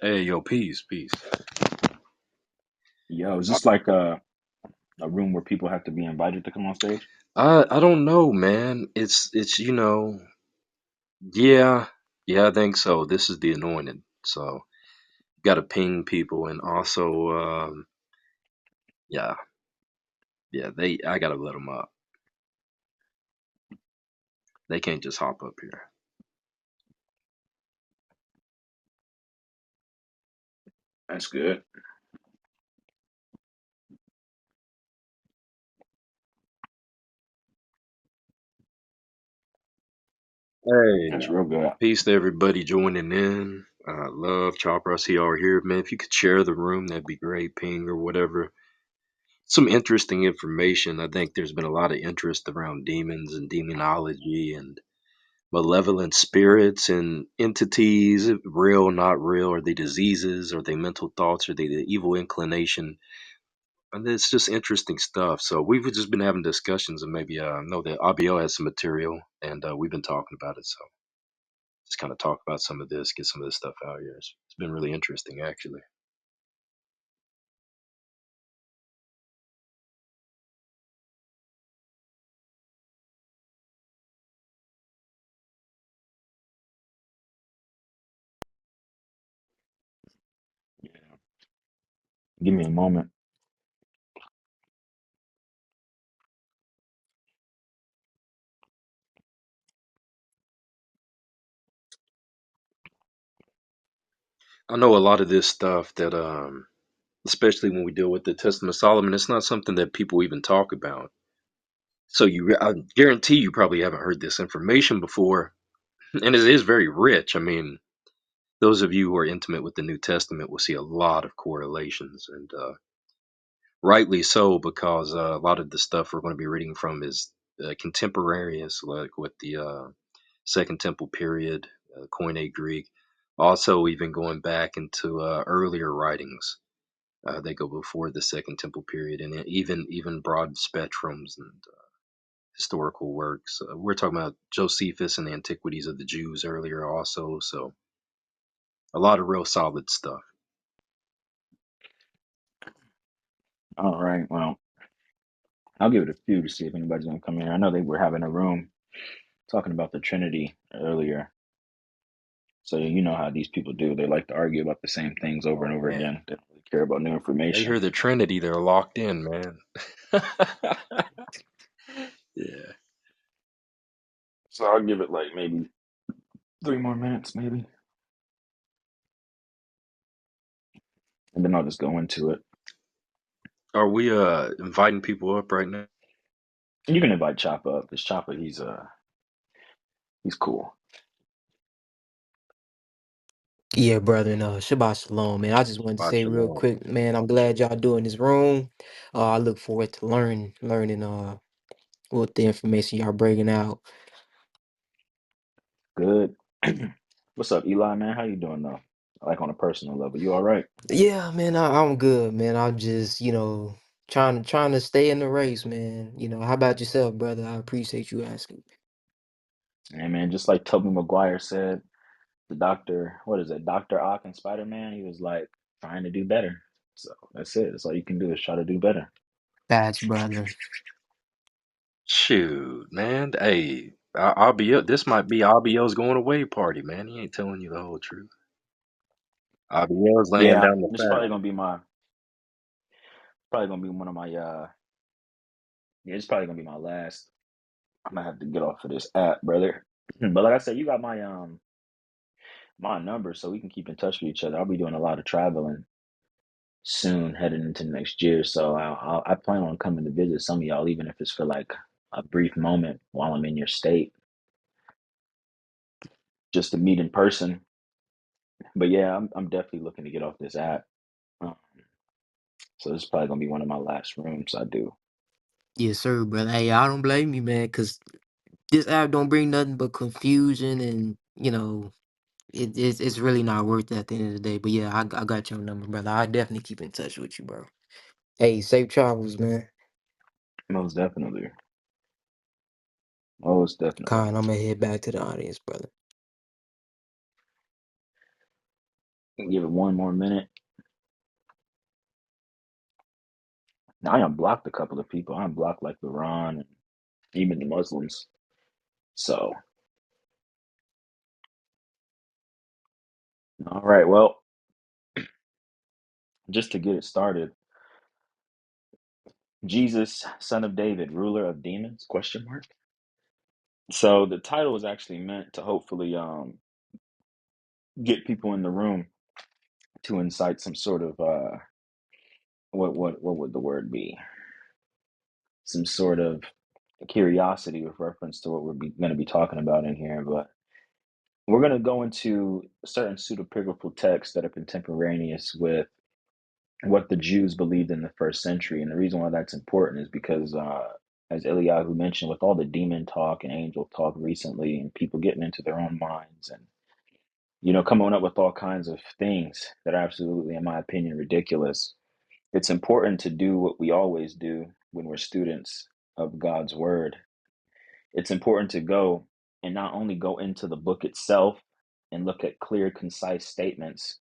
Hey, yo, peace, peace. Yo, is this like a room where people have to be invited to come on stage? I don't know, man. It's yeah, yeah, I think so. This is the anointed, so got to ping people, and also, yeah, yeah, I gotta let them up. They can't just hop up here. That's good. Hey, That's real good. peace to everybody joining in. Love, Chopper. I see y'all are here, man. If you could share the room, that'd be great. Ping or whatever. Some interesting information. I think there's been a lot of interest around demons and demonology and malevolent spirits and entities, real, not real? Are they diseases? Are they mental thoughts? Are they the evil inclination? And it's just interesting stuff. So we've just been having discussions, and maybe I know that ABO has some material, and we've been talking about it. So just kind of talk about some of this, get some of this stuff out here. It's been really interesting, actually. Yeah. Give me a moment. I know a lot of this stuff that, especially when we deal with the Testament of Solomon, it's not something that people even talk about. So I guarantee you probably haven't heard this information before, and it is very rich. I mean, those of you who are intimate with the New Testament will see a lot of correlations, and rightly so, because a lot of the stuff we're going to be reading from is contemporaneous, like with the Second Temple period, Koine Greek. Also, even going back into earlier writings, they go before the Second Temple period, and even broad spectrums and historical works. We're talking about Josephus and the Antiquities of the Jews earlier, also. So a lot of real solid stuff. All right. Well, I'll give it a few to see if anybody's gonna come here. I know they were having a room talking about the Trinity earlier. So you know how these people do. They like to argue about the same things over Oh and over man, again. They don't really care about new they information. hear the Trinity, they're locked in, man. Yeah. So I'll give it like maybe 3 more minutes, maybe, and then I'll just go into it. Are we inviting people up right now? You can invite Choppa up. This Choppa, he's cool. Yeah, brother, and Shabbat Shalom, man. I just wanted to Watch say real along. quick, man, I'm glad y'all doing this room. I look forward to learning what the information y'all bringing out. Good. What's up, Eli, man? How you doing though? Like on a personal level, you all right? Yeah, man, I'm good, man. I'm just, trying to stay in the race, man. How about yourself, brother? I appreciate you asking. And man, just like Tobey Maguire said, the doctor, what is it, Dr. Ock and Spider-Man, he was like trying to do better. So that's it. That's all you can do is try to do better. That's brother. Shoot, man. Hey, RBO. This might be RBO's going away party, man. He ain't telling you the whole truth. RBO's laying Yeah, down the this is fact. probably gonna be one of my yeah, it's probably gonna be my last. I'm gonna have to get off of this app, brother. But like I said, you got my number so we can keep in touch with each other. I'll be doing a lot of traveling soon heading into next year. So I plan on coming to visit some of y'all, even if it's for like a brief moment while I'm in your state, just to meet in person. But yeah, I'm definitely looking to get off this app. Um, so this is probably gonna be one of my last rooms I do. Yes, sir, brother. Hey, I don't blame you, man, because this app don't bring nothing but confusion and, it's really not worth it at the end of the day. But yeah, I got your number, brother. I definitely keep in touch with you, bro. Hey, safe travels, man. Most definitely. Most definitely. Con, I'm gonna head back to the audience, brother. Give it one more minute. Now, I unblocked a couple of people. I unblocked like Iran and even the Muslims. So, all right. Well, just to get it started, Jesus, son of David, ruler of demons? Question mark. So the title is actually meant to hopefully get people in the room to incite some sort of what would the word be? Some sort of curiosity with reference to what we're going to be talking about in here. But we're going to go into certain pseudepigraphal texts that are contemporaneous with what the Jews believed in the first century. And the reason why that's important is because, as Eliyahu mentioned, with all the demon talk and angel talk recently, and people getting into their own minds and coming up with all kinds of things that are absolutely, in my opinion, ridiculous. It's important to do what we always do when we're students of God's word. It's important to go and not only go into the book itself and look at clear, concise statements,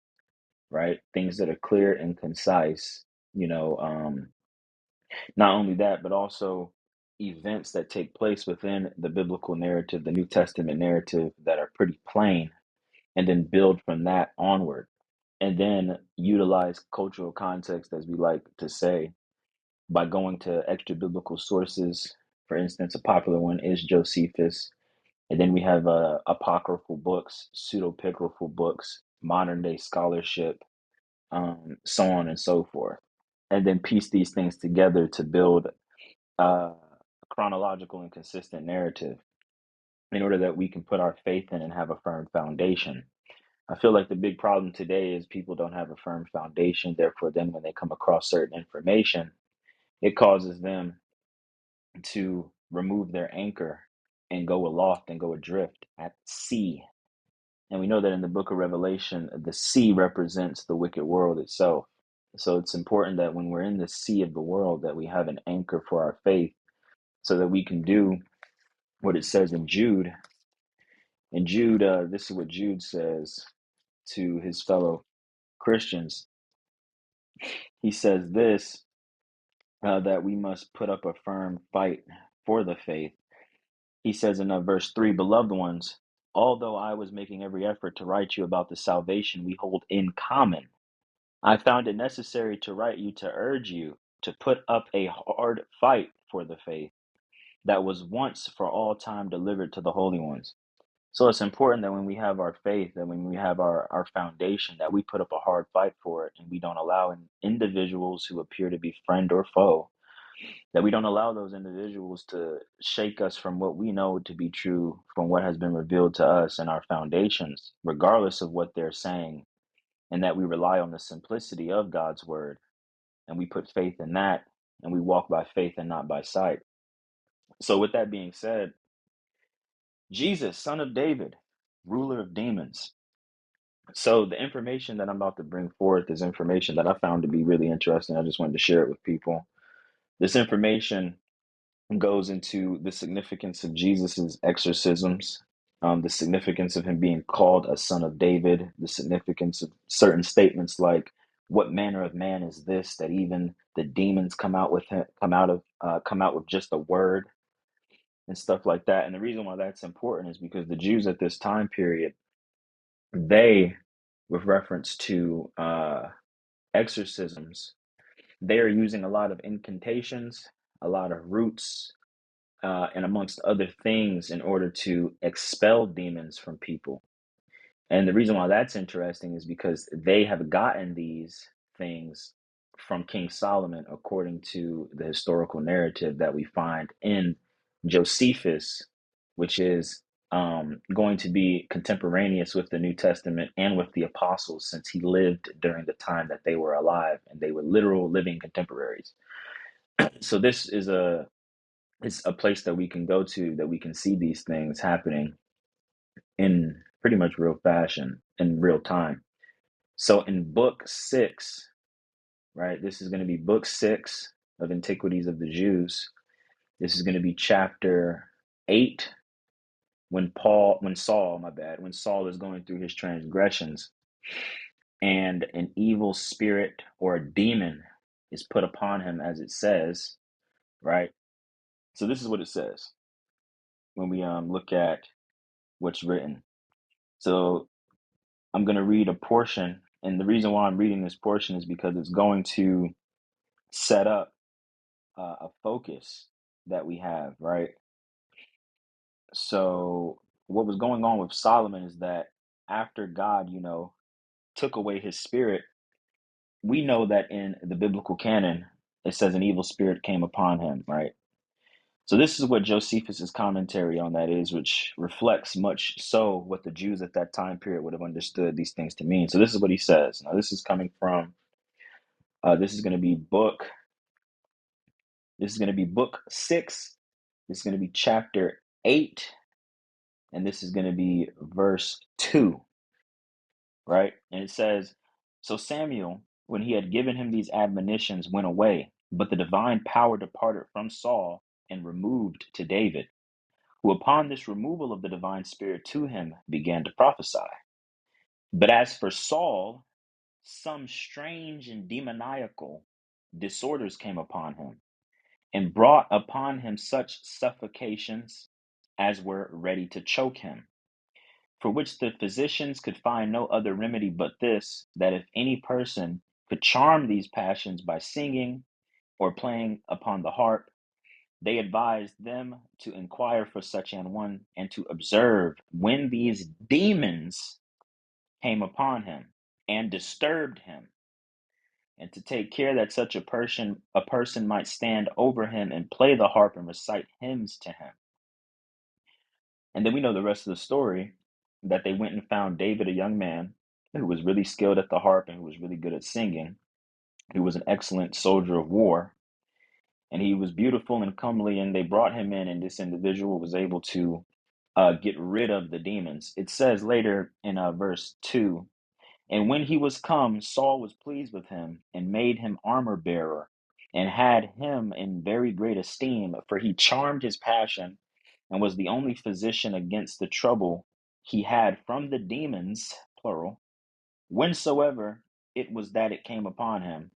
right? Things that are clear and concise, not only that, but also events that take place within the biblical narrative, the New Testament narrative that are pretty plain, and then build from that onward. And then utilize cultural context, as we like to say, by going to extra biblical sources. For instance, a popular one is Josephus. And then we have apocryphal books, pseudepigraphal books, modern day scholarship, so on and so forth. And then piece these things together to build a chronological and consistent narrative in order that we can put our faith in and have a firm foundation. I feel like the big problem today is people don't have a firm foundation. Therefore, then when they come across certain information, it causes them to remove their anchor and go aloft and go adrift at sea. And we know that in the book of Revelation, the sea represents the wicked world itself. So it's important that when we're in the sea of the world, that we have an anchor for our faith so that we can do what it says in Jude. In Jude, this is what Jude says to his fellow Christians. He says this, that we must put up a firm fight for the faith. He says in verse 3, beloved ones, although I was making every effort to write you about the salvation we hold in common, I found it necessary to write you to urge you to put up a hard fight for the faith that was once for all time delivered to the holy ones. So it's important that when we have our faith, that when we have our foundation, that we put up a hard fight for it, and we don't allow individuals who appear to be friend or foe, that we don't allow those individuals to shake us from what we know to be true, from what has been revealed to us and our foundations, regardless of what they're saying, and that we rely on the simplicity of God's word, and we put faith in that, and we walk by faith and not by sight. So with that being said, Jesus, son of David, ruler of demons. So the information that I'm about to bring forth is information that I found to be really interesting. I just wanted to share it with people. This information goes into the significance of Jesus's exorcisms, the significance of him being called a son of David, the significance of certain statements like, "What manner of man is this that even the demons come out with him, come out with just a word," and stuff like that. And the reason why that's important is because the Jews at this time period, they, with reference to exorcisms, they are using a lot of incantations, a lot of roots, and amongst other things in order to expel demons from people. And the reason why that's interesting is because they have gotten these things from King Solomon, according to the historical narrative that we find in Josephus, which is going to be contemporaneous with the New Testament and with the apostles, since he lived during the time that they were alive and they were literal living contemporaries. So this is a place that we can go to, that we can see these things happening in pretty much real fashion, in real time. So in book 6, right, this is going to be book 6 of Antiquities of the Jews. This is going to be chapter 8, when Saul is going through his transgressions. and an evil spirit or a demon is put upon him, as it says, right? So this is what it says when we look at what's written. So I'm going to read a portion, and the reason why I'm reading this portion is because it's going to set up a focus that we have, right? So what was going on with Solomon is that after God, took away his spirit, we know that in the biblical canon, it says an evil spirit came upon him, right? So this is what Josephus's commentary on that is, which reflects much so what the Jews at that time period would have understood these things to mean. So this is what he says. Now this is coming from this is going to be book. This is going to be book 6. This is going to be chapter 8, and this is going to be verse 2, right? And it says, "So Samuel, when he had given him these admonitions, went away, but the divine power departed from Saul and removed to David, who upon this removal of the divine spirit to him began to prophesy. But as for Saul, some strange and demoniacal disorders came upon him, and brought upon him such suffocations as were ready to choke him, for which the physicians could find no other remedy but this, that if any person could charm these passions by singing or playing upon the harp, they advised them to inquire for such an one, and to observe when these demons came upon him and disturbed him, and to take care that such a person might stand over him and play the harp and recite hymns to him." And then we know the rest of the story, that they went and found David, a young man who was really skilled at the harp and who was really good at singing, who was an excellent soldier of war, and he was beautiful and comely, and they brought him in, and this individual was able to get rid of the demons. It says later in verse 2, "And when he was come, Saul was pleased with him, and made him armor bearer, and had him in very great esteem, for he charmed his passion, and was the only physician against the trouble he had from the demons," plural, "whensoever it was that it came upon him.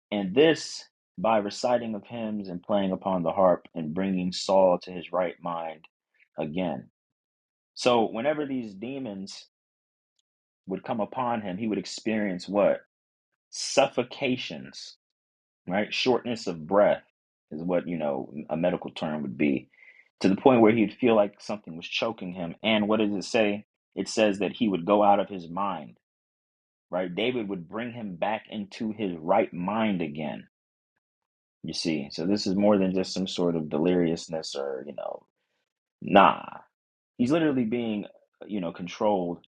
And this by reciting of hymns and playing upon the harp, and bringing Saul to his right mind again." So whenever these demons would come upon him, he would experience what? Suffocations, right? Shortness of breath is what, a medical term would be, to the point where he'd feel like something was choking him. And what does it say? It says that he would go out of his mind, right? David would bring him back into his right mind again, you see. So this is more than just some sort of deliriousness or, nah. He's literally being, controlled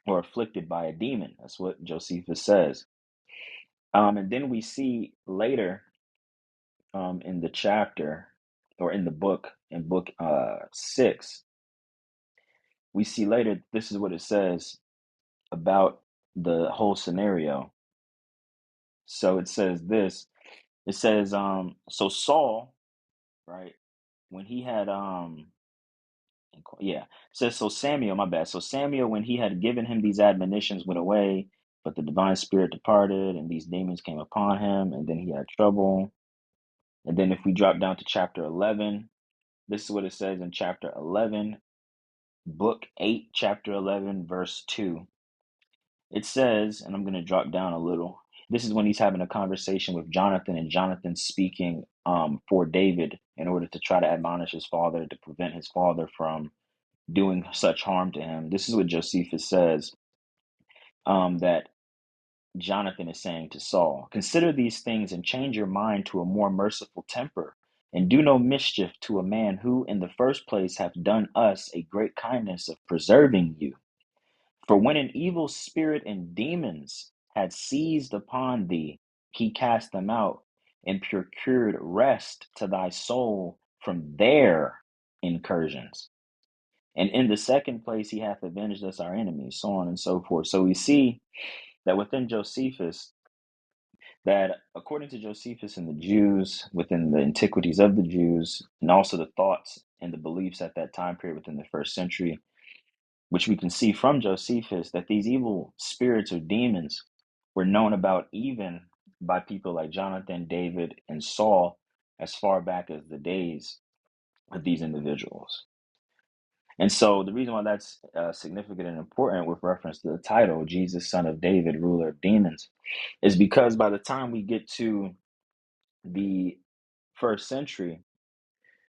or afflicted by a demon. That's what Josephus says. And then we see later in the chapter, or in the book, in book 6, we see later, this is what it says about the whole scenario. So it says this, it says, so Saul, right, when he had, yeah, it says, so Samuel, my bad. So Samuel, when he had given him these admonitions, went away, but the divine spirit departed, and these demons came upon him, and then he had trouble. And then if we drop down to chapter 11, this is what it says in chapter 11, book 8, chapter 11, verse 2. It says, and I'm going to drop down a little. This is when he's having a conversation with Jonathan, and Jonathan speaking for David in order to try to admonish his father, to prevent his father from doing such harm to him. This is what Josephus says, that Jonathan is saying to Saul: "Consider these things and change your mind to a more merciful temper, and do no mischief to a man who, in the first place, hath done us a great kindness of preserving you. For when an evil spirit and demons had seized upon thee, he cast them out, and procured rest to thy soul from their incursions. And in the second place, he hath avenged us our enemies," so on and so forth. So we see that within Josephus, that according to Josephus and the Jews, within the antiquities of the Jews, and also the thoughts and the beliefs at that time period within the first century, which we can see from Josephus, that these evil spirits or demons were known about even by people like Jonathan, David, and Saul as far back as the days of these individuals. And so the reason why that's significant and important with reference to the title, Jesus, Son of David, Ruler of Demons, is because by the time we get to the first century,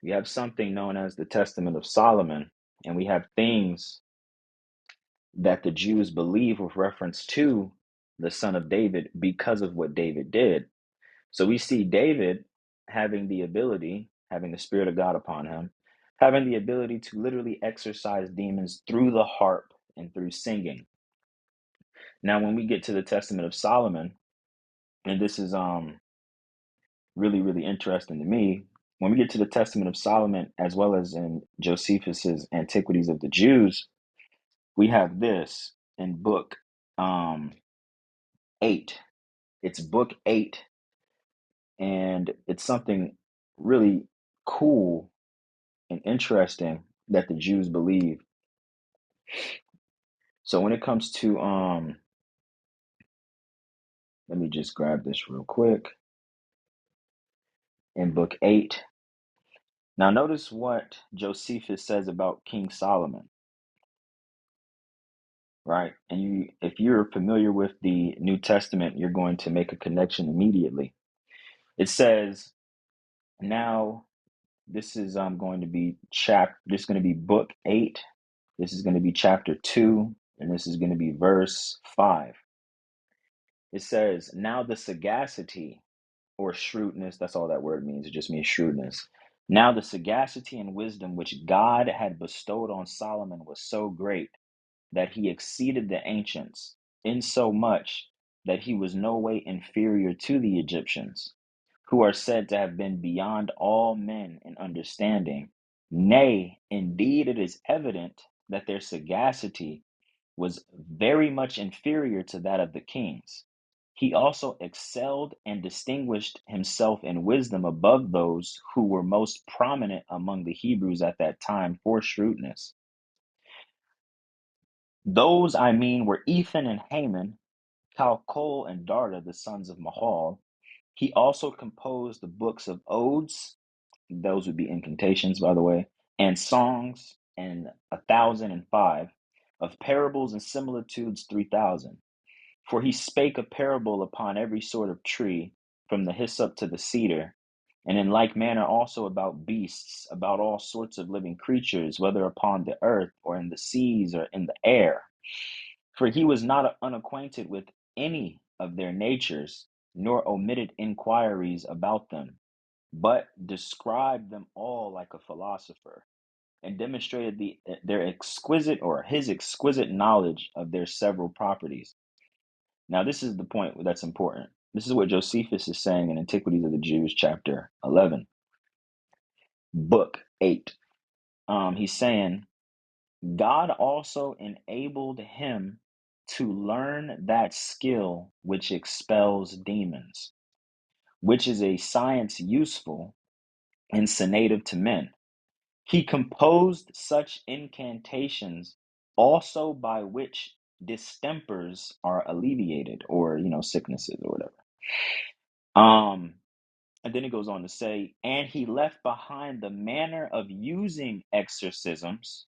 we have something known as the Testament of Solomon, and we have things that the Jews believe with reference to the Son of David because of what David did. So we see David having the ability, having the Spirit of God upon him, having the ability to literally exorcise demons through the harp and through singing. Now, when we get to the Testament of Solomon, and this is really, really interesting to me, when we get to the Testament of Solomon, as well as in Josephus's Antiquities of the Jews, we have this in book 8. It's book 8, and it's something really cool and interesting that the Jews believe. So when it comes to let me just grab this real quick. In book 8, now notice what Josephus says about King Solomon, right? And if you're familiar with the New Testament, you're going to make a connection immediately. It says, now this is going to be this is going to be book 8. This is going to be chapter 2, and this is going to be verse 5. It says, now the sagacity or shrewdness, that's all that word means. It just means shrewdness. Now the sagacity and wisdom which God had bestowed on Solomon was so great that he exceeded the ancients, in so much that he was no way inferior to the Egyptians, who are said to have been beyond all men in understanding. Nay, indeed, it is evident that their sagacity was very much inferior to that of the kings. He also excelled and distinguished himself in wisdom above those who were most prominent among the Hebrews at that time for shrewdness. Those, I mean, were Ethan and Haman, Calcol and Darda, the sons of Mahal. He also composed the books of odes, those would be incantations, by the way, and songs, and 1,005, of parables and similitudes 3,000. For he spake a parable upon every sort of tree, from the hyssop to the cedar, and in like manner also about beasts, about all sorts of living creatures, whether upon the earth, or in the seas, or in the air. For he was not unacquainted with any of their natures, nor omitted inquiries about them, but described them all like a philosopher, and demonstrated their exquisite or his exquisite knowledge of their several properties. Now, this is the point that's important. This is what Josephus is saying in Antiquities of the Jews, chapter 11, book 8. He's saying, God also enabled him to learn that skill which expels demons, which is a science useful and senative to men. He composed such incantations also by which distempers are alleviated, or sicknesses or whatever. And then it goes on to say, and he left behind the manner of using exorcisms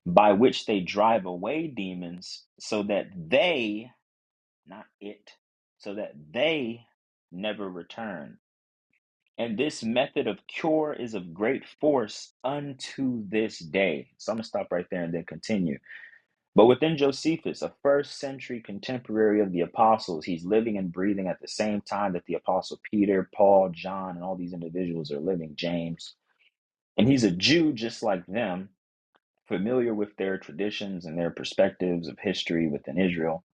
by which they drive away demons, so that they, not it, so that they never return. And this method of cure is of great force unto this day. So I'm going to stop right there and then continue. But within Josephus, a first century contemporary of the apostles, he's living and breathing at the same time that the apostle Peter, Paul, John, and all these individuals are living, James. And he's a Jew just like them, familiar with their traditions and their perspectives of history within Israel.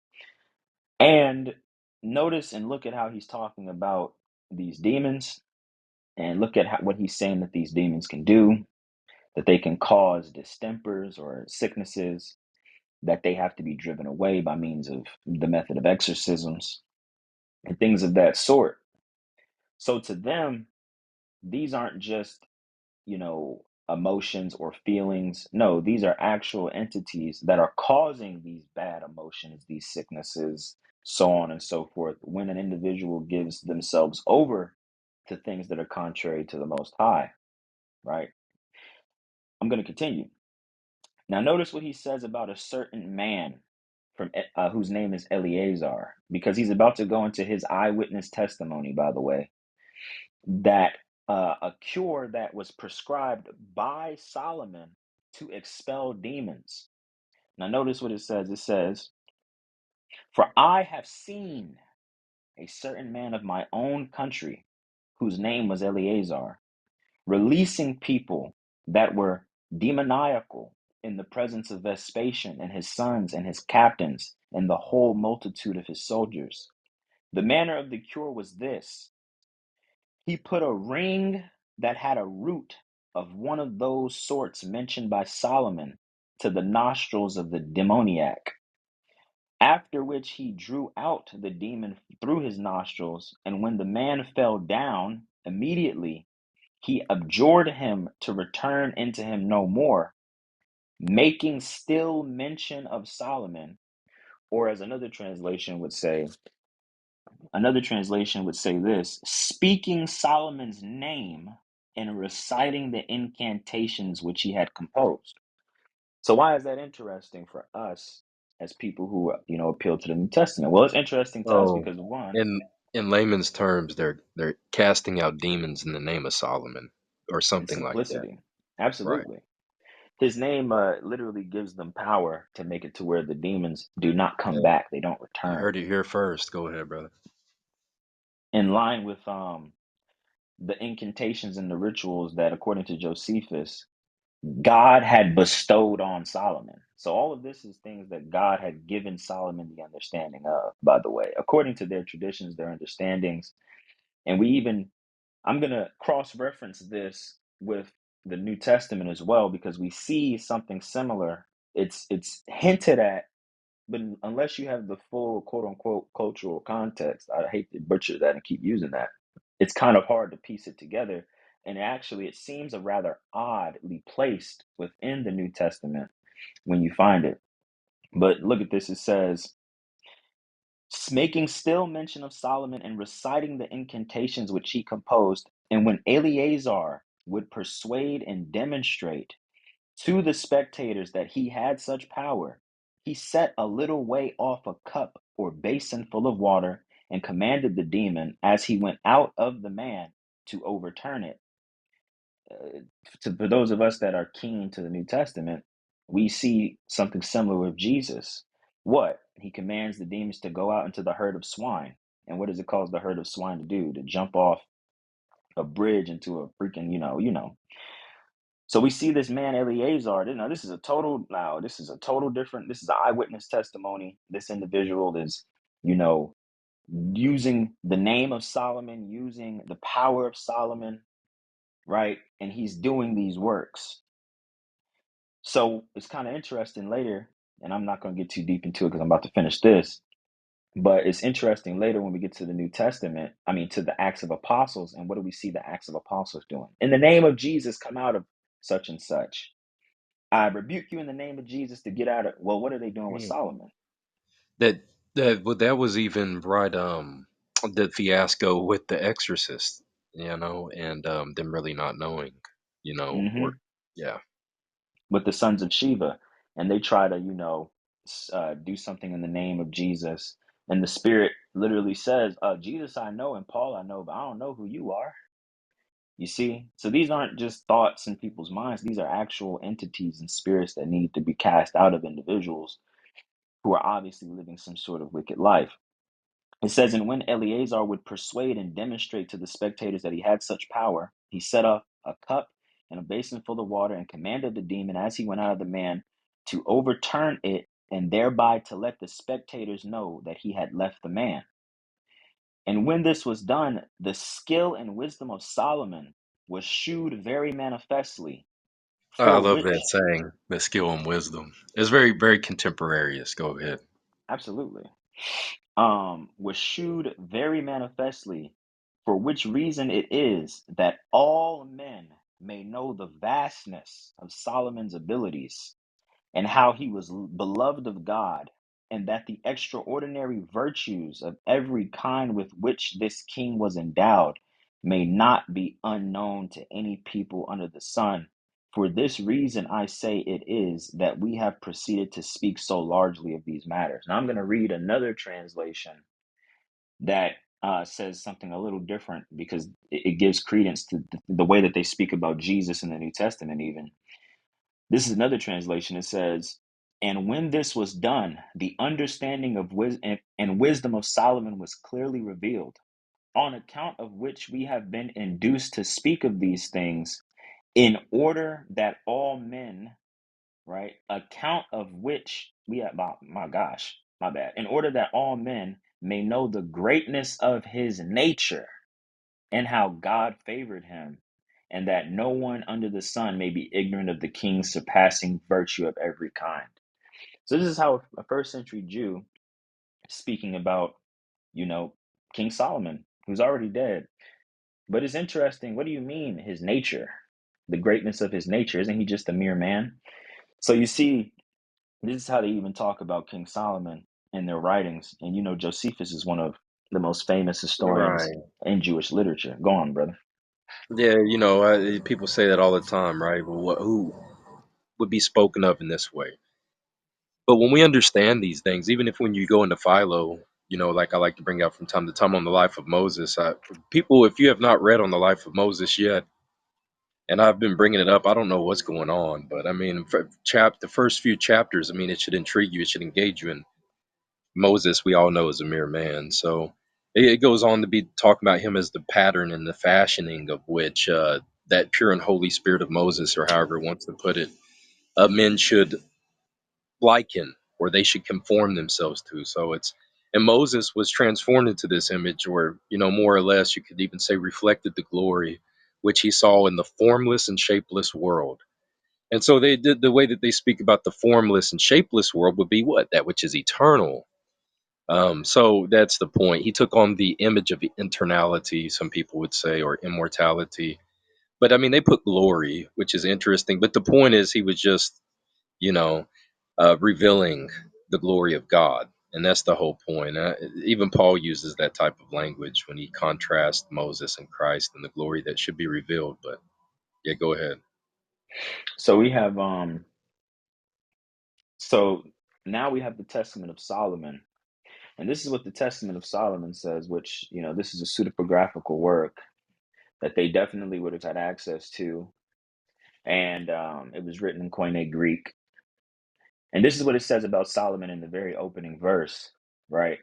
And notice and look at how he's talking about these demons, and look at what he's saying that these demons can do, that they can cause distempers or sicknesses, that they have to be driven away by means of the method of exorcisms and things of that sort. So to them, these aren't just, emotions or feelings. No, these are actual entities that are causing these bad emotions, these sicknesses, so on and so forth, when an individual gives themselves over to things that are contrary to the Most High, right? I'm going to continue. Now, notice what he says about a certain man from whose name is Eleazar, because he's about to go into his eyewitness testimony, by the way, that a cure that was prescribed by Solomon to expel demons. Now, notice what it says. It says, "For I have seen a certain man of my own country, whose name was Eleazar, releasing people that were demoniacal in the presence of Vespasian and his sons and his captains and the whole multitude of his soldiers. The manner of the cure was this: he put a ring that had a root of one of those sorts mentioned by Solomon to the nostrils of the demoniac, after which he drew out the demon through his nostrils, and when the man fell down, immediately he abjured him to return into him no more, making still mention of Solomon." Or as another translation would say this: speaking Solomon's name and reciting the incantations which he had composed. So why is that interesting for us as people who appeal to the New Testament? Well, it's interesting to us Oh, because, one, in layman's terms, they're casting out demons in the name of Solomon or in something like that. simplicity, Right. absolutely. His name literally gives them power to make it to where the demons do not come Yeah. back; they don't You return. heard it here first. Go ahead, brother. In line with the incantations and the rituals that, according to Josephus, God had bestowed on Solomon. So all of this is things that God had given Solomon the understanding of, by the way, according to their traditions, their understandings. And I'm going to cross-reference this with the New Testament as well, because we see something similar. It's hinted at, but unless you have the full quote unquote cultural context, I hate to butcher that and keep using that, it's kind of hard to piece it together. And actually, it seems a rather oddly placed within the New Testament when you find it. But look at this. It says, making still mention of Solomon and reciting the incantations which he composed. And when Eleazar would persuade and demonstrate to the spectators that he had such power, he set a little way off a cup or basin full of water and commanded the demon, as he went out of the man, to overturn it. For those of us that are keen to the New Testament, we see something similar with Jesus. What? He commands the demons to go out into the herd of swine. And what does it cause the herd of swine to do? To jump off a bridge into a freaking, So we see this man Eleazar. Now this is a total different. This is an eyewitness testimony. This individual is, you know, using the name of Solomon, using the power of Solomon, right? And he's doing these works. So it's kind of interesting later, and I'm not going to get too deep into it because I'm about to finish this. But it's interesting later when we get to the New Testament, I mean, to the Acts of Apostles. And what do we see the Acts of Apostles doing? In the name of Jesus, come out of such and such. I rebuke you in the name of Jesus to get out of. Well, what are they doing with Yeah. Solomon? That that was even right. The fiasco with The Exorcist, and them really not knowing, or Hmm. yeah. With the sons of Sheba. And they try to, do something in the name of Jesus. And the Spirit literally says, Jesus I know and Paul I know, but I don't know who you are. You see? So these aren't just thoughts in people's minds. These are actual entities and spirits that need to be cast out of individuals who are obviously living some sort of wicked life. It says, and when Eleazar would persuade and demonstrate to the spectators that he had such power, he set up a cup and a basin full of water and commanded the demon, as he went out of the man, to overturn it, and thereby to let the spectators know that he had left the man. And when this was done, the skill and wisdom of Solomon was shewed very manifestly, I for love that which, saying, the skill and wisdom. It's very, very contemporaneous. Go ahead. absolutely, was shewed very manifestly, for which reason it is that all men may know the vastness of Solomon's abilities, and how he was beloved of God, and that the extraordinary virtues of every kind with which this king was endowed may not be unknown to any people under the sun. For this reason, I say it is that we have proceeded to speak so largely of these matters. Now, I'm going to read another translation that says something a little different because it gives credence to the way that they speak about Jesus in the New Testament, even. This is another translation. It says, "And when this was done, the understanding of wisdom and wisdom of Solomon was clearly revealed, on account of which we have been induced to speak of these things, in order that all men, right, account of which we have, my gosh, my bad, in order that all men may know the greatness of his nature and how God favored him, and that no one under the sun may be ignorant of the king's surpassing virtue of every kind." So this is how a first century Jew speaking about, you know, King Solomon, who's already dead. But it's interesting. What do you mean his nature? The greatness of his nature. Isn't he just a mere man? So you see, this is how they even talk about King Solomon in their writings. And you know, Josephus is one of the most famous historians Right. in Jewish literature. Go on, brother. Yeah, people say that all the time, right? Well, who would be spoken of in this way? But when we understand these things, even if when you go into Philo, like I like to bring out from time to time on the life of Moses, people, if you have not read on the life of Moses yet, and I've been bringing it up, I don't know what's going on, but I mean, the first few chapters, I mean, it should intrigue you, it should engage you. And Moses, we all know, is a mere man, so it goes on to be talking about him as the pattern and the fashioning of which that pure and holy spirit of Moses, or however it wants to put it, men should liken or they should conform themselves to. So and Moses was transformed into this image, or more or less you could even say reflected the glory which he saw in the formless and shapeless world. And so they did, the way that they speak about the formless and shapeless world would be what? That which is eternal. So that's the point. He took on the image of internality, some people would say, or immortality. But I mean, they put glory, which is interesting. But the point is, he was just, you know, revealing the glory of God. And that's the whole point. Even Paul uses that type of language when he contrasts Moses and Christ and the glory that should be revealed. But yeah, go ahead. So we have so now we have the Testament of Solomon. And this is what the Testament of Solomon says, which, you know, this is a pseudepigraphical work that they definitely would have had access to. And it was written in Koine Greek. And this is what it says about Solomon in the very opening verse, right?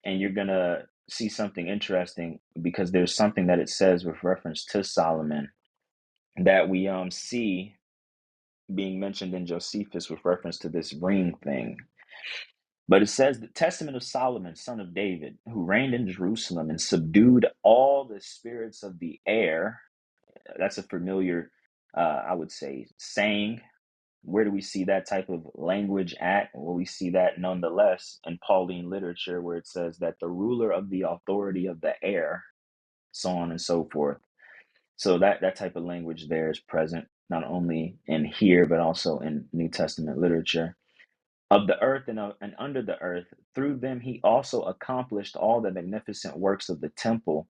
And you're going to see something interesting because there's something that it says with reference to Solomon that we see being mentioned in Josephus with reference to this ring thing. But it says the Testament of Solomon, son of David, who reigned in Jerusalem and subdued all the spirits of the air. That's a familiar, I would say, saying. Where do we see that type of language at? Well, we see that nonetheless in Pauline literature, where it says that the ruler of the authority of the air, so on and so forth. So that type of language there is present not only in here, but also in New Testament literature. Of the earth and under the earth, through them he also accomplished all the magnificent works of the temple.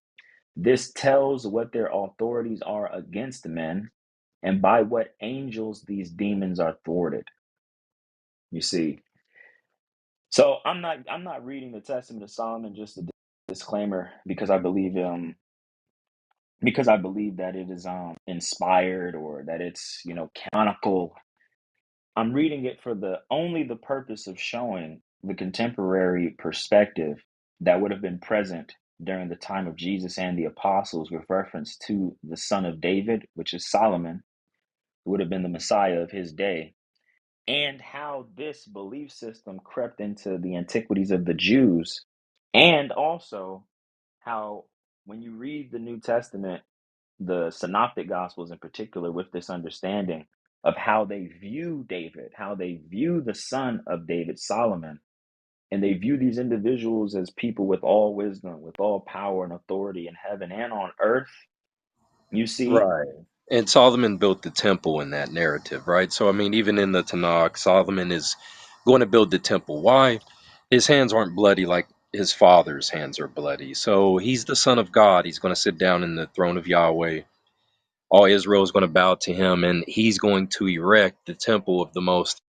This tells what their authorities are against men, and by what angels these demons are thwarted. You see. So I'm not reading the Testament of Solomon, just a disclaimer, because I believe that it is inspired, or that it's, you know, canonical. I'm reading it for the only the purpose of showing the contemporary perspective that would have been present during the time of Jesus and the apostles with reference to the son of David, which is Solomon, who would have been the Messiah of his day, and how this belief system crept into the antiquities of the Jews, and also how, when you read the New Testament, the synoptic gospels in particular, with this understanding of how they view David, how they view the son of David, Solomon, and they view these individuals as people with all wisdom, with all power and authority in heaven and on earth. You see, Right. And Solomon built the temple in that narrative, right? So I mean, even in the Tanakh, Solomon is going to build the temple. Why? His hands aren't bloody like his father's hands are bloody. So he's the son of God. He's going to sit down in the throne of Yahweh. All Israel is going to bow to him, and he's going to erect the temple of the Most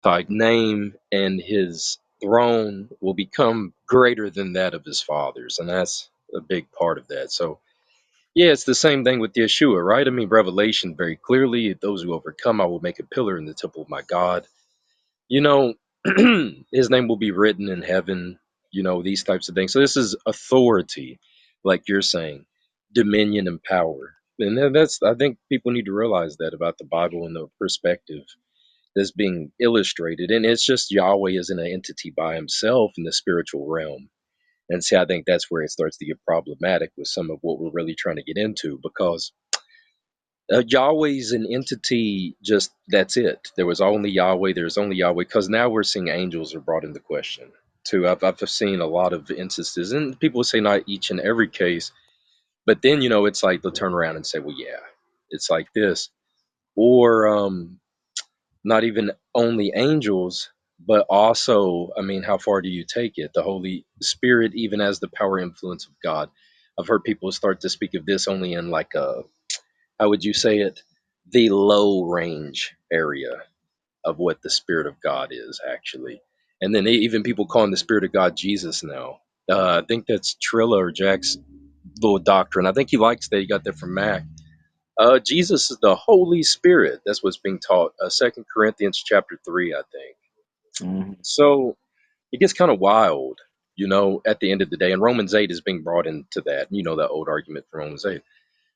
High. Name and his throne will become greater than that of his father's, and that's a big part of that. So yeah, it's the same thing with Yeshua, right? I mean, Revelation very clearly, those who overcome, I will make a pillar in the temple of my God. You know, his name will be written in heaven, these types of things. So this is authority, like you're saying, dominion and power. And that's, I think people need to realize that about the Bible and the perspective that's being illustrated. And it's just Yahweh isn't an entity by himself in the spiritual realm. And see, I think that's where it starts to get problematic with some of what we're really trying to get into, because Yahweh's an entity, just that's it. There was only Yahweh, there's only Yahweh, because now we're seeing angels are brought into question too. I've seen a lot of instances, and people say not each and every case, but then, it's like they'll turn around and say, well, yeah, it's like this. Or not even only angels, but also, I mean, how far do you take it? The Holy Spirit, even as the power influence of God. I've heard people start to speak of this only in like a, how would you say it? The low range area of what the Spirit of God is actually. And then even people calling the Spirit of God Jesus now. I think that's Trilla or Jack's little doctrine. I think he likes that. He got that from Mac. Jesus is the Holy Spirit. That's what's being taught. 2 Corinthians chapter 3, I think. Hmm. So it gets kind of wild, at the end of the day. And Romans 8 is being brought into that. That old argument from Romans 8.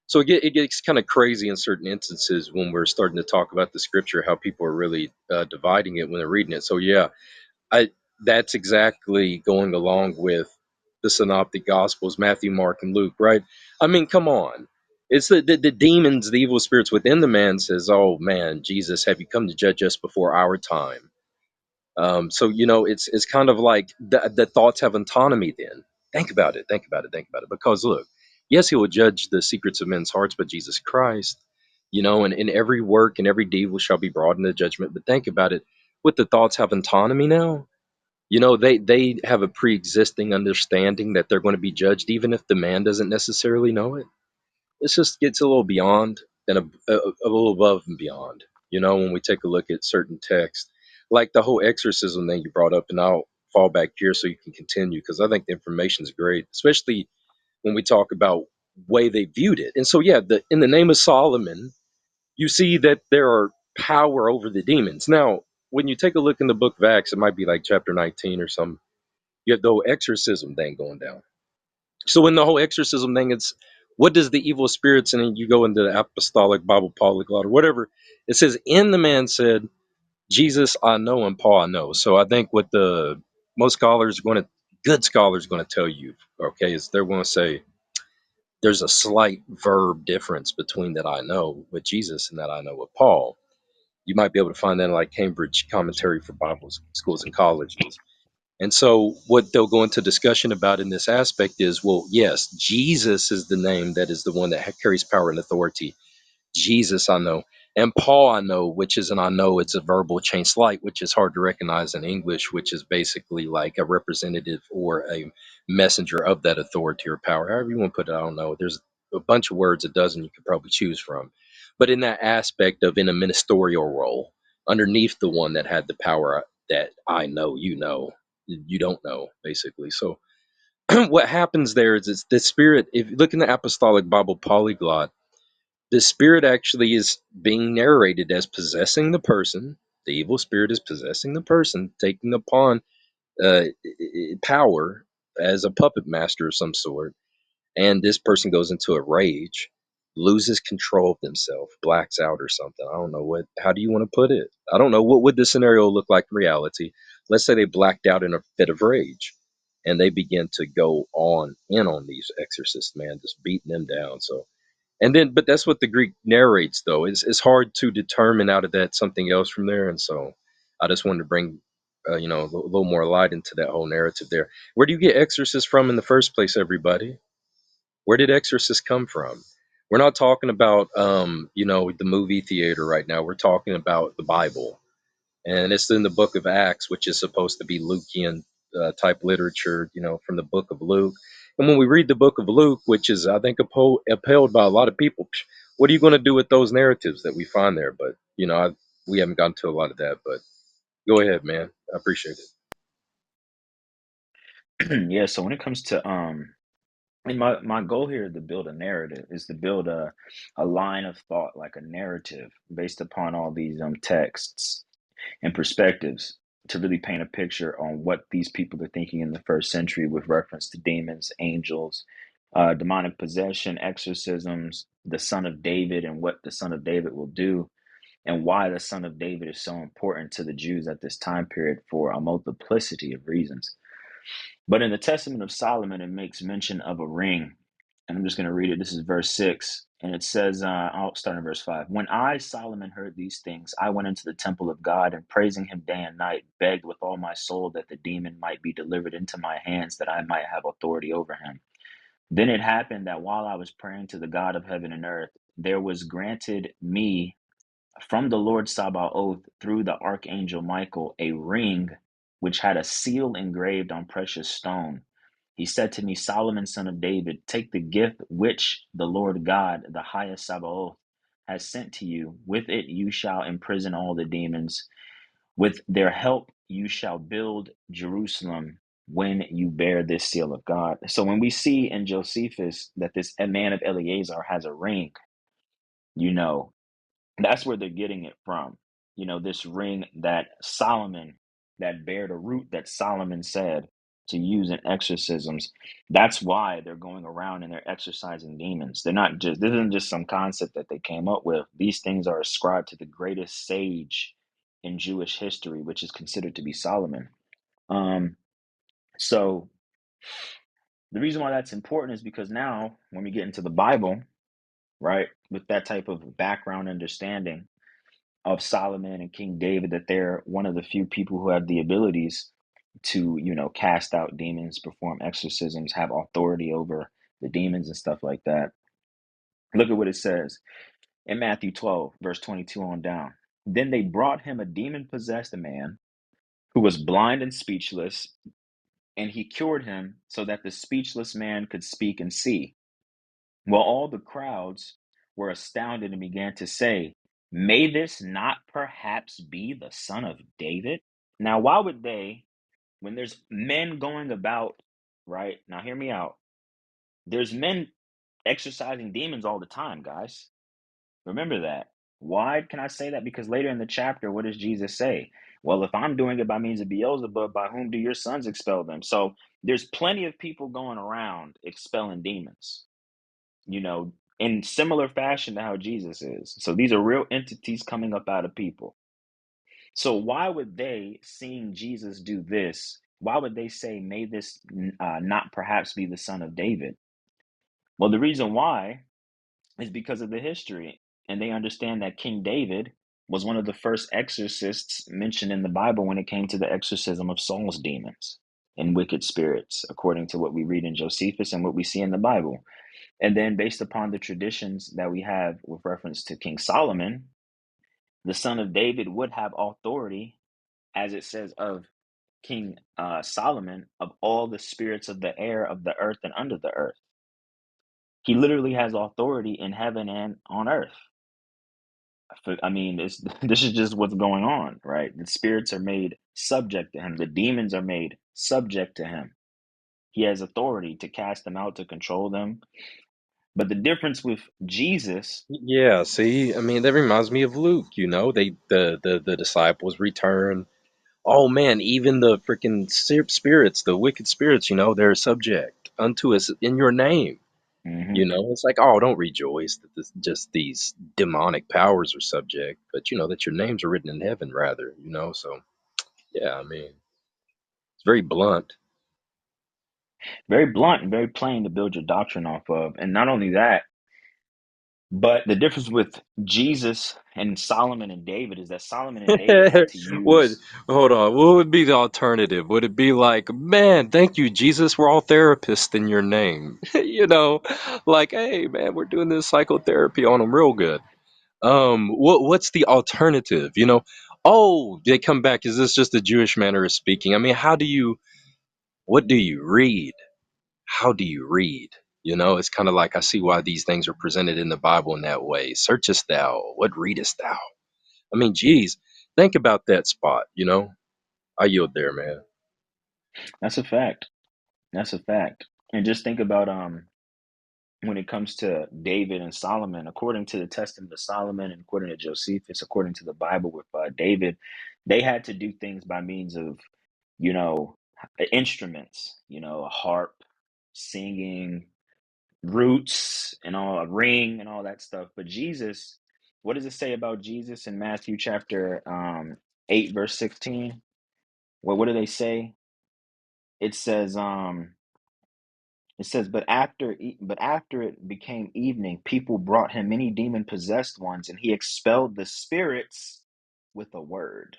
So it gets kind of crazy in certain instances when we're starting to talk about the scripture, how people are really dividing it when they're reading it. So yeah, I that's exactly going along with the synoptic gospels, Matthew, Mark, and Luke, right? I mean, come on. It's the demons, the evil spirits within the man says, oh man, Jesus, have you come to judge us before our time? So it's kind of like the thoughts have autonomy. Then think about it, think about it, think about it. Because look, yes, he will judge the secrets of men's hearts, but Jesus Christ, and in every work and every deed will shall be brought into judgment. But think about it, what the thoughts have autonomy now. They have a pre-existing understanding that they're going to be judged, even if the man doesn't necessarily know it. It just gets a little beyond and a little above and beyond. When we take a look at certain texts, like the whole exorcism thing you brought up, and I'll fall back here so you can continue because I think the information is great, especially when we talk about way they viewed it. And so, yeah, in the name of Solomon, you see that there are power over the demons. Now, when you take a look in the book of Acts, it might be like chapter 19 or something. You have the whole exorcism thing going down. So in the whole exorcism thing, it's what does the evil spirits, and then you go into the apostolic Bible polyglot or whatever, it says, in the man said, Jesus I know and Paul I know. So I think what the most scholars are going to, good scholars are going to tell you, okay, is they're going to say there's a slight verb difference between that I know with Jesus and that I know with Paul. You might be able to find that in like Cambridge Commentary for Bible Schools and Colleges. And so, what they'll go into discussion about in this aspect is, well, yes, Jesus is the name that is the one that carries power and authority. Jesus, I know. And Paul, I know, which is an I know, it's a verbal chain slight, which is hard to recognize in English, which is basically like a representative or a messenger of that authority or power. However you want to put it, I don't know. There's a bunch of words, a dozen you could probably choose from. But in that aspect of in a ministerial role, underneath the one that had the power that I know, you don't know, basically. So what happens there is it's the spirit. If you look in the apostolic Bible polyglot, the spirit actually is being narrated as possessing the person. The evil spirit is possessing the person, taking upon power as a puppet master of some sort. And this person goes into a rage, loses control of themselves, blacks out or something. I don't know how do you want to put it? I don't know. What would the scenario look like in reality? Let's say they blacked out in a fit of rage and they begin to go in on these exorcists, man, just beating them down. So, and then, but that's what the Greek narrates, though. It's hard to determine out of that something else from there. And so I just wanted to bring, a little more light into that whole narrative there. Where do you get exorcists from in the first place, everybody? Where did exorcists come from? We're not talking about the movie theater right now. We're talking about the Bible, and it's in the book of Acts, which is supposed to be Lukean type literature, from the book of Luke. And when we read the book of Luke, which is, I think, upheld by a lot of people, what are you going to do with those narratives that we find there? But we haven't gotten to a lot of that. But go ahead, man. I appreciate it. Yeah, so when it comes to and my goal here is to build a narrative, is to build a line of thought, like a narrative based upon all these texts and perspectives, to really paint a picture on what these people are thinking in the first century with reference to demons, angels, demonic possession, exorcisms, the Son of David, and what the Son of David will do, and why the Son of David is so important to the Jews at this time period for a multiplicity of reasons. But in the Testament of Solomon, it makes mention of a ring. And I'm just going to read it. This is verse 6. And it says, I'll start in verse 5. When I, Solomon, heard these things, I went into the temple of God and praising him day and night, begged with all my soul that the demon might be delivered into my hands, that I might have authority over him. Then it happened that while I was praying to the God of heaven and earth, there was granted me from the Lord Sabaoth through the archangel Michael a ring which had a seal engraved on precious stone. He said to me, Solomon, son of David, take the gift which the Lord God, the highest Sabaoth, has sent to you. With it you shall imprison all the demons. With their help you shall build Jerusalem when you bear this seal of God. So when we see in Josephus that this man of Eleazar has a ring, you know, that's where they're getting it from. This ring that Solomon, that bear the root that Solomon said to use in exorcisms. That's why they're going around and they're exorcising demons. They're not just, this isn't just some concept that they came up with. These things are ascribed to the greatest sage in Jewish history, which is considered to be Solomon. So the reason why that's important is because now when we get into the Bible, right, with that type of background understanding of Solomon and King David, that they're one of the few people who have the abilities to, cast out demons, perform exorcisms, have authority over the demons and stuff like that. Look at what it says in Matthew 12, verse 22 on down. Then they brought him a demon possessed man who was blind and speechless, and he cured him so that the speechless man could speak and see. Well, all the crowds were astounded and began to say, may this not perhaps be the son of David? Now, why would they, when there's men going about, right? Now, hear me out. There's men exorcising demons all the time, guys. Remember that. Why can I say that? Because later in the chapter, what does Jesus say? Well, if I'm doing it by means of Beelzebub, by whom do your sons expel them? So there's plenty of people going around expelling demons, you know, in similar fashion to how Jesus is. So these are real entities coming up out of people. So why would they, seeing Jesus do this, why would they say, may this not perhaps be the son of David? Well, the reason why is because of the history. And they understand that King David was one of the first exorcists mentioned in the Bible when it came to the exorcism of Saul's demons and wicked spirits, according to what we read in Josephus and what we see in the Bible. And then, based upon the traditions that we have with reference to King Solomon, the son of David would have authority, as it says of King Solomon, of all the spirits of the air, of the earth, and under the earth. He literally has authority in heaven and on earth. I mean, this is just what's going on, right? The spirits are made subject to him, the demons are made subject to him. He has authority to cast them out, to control them. But the difference with Jesus, Yeah, see, I mean, that reminds me of Luke. The disciples return. Oh man, even the freaking spirits, the wicked spirits, they're subject unto us in your name. mhm, It's like, oh, don't rejoice that just these demonic powers are subject, but that your names are written in heaven, rather. So yeah, I mean, it's very blunt. very blunt and very plain to build your doctrine off of. And not only that, But the difference with Jesus and Solomon and David is that Solomon and David had to What? use. Hold on. What would be the alternative? Would it be like, man, thank you, Jesus, we're all therapists in your name? Like, hey, man, we're doing this psychotherapy on them real good. What's the alternative? Oh, they come back. Is this just a Jewish manner of speaking? I mean, what do you read? How do you read? It's kind of like I see why these things are presented in the Bible in that way. Searchest thou? What readest thou? I mean, geez, think about that spot. I yield there, man. That's a fact. That's a fact. And just think about when it comes to David and Solomon, according to the Testament of Solomon and according to Josephus, according to the Bible with David, they had to do things by means of, you know, instruments, a harp, singing, roots, and all, a ring, and all that stuff. But Jesus, what does it say about Jesus in Matthew chapter 8, verse 16? Well, what do they say? It says, but after it became evening, people brought him many demon possessed ones, and he expelled the spirits with a word.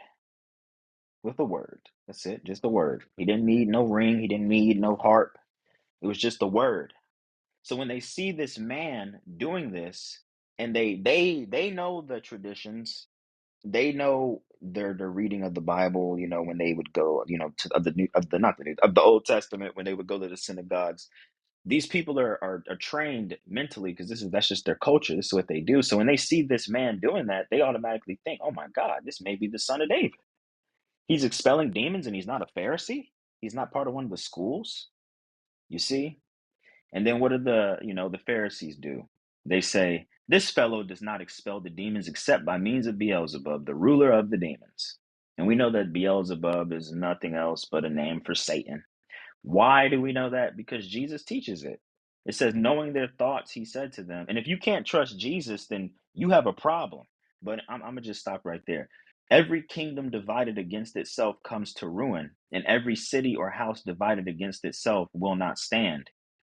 With a word. That's it, just a word. He didn't need no ring, he didn't need no harp. It was just a word. So when they see this man doing this, and they know the traditions, they know their reading of the Bible, when they would go, to of the new of the not the new of the Old Testament, when they would go to the synagogues. These people are trained mentally because that's just their culture. This is what they do. So when they see this man doing that, they automatically think, "Oh my God, this may be the son of David. He's expelling demons, and he's not a Pharisee. He's not part of one of the schools." You see? And then what do the Pharisees do? They say, "This fellow does not expel the demons except by means of Beelzebub, the ruler of the demons." And we know that Beelzebub is nothing else but a name for Satan. Why do we know that? Because Jesus teaches it. It says, knowing their thoughts, he said to them. And if you can't trust Jesus, then you have a problem. But I'm going to just stop right there. Every kingdom divided against itself comes to ruin, and every city or house divided against itself will not stand.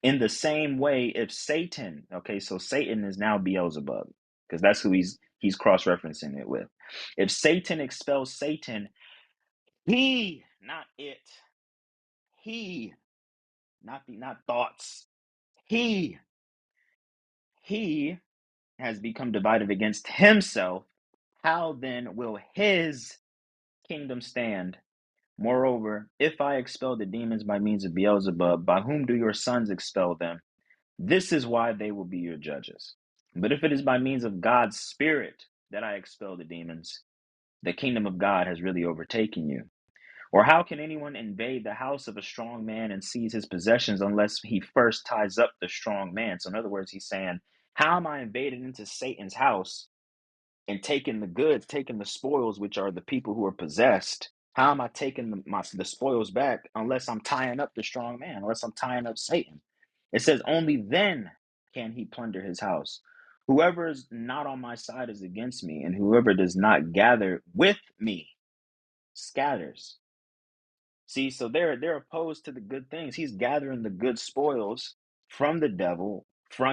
In the same way, if Satan, okay, so Satan is now Beelzebub, because that's who he's cross-referencing it with. If Satan expels Satan, he, not it, he, not thoughts. He he has become divided against himself. How then will his kingdom stand? Moreover, if I expel the demons by means of Beelzebub, by whom do your sons expel them? This is why they will be your judges. But if it is by means of God's Spirit that I expel the demons, the kingdom of God has really overtaken you. Or how can anyone invade the house of a strong man and seize his possessions unless he first ties up the strong man? So, in other words, he's saying, how am I invading into Satan's house and taking the goods, taking the spoils, which are the people who are possessed? How am I taking the spoils back unless I'm tying up the strong man, unless I'm tying up Satan? It says, only then can he plunder his house. Whoever is not on my side is against me, and whoever does not gather with me scatters. See, so they're opposed to the good things. He's gathering the good spoils from the devil.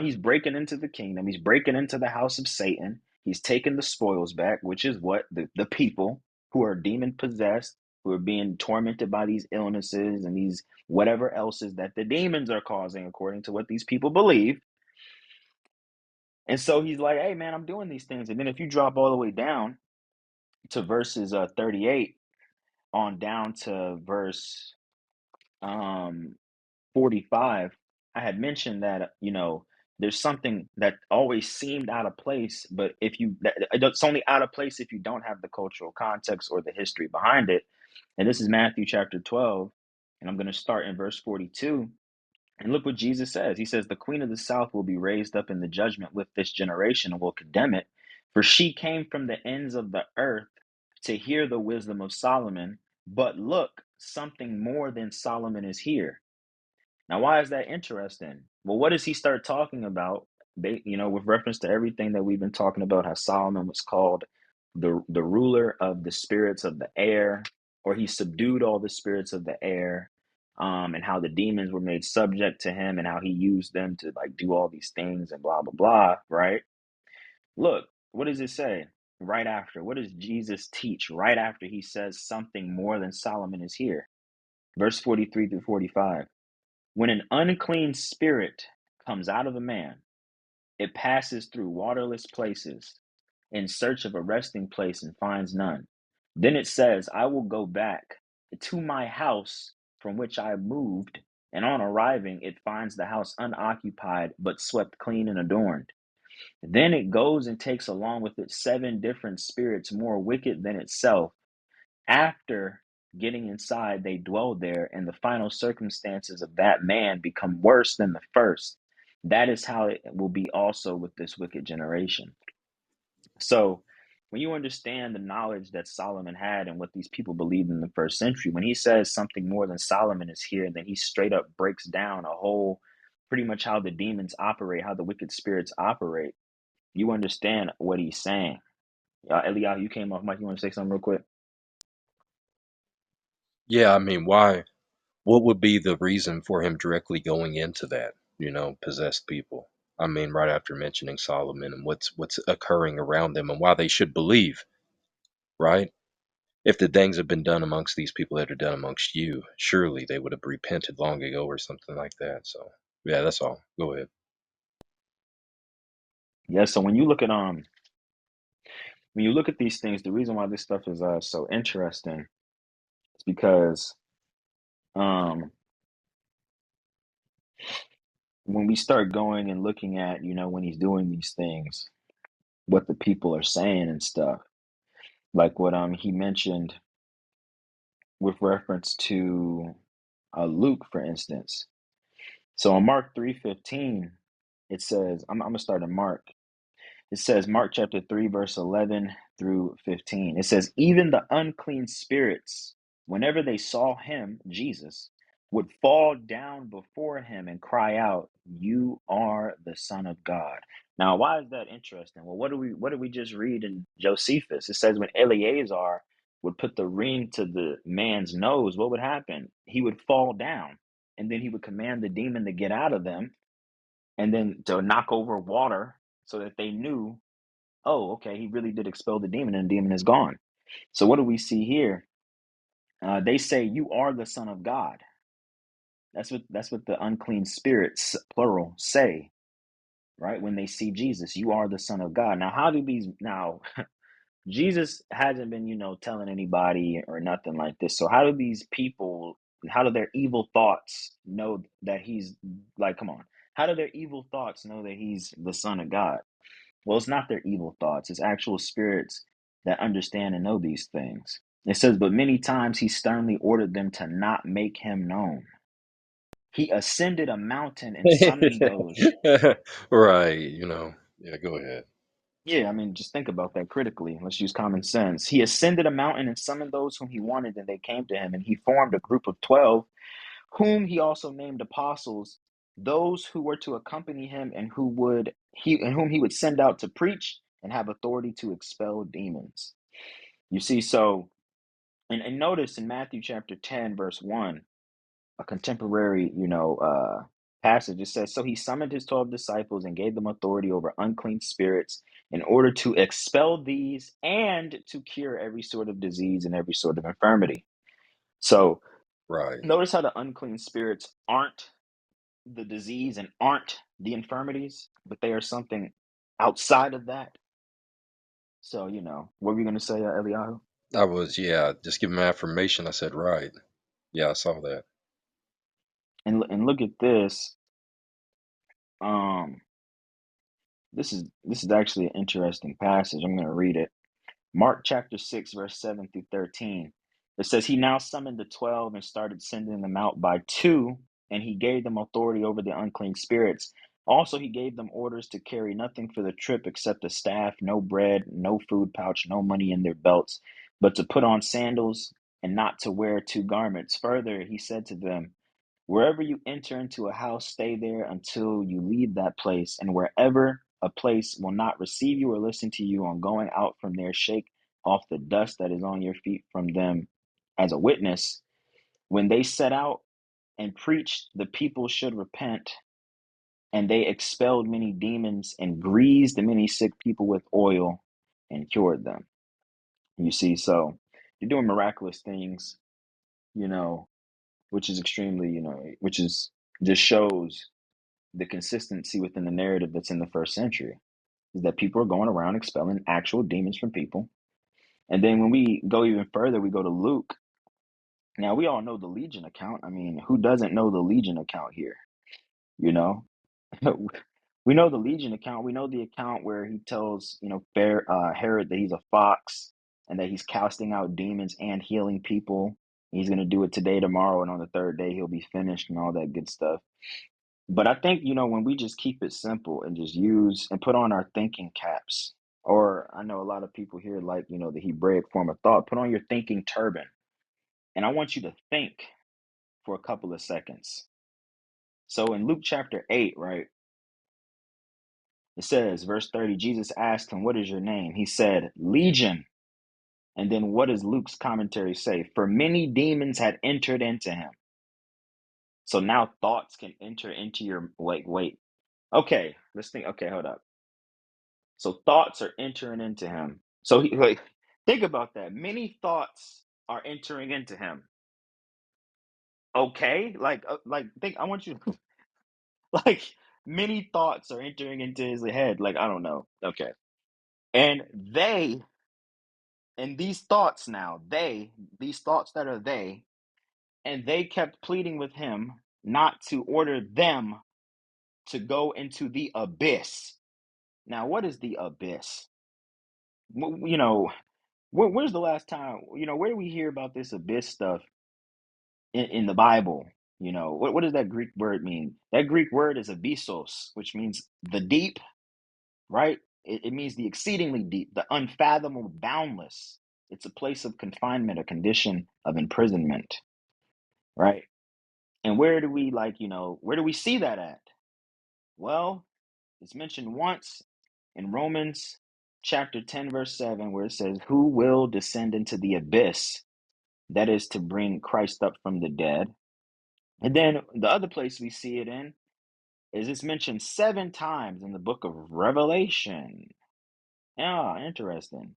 He's breaking into the kingdom. He's breaking into the house of Satan. He's taking the spoils back, which is what the people who are demon possessed, who are being tormented by these illnesses and these whatever else is that the demons are causing, according to what these people believe. And so he's like, "Hey, man, I'm doing these things." And then if you drop all the way down to verses 38 on down to verse um 45, I had mentioned that, there's something that always seemed out of place, but it's only out of place if you don't have the cultural context or the history behind it. And this is Matthew chapter 12, and I'm going to start in verse 42. And look what Jesus says. He says, "The queen of the south will be raised up in the judgment with this generation and will condemn it, for she came from the ends of the earth to hear the wisdom of Solomon. But look, something more than Solomon is here." Now, why is that interesting? Well, what does he start talking about? With reference to everything that we've been talking about, how Solomon was called the ruler of the spirits of the air, or he subdued all the spirits of the air, and how the demons were made subject to him, and how he used them to like do all these things and blah blah blah, right? Look, what does it say right after? What does Jesus teach right after he says something more than Solomon is here? Verse 43 through 45. When an unclean spirit comes out of a man, it passes through waterless places in search of a resting place and finds none. Then it says, I will go back to my house from which I moved, and on arriving, it finds the house unoccupied, but swept clean and adorned. Then it goes and takes along with it 7 different spirits more wicked than itself. After getting inside, they dwell there, and the final circumstances of that man become worse than the first. That is how it will be also with this wicked generation. So, when you understand the knowledge that Solomon had and what these people believed in the first century, when he says something more than Solomon is here, then he straight up breaks down a whole pretty much how the demons operate, how the wicked spirits operate. You understand what he's saying. Eliyahu, you came off mic. You want to say something real quick? Yeah, I mean, why? What would be the reason for him directly going into that? Possessed people. I mean, right after mentioning Solomon and what's occurring around them and why they should believe, right? If the things have been done amongst these people that are done amongst you, surely they would have repented long ago or something like that. So, yeah, that's all. Go ahead. Yeah. So when you look at these things, the reason why this stuff is so interesting is because um, when we start going and looking at when he's doing these things, what the people are saying and stuff, like what he mentioned with reference to Luke, for instance. So in Mark 3:15, it says, I'm gonna start in Mark. It says, Mark chapter 3, verse 11 through 15. It says, even the unclean spirits, whenever they saw him, Jesus, would fall down before him and cry out, you are the Son of God. Now, why is that interesting? Well, what do we just read in Josephus? It says when Eleazar would put the ring to the man's nose, what would happen? He would fall down, and then he would command the demon to get out of them, and then to knock over water so that they knew, oh, okay, he really did expel the demon, and the demon is gone. So what do we see here? They say, "You are the Son of God." That's what the unclean spirits, plural, say, right? When they see Jesus, you are the Son of God. Now, how do these? Now, Jesus hasn't been, telling anybody or nothing like this. So how do these people? How do their evil thoughts know that he's like? Come on. How do their evil thoughts know that he's the Son of God? Well, it's not their evil thoughts, it's actual spirits that understand and know these things. It says, but many times he sternly ordered them to not make him known. He ascended a mountain and summoned those. Right. Yeah, go ahead. Yeah, I mean, just think about that critically. Let's use common sense. He ascended a mountain and summoned those whom he wanted, and they came to him. And he formed a group of 12, whom he also named apostles, those who were to accompany him and whom he would send out to preach and have authority to expel demons. You see, so and notice in Matthew chapter 10, verse 1, a contemporary, passage, it says, so he summoned his 12 disciples and gave them authority over unclean spirits in order to expel these and to cure every sort of disease and every sort of infirmity. So Right. notice how the unclean spirits aren't the disease and aren't the infirmities, but they are something outside of that. So, what were you going to say, Eliyahu? I was, yeah, just giving my affirmation. I said, right. Yeah, I saw that. And look at this. Um, this is actually an interesting passage. I'm going to read it. Mark chapter 6, verse 7 through 13. It says, he now summoned the 12 and started sending them out by two, and he gave them authority over the unclean spirits. Also, he gave them orders to carry nothing for the trip except a staff, no bread, no food pouch, no money in their belts, but to put on sandals and not to wear 2 garments. Further, he said to them, wherever you enter into a house, stay there until you leave that place. And wherever a place will not receive you or listen to you on going out from there, shake off the dust that is on your feet from them as a witness. When they set out and preached, the people should repent And they expelled many demons and greased many sick people with oil and cured them. You see, so you're doing miraculous things, you know, which is extremely, which is just shows the consistency within the narrative that's in the first century, is that people are going around expelling actual demons from people. And then when we go even further, we go to Luke. Now, we all know the Legion account. I mean, who doesn't know the Legion account here? You know, we know the Legion account. We know the account where he tells, Herod that he's a fox and that he's casting out demons and healing people. He's going to do it today, tomorrow, and on the third day he'll be finished and all that good stuff. But I think, when we just keep it simple and just use and put on our thinking caps, or I know a lot of people here like, the Hebraic form of thought, put on your thinking turban. And I want you to think for a couple of seconds. So in Luke chapter 8, right, it says, verse 30, Jesus asked him, "What is your name?" He said, "Legion." And then what does Luke's commentary say? For many demons had entered into him. So now thoughts can enter into your, wait. Okay, let's think. Okay, hold up. So thoughts are entering into him. So think about that. Many thoughts are entering into him. Okay, think. I want you to like many thoughts are entering into his head. Like I don't know. Okay, and these thoughts now these thoughts that are and they kept pleading with him not to order them to go into the abyss. Now, what is the abyss? You know, where's the last time, where do we hear about this abyss stuff in the Bible? What does that Greek word mean? That Greek word is abyssos, which means the deep, right? It means the exceedingly deep, the unfathomable, boundless. It's a place of confinement, a condition of imprisonment, right? And where do we where do we see that at? Well, it's mentioned once in Romans chapter 10, verse 7, where it says, "Who will descend into the abyss?" That is to bring Christ up from the dead. And then the other place we see it in is it's mentioned 7 times in the book of Revelation. Yeah, interesting.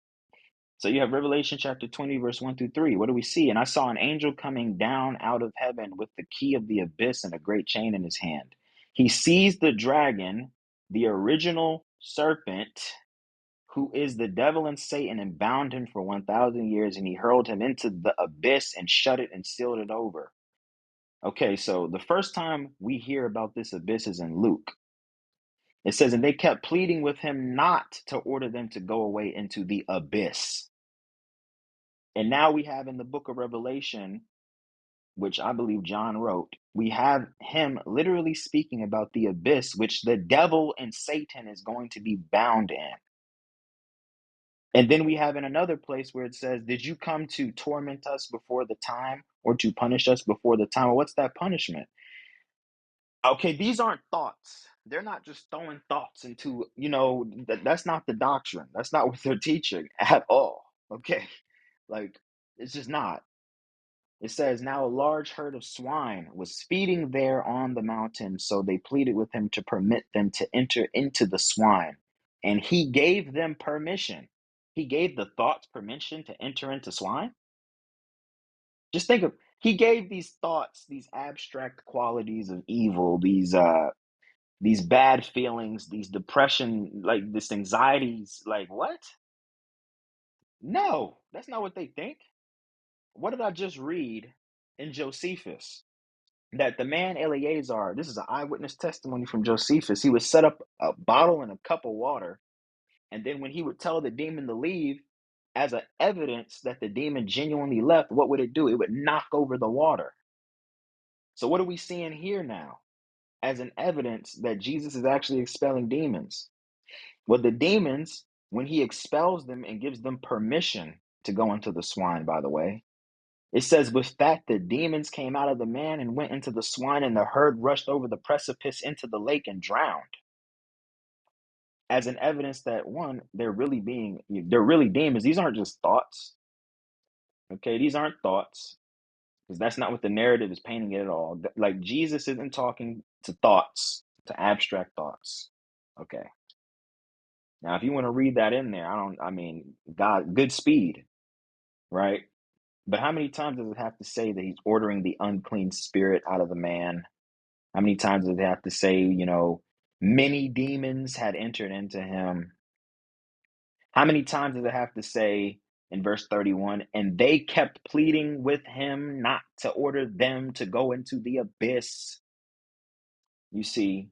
So you have Revelation chapter 20, verse 1 through 3. What do we see? "And I saw an angel coming down out of heaven with the key of the abyss and a great chain in his hand. He seized the dragon, the original serpent, who is the devil and Satan, and bound him for 1,000 years, and he hurled him into the abyss and shut it and sealed it over." Okay, so the first time we hear about this abyss is in Luke. It says, "And they kept pleading with him not to order them to go away into the abyss." And now we have in the book of Revelation, which I believe John wrote, we have him literally speaking about the abyss, which the devil and Satan is going to be bound in. And then we have in another place where it says, "Did you come to torment us before the time, or to punish us before the time?" Well, what's that punishment? Okay, these aren't thoughts. They're not just throwing thoughts into, that's not the doctrine. That's not what they're teaching at all. Okay. Like, it's just not. It says, "Now a large herd of swine was feeding there on the mountain, so they pleaded with him to permit them to enter into the swine. And he gave them permission." He gave the thoughts permission to enter into swine. Just think of, he gave these thoughts, these abstract qualities of evil, these bad feelings, these depression, like this anxieties, like what? No, that's not what they think. What did I just read in Josephus? That the man Eleazar, this is an eyewitness testimony from Josephus, he would set up a bottle and a cup of water, and then when he would tell the demon to leave, as an evidence that the demon genuinely left, what would it do? It would knock over the water. So what are we seeing here now as an evidence that Jesus is actually expelling demons? Well, the demons, when he expels them and gives them permission to go into the swine, by the way, it says, "With that, the demons came out of the man and went into the swine, and the herd rushed over the precipice into the lake and drowned." As an evidence that, one, they're really demons. These aren't just thoughts. Okay, these aren't thoughts, because that's not what the narrative is painting it at all. Like, Jesus isn't talking to thoughts. to abstract thoughts. Okay. Now, if you want to read that in there, I mean, God, good speed, right? But how many times does it have to say that he's ordering the unclean spirit out of the man? How many times does it have to say, many demons had entered into him? How many times does it have to say in verse 31, and they kept pleading with him not to order them to go into the abyss? You see,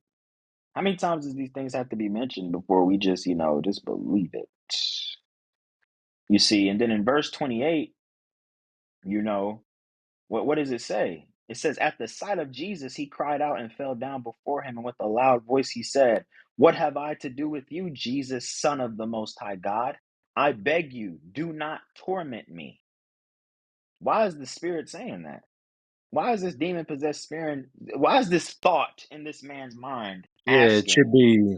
how many times does these things have to be mentioned before we just, just believe it? You see, and then in verse 28, you know, what does it say? It says, at the sight of Jesus, he cried out and fell down before him, and with a loud voice he said, what have I to do with you, Jesus, Son of the Most High God? I beg you, do not torment me. Why is the Spirit saying that? Why is this demon possessed spirit? Why is this thought in this man's mind Yeah, it should asking? be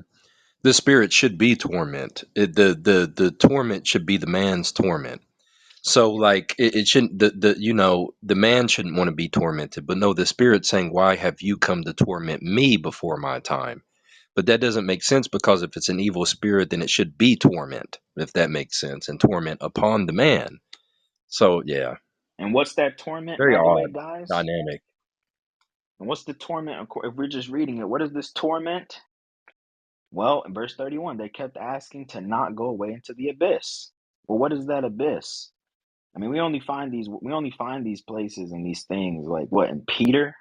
the spirit should be torment. The torment should be the man's torment. So like it shouldn't the man shouldn't want to be tormented, but no, the spirit's saying, why have you come to torment me before my time? But that doesn't make sense, because if it's an evil spirit, then it should be torment, if that makes sense, and torment upon the man. So yeah, And what's that torment, very by the way, odd guys? dynamic. And what's the torment? If we're just reading it, what is this torment? Well, in verse 31, they kept asking to not go away into the abyss. Well, what is that abyss? I mean, we only find these places and these things like what in Peter,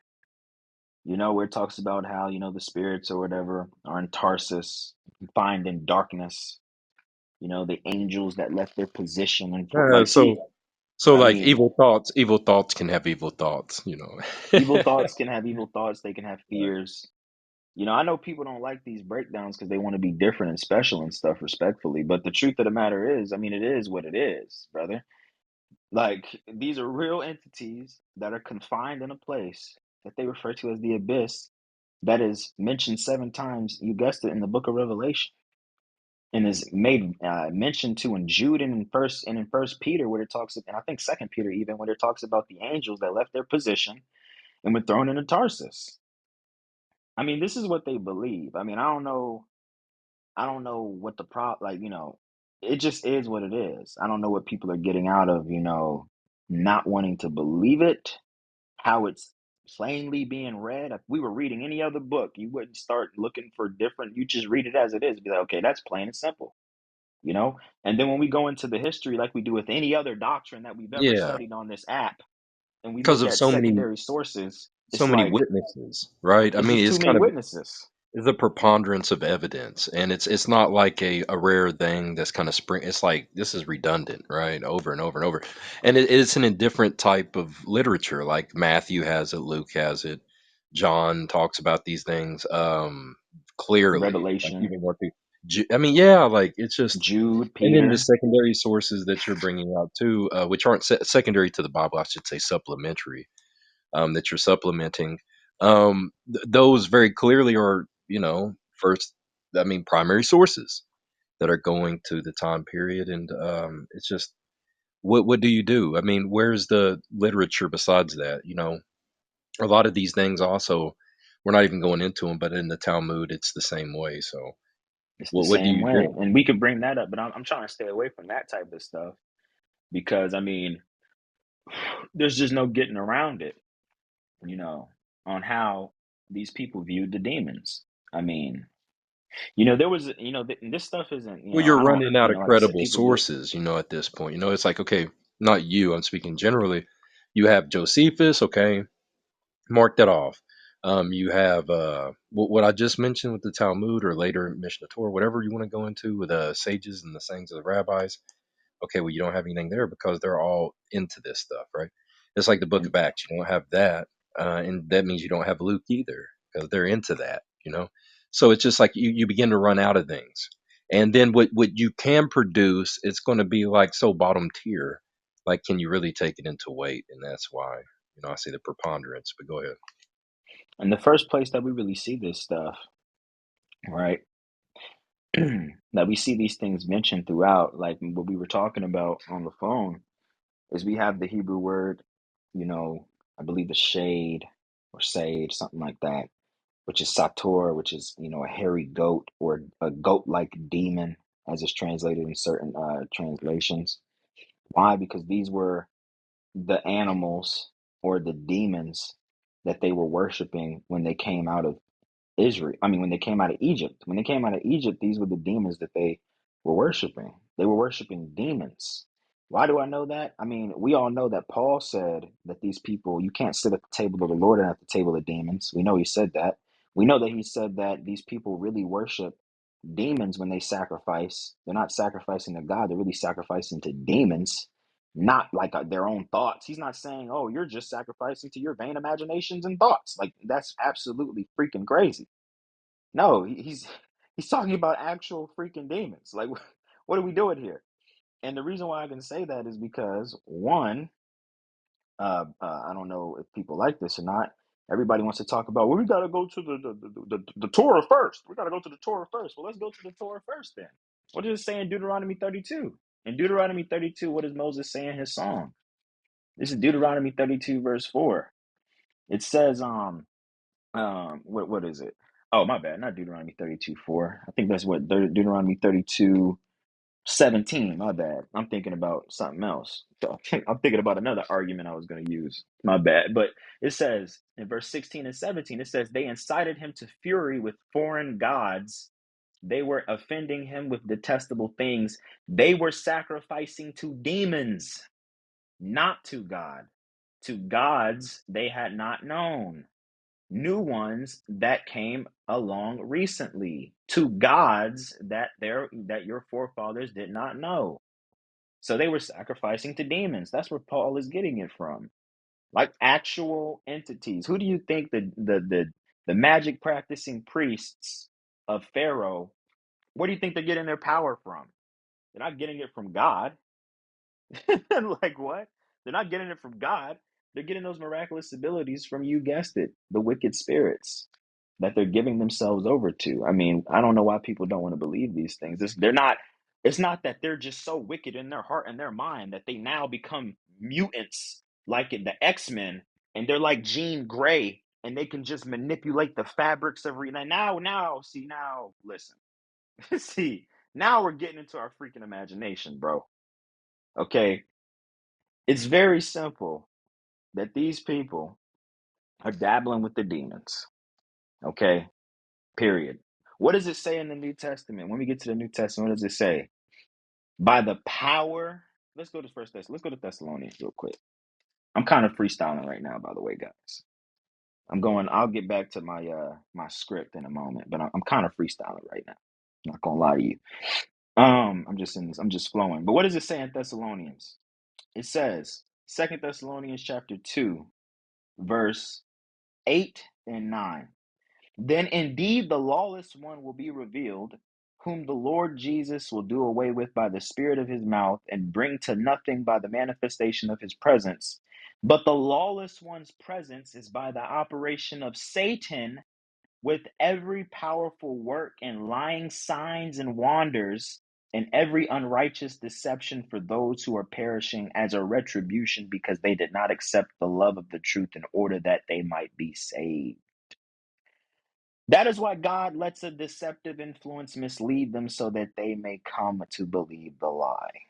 where it talks about how, the spirits or whatever are in Tarsus, find in darkness, the angels that left their position and Uh, like so see, so I like mean, evil thoughts can have evil thoughts. evil thoughts can have evil thoughts, they can have fears. I know people don't like these breakdowns because they want to be different and special and stuff respectfully, but the truth of the matter is, I mean, it is what it is, brother. Like, these are real entities that are confined in a place that they refer to as the abyss, that is mentioned 7 times, you guessed it, in the book of Revelation, and is made mention to in Jude and in First Peter, where it talks, and I think Second Peter even, where it talks about the angels that left their position and were thrown into Tarsus. I mean, this is what they believe. I mean, I don't know what the like, it just is what it is. I don't know what people are getting out of, not wanting to believe it, how it's plainly being read. If we were reading any other book, you wouldn't start looking for different, you just read it as it is. Be like, okay, that's plain and simple, you know? And then when we go into the history, like we do with any other doctrine that we've ever Yeah, studied on this app, and we because look of at so many secondary sources, so it's many like, witnesses, right? I it's mean, just it's too many kind of witnesses. the preponderance of evidence, and it's not like a rare thing that's kind of spring. It's like this is redundant, right, over and over and over, and it's an indifferent type of literature. Like Matthew has it, Luke has it, John talks about these things clearly, like Revelation, even more people. I mean, yeah, like it's just. Jude, And then the Peter, secondary sources that you're bringing out too, which aren't secondary to the Bible, I should say supplementary, that you're supplementing, those very clearly are, first, I mean, primary sources that are going to the time period. And it's just, what do you do? I mean, where's the literature besides that? A lot of these things also, we're not even going into them, but in the Talmud, it's the same way. So, it's the what do same you way. do? And we could bring that up, but I'm trying to stay away from that type of stuff because, I mean, there's just no getting around it, you know, on how these people viewed the demons. I mean, there was, this stuff isn't, Well, you're I don't, running out of like I said, credible people get sources, at this point. It's like, okay, not you, I'm speaking generally. You have Josephus, okay, mark that off. You have what I just mentioned with the Talmud, or later Mishnah Torah, whatever you want to go into with sages and the sayings of the rabbis. Okay, well, you don't have anything there because they're all into this stuff, right? It's like the Book and of Acts. You don't have that, and that means you don't have Luke either because they're into that. So it's just like you begin to run out of things, and then what you can produce, it's going to be like so bottom tier. Like, can you really take it into weight? And that's why I say the preponderance. But go ahead. the first place that we really see this stuff, right? That we see these things mentioned throughout, like what we were talking about on the phone, is we have the Hebrew word, I believe the shade or sage, something like that. which is Sator, which is, a hairy goat or a goat-like demon, as is translated in certain translations. Why? Because these were the animals or the demons that they were worshiping when they came out of Israel. I mean, when they came out of Egypt. When they came out of Egypt, these were the demons that they were worshiping. They were worshiping demons. Why do I know that? I mean, we all know that Paul said that these people, you can't sit at the table of the Lord and at the table of demons. We know he said that. We know that he said that these people really worship demons when they sacrifice. They're not sacrificing to God, they're really sacrificing to demons, not like their own thoughts. He's not saying, oh, you're just sacrificing to your vain imaginations and thoughts. Like, that's absolutely freaking crazy. No, he's talking about actual freaking demons. Like, what are we doing here? And the reason why I can say that is because one, I don't know if people like this or not. Everybody wants to talk about, well, we got to go to the Torah first. We got to go to the Torah first. Well, let's go to the Torah first then. What does it say in Deuteronomy 32? In Deuteronomy 32, what does Moses say in his song? This is Deuteronomy 32, verse 4. It says, what is it? Oh, my bad, not Deuteronomy 32, 4. I think that's what Deuteronomy 32, 17. My bad. I'm thinking about something else. So I'm thinking about another argument I was going to use. My bad. But it says in verse 16 and 17, it says, they incited him to fury with foreign gods. They were offending him with detestable things. They were sacrificing to demons, not to God, to gods they had not known, new ones that came along recently, to gods that your forefathers did not know. So they were sacrificing to demons. That's where Paul is getting it from. Like actual entities. Who do you think the magic practicing priests of Pharaoh, where do you think they're getting their power from? They're not getting it from God. Like what? They're not getting it from God. They're getting those miraculous abilities from, you guessed it, the wicked spirits that they're giving themselves over to. I mean, I don't know why people don't want to believe these things. They're not. It's not that they're just so wicked in their heart and their mind that they now become mutants like in the X-Men, and they're like Jean Grey, and they can just manipulate the fabrics of now listen. See, now we're getting into our freaking imagination, bro. Okay, it's very simple that these people are dabbling with the demons. Okay, period. What does it say in the New Testament? When we get to the New Testament, what does it say? By the power. Let's go to First Thessalonians. Let's go to Thessalonians real quick. I'm kind of freestyling right now, by the way, guys. I'm going. I'll get back to my script in a moment, but I'm kind of freestyling right now. I'm not gonna lie to you. I'm just in this. I'm just flowing. But what does it say in Thessalonians? It says, Second Thessalonians chapter 2, verse 8 and 9. Then indeed the lawless one will be revealed, whom the Lord Jesus will do away with by the spirit of his mouth and bring to nothing by the manifestation of his presence. But the lawless one's presence is by the operation of Satan, with every powerful work and lying signs and wonders and every unrighteous deception for those who are perishing, as a retribution because they did not accept the love of the truth in order that they might be saved. That is why God lets a deceptive influence mislead them so that they may come to believe the lie.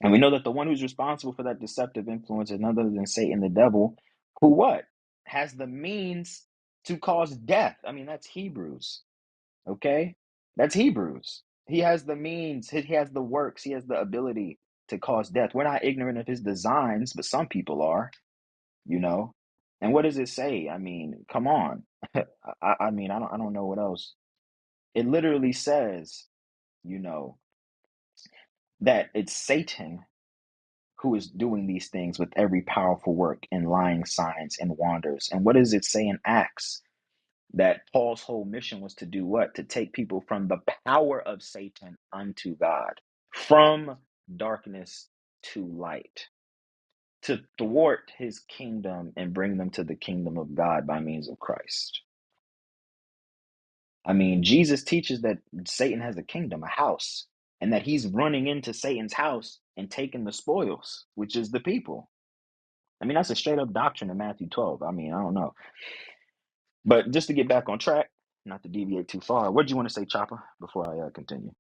And we know that the one who's responsible for that deceptive influence is none other than Satan, the devil, who what? Has the means to cause death. I mean, that's Hebrews. Okay? That's Hebrews. He has the means, he has the works, he has the ability to cause death. We're not ignorant of his designs, but some people are, you know. And what does it say? I mean, come on. I mean, I don't know what else. It literally says, you know, that it's Satan who is doing these things with every powerful work and lying signs and wonders. And what does it say in Acts? That Paul's whole mission was to do what? To take people from the power of Satan unto God, from darkness to light, to thwart his kingdom and bring them to the kingdom of God by means of Christ. I mean, Jesus teaches that Satan has a kingdom, a house, and that he's running into Satan's house and taking the spoils, which is the people. I mean, that's a straight up doctrine in Matthew 12. I mean, I don't know. But just to get back on track, not to deviate too far, what do you want to say, Chopper, before I continue?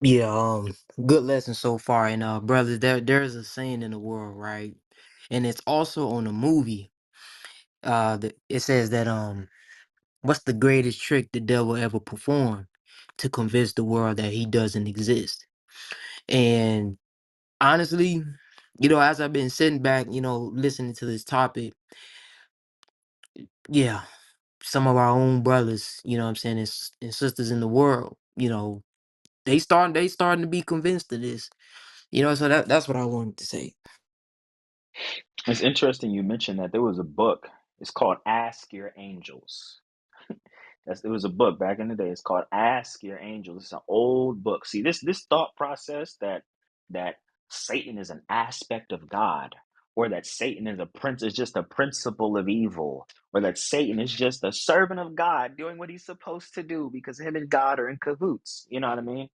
Yeah, good lesson so far. And brothers, there's a saying in the world, right? And it's also on a movie. It says that what's the greatest trick the devil ever performed to convince the world that he doesn't exist? And honestly, as I've been sitting back, listening to this topic, yeah, some of our own brothers, what I'm saying, and sisters in the world, they starting to be convinced of this. So that's what I wanted to say. It's interesting you mentioned that there was a book. It's called Ask Your Angels. It was a book back in the day. It's called Ask Your Angels. It's an old book. See, this thought process that Satan is an aspect of God, or that Satan is just a principle of evil, or that Satan is just a servant of God doing what he's supposed to do because him and God are in cahoots. You know what I mean?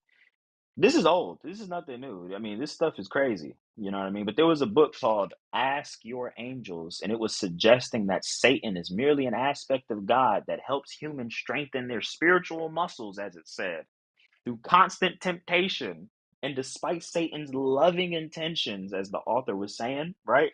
This is old. This is nothing new. I mean, this stuff is crazy. You know what I mean? But there was a book called Ask Your Angels, and it was suggesting that Satan is merely an aspect of God that helps humans strengthen their spiritual muscles, as it said, through constant temptation. And despite Satan's loving intentions, as the author was saying, right?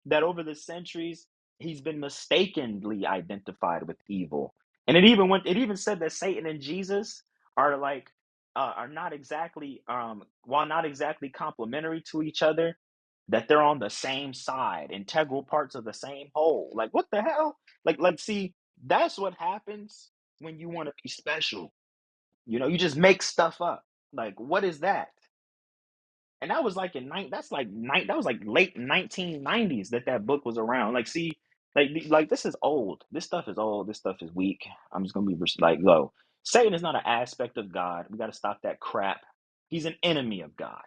That over the centuries he's been mistakenly identified with evil. And it even said that Satan and Jesus are like are not exactly while not exactly complementary to each other, that they're on the same side, integral parts of the same whole. Like what the hell? Like see, that's what happens when you want to be special. You just make stuff up. Like what is that? And that was like that was like late 1990s that book was around. Like, see, like this is old. This stuff is old. This stuff is weak. I'm just gonna be like, yo, Satan is not an aspect of God. We got to stop that crap. He's an enemy of God.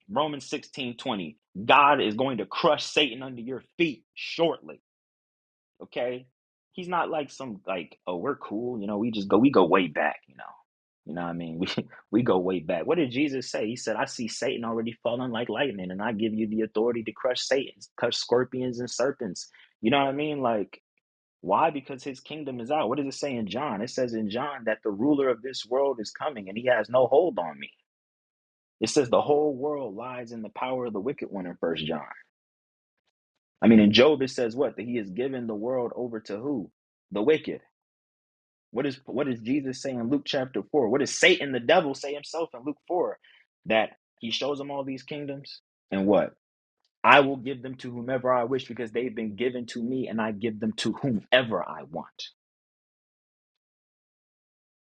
Romans 16:20. God is going to crush Satan under your feet shortly. Okay, he's not like some like, oh, we're cool. We go way back. You know what I mean? We go way back. What did Jesus say? He said, I see Satan already falling like lightning, and I give you the authority to crush Satan, crush scorpions and serpents. You know what I mean? Like, why? Because his kingdom is out. What does it say in John? It says in John that the ruler of this world is coming and he has no hold on me. It says the whole world lies in the power of the wicked one in First John. I mean, in Job, it says what? That he has given the world over to who? The wicked. What does Jesus say in Luke chapter 4? What does Satan, the devil, say himself in Luke 4? That he shows them all these kingdoms, and what? I will give them to whomever I wish because they've been given to me, and I give them to whomever I want.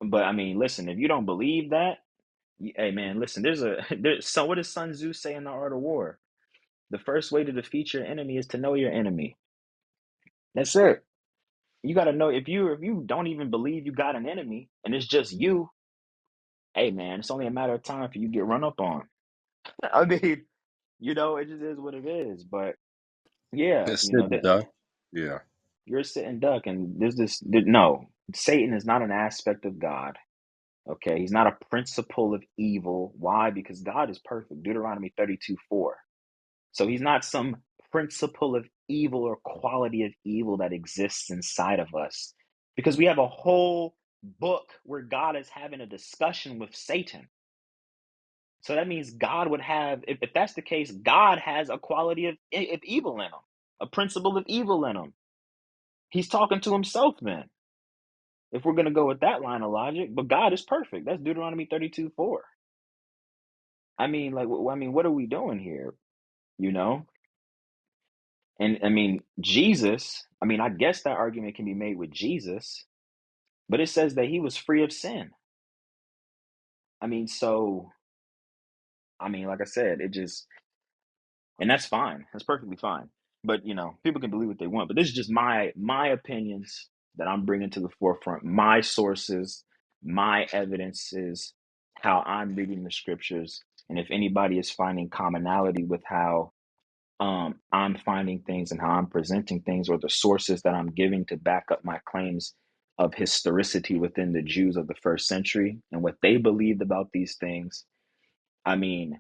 But I mean, listen, if you don't believe that, hey man, listen, so what does Sun Tzu say in the Art of War? The first way to defeat your enemy is to know your enemy. That's it. You got to know, if you don't even believe you got an enemy and it's just you, hey man, it's only a matter of time for you get run up on. I mean, it just is what it is. But yeah, It's sitting that duck. Yeah. you're a sitting duck, and no, Satan is not an aspect of God. Okay, he's not a principle of evil. Why? Because God is perfect. Deuteronomy 32:4. So he's not some principle of evil or quality of evil that exists inside of us. Because we have a whole book where God is having a discussion with Satan. So that means God would have, if that's the case, God has a quality of evil in him, a principle of evil in him. He's talking to himself then, if we're going to go with that line of logic. But God is perfect. That's Deuteronomy 32:4. I mean, like, what are we doing here? You know? And I mean, Jesus, I mean, I guess that argument can be made with Jesus, but it says that he was free of sin. I mean, so, I mean, like I said, and that's fine. That's perfectly fine. But people can believe what they want. But this is just my opinions that I'm bringing to the forefront, my sources, my evidences, how I'm reading the scriptures, and if anybody is finding commonality with how I'm finding things and how I'm presenting things, or the sources that I'm giving to back up my claims of historicity within the Jews of the first century and what they believed about these things. I mean,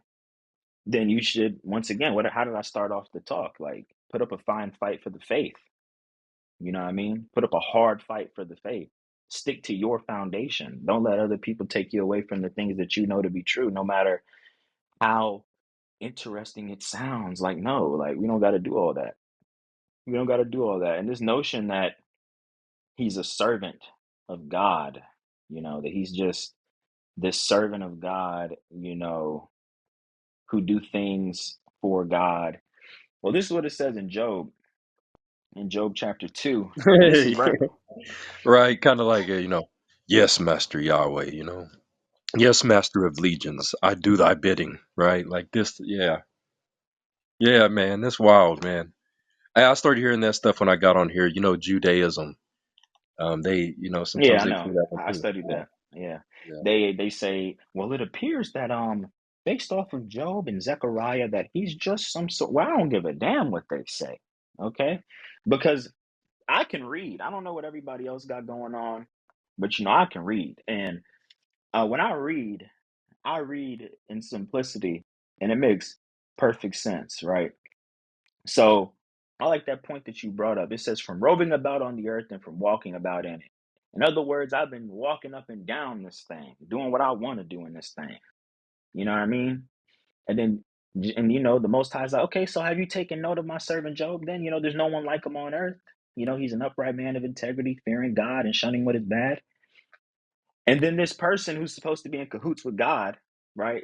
then you should, once again, how did I start off the talk? Like, put up a fine fight for the faith. You know what I mean? Put up a hard fight for the faith. Stick to your foundation. Don't let other people take you away from the things that you know to be true, no matter how interesting it sounds. Like, no, like we don't got to do all that. We don't got to do all that. And this notion that he's a servant of God, that he's just this servant of God, who do things for God. Well, this is what it says in Job chapter 2. And this is right. Right, kind of like yes, Master Yahweh, yes, Master of Legions, I do thy bidding, right? Like this, yeah, yeah, man, that's wild, man. I started hearing that stuff when I got on here. Judaism. They, Yeah, sometimes I they know. pull that one I too. studied Yeah, that. Yeah. yeah. They say, well, it appears that based off of Job and Zechariah that he's just some sort. Well, I don't give a damn what they say. Okay? Because I can read. I don't know what everybody else got going on, but I can read. And when I read in simplicity and it makes perfect sense, right? So I like that point that you brought up. It says, from roving about on the earth and from walking about in it. In other words, I've been walking up and down this thing, doing what I want to do in this thing. You know what I mean? And then, and the Most High is like, okay, so have you taken note of my servant Job then? There's no one like him on earth. He's an upright man of integrity, fearing God and shunning what is bad. And then this person who's supposed to be in cahoots with God, right?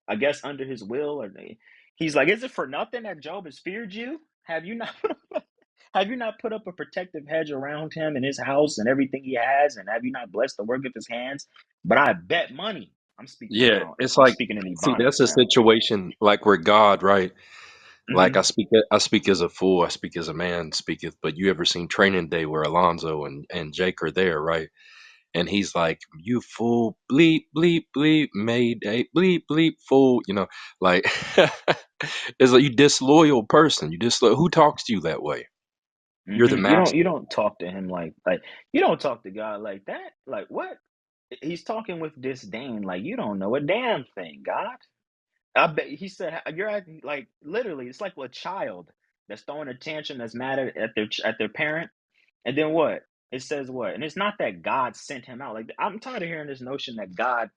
I guess under his will, he's like, is it for nothing that Job has feared you? Have you not have you not put up a protective hedge around him and his house and everything he has? And have you not blessed the work of his hands? But I bet money. I'm speaking Yeah, now. it's I'm like, speaking in see, Ebonics that's a now. situation like where God, right? Like Hmm. I speak as a fool, I speak as a man speaketh. But you ever seen Training Day where Alonzo and Jake are there, right? And he's like, "You fool, bleep, bleep, bleep, Mayday, bleep, bleep, fool." Like it's like you disloyal person. You disloyal. Who talks to you that way? You're the You don't master. talk to him like you don't talk to God like that. Like what? He's talking with disdain. Like you don't know a damn thing, God. I bet he said you're acting like literally. It's like a child that's throwing a tantrum that's mad at their parent, and then what? It says what? And it's not that God sent him out. Like I'm tired of hearing this notion that God,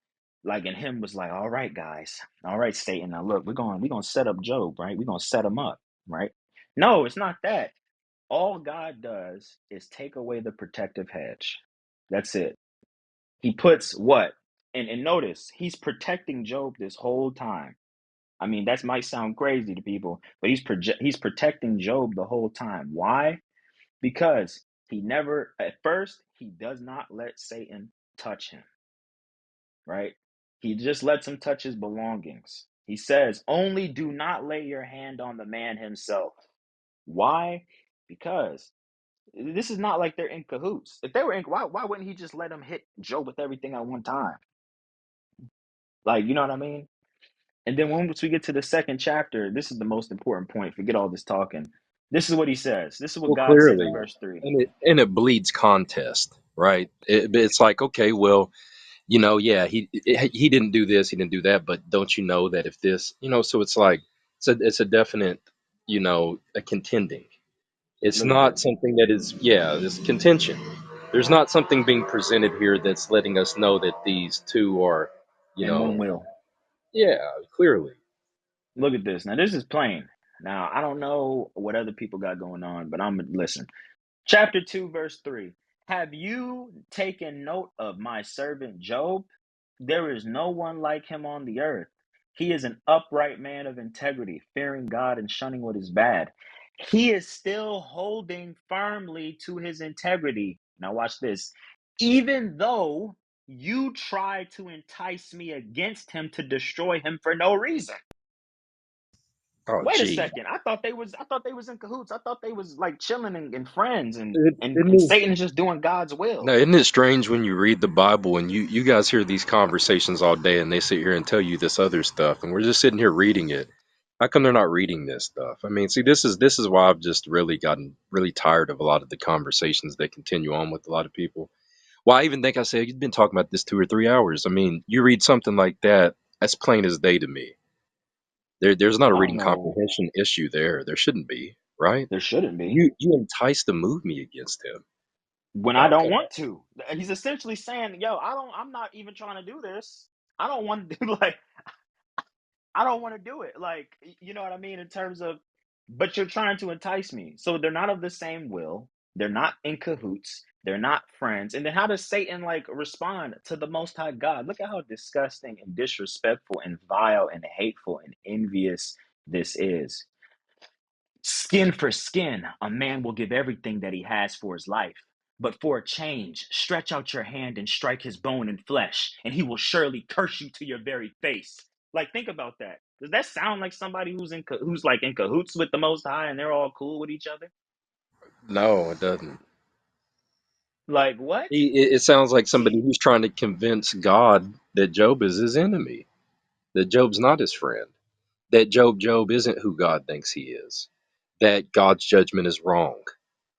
like in him, was like, all right, guys, all right, Satan. Now look, we're gonna set up Job, right? We're gonna set him up, right? No, it's not that. All God does is take away the protective hedge. That's it. He puts what? And notice he's protecting Job this whole time. I mean, that might sound crazy to people, but he's protecting Job the whole time. Why? Because he never at first he does not let Satan touch him, right? He just lets him touch his belongings. He says, "Only do not lay your hand on the man himself." Why? Because this is not like they're in cahoots. If they were in, why wouldn't he just let him hit Job with everything at one time? Like, you know what I mean? And then once we get to the second chapter, this is the most important point. Forget all this talking. This is what he says. This is what Well, God says clearly, in verse 3. and it bleeds contest, right? It's like, okay, well, yeah, he didn't do this, he didn't do that, but don't you know that if this, so it's like it's a definite, a contending. It's Look at not this. something that is, yeah, it's contention. There's not something being presented here that's letting us know that these two are, you And one know, will. yeah, clearly. Look at this. Now, this is plain. Now, I don't know what other people got going on, but I'm listen. Chapter 2, verse 3. Have you taken note of my servant Job? There is no one like him on the earth. He is an upright man of integrity, fearing God and shunning what is bad. He is still holding firmly to his integrity. Now, watch this. Even though you try to entice me against him to destroy him for no reason. Oh, Wait a gee. second. I thought they was in cahoots. I thought they was like chilling and friends and It, and, isn't and it, Satan is just doing God's no, will. isn't it strange when you read the Bible and you guys hear these conversations all day and they sit here and tell you this other stuff and we're just sitting here reading it. How come they're not reading this stuff? I mean, see, this is why I've just really gotten really tired of a lot of the conversations that continue on with a lot of people. Well, I even think I said you've been talking about this 2 or 3 hours. I mean, you read something like that, that's plain as day to me. There's not a I don't reading know. comprehension issue there. There shouldn't be, right? There shouldn't be. You entice to move me against him. When I Oh, don't come want to. He's essentially saying, yo, I'm not even trying to do this. I don't want to do like I don't want to do it. Like, you know what I mean? In terms of, but you're trying to entice me. So they're not of the same will. They're not in cahoots. They're not friends. And then how does Satan like respond to the Most High God? Look at how disgusting and disrespectful and vile and hateful and envious this is. Skin for skin, a man will give everything that he has for his life. But for a change, stretch out your hand and strike his bone and flesh, and he will surely curse you to your very face. Like, think about that. Does that sound like somebody who's like in cahoots with the Most High and they're all cool with each other? on. No, it doesn't. Like, what? It sounds like somebody See, who's trying to convince God that Job is his enemy, that Job's not his friend, that Job isn't who God thinks he is, that God's judgment is wrong,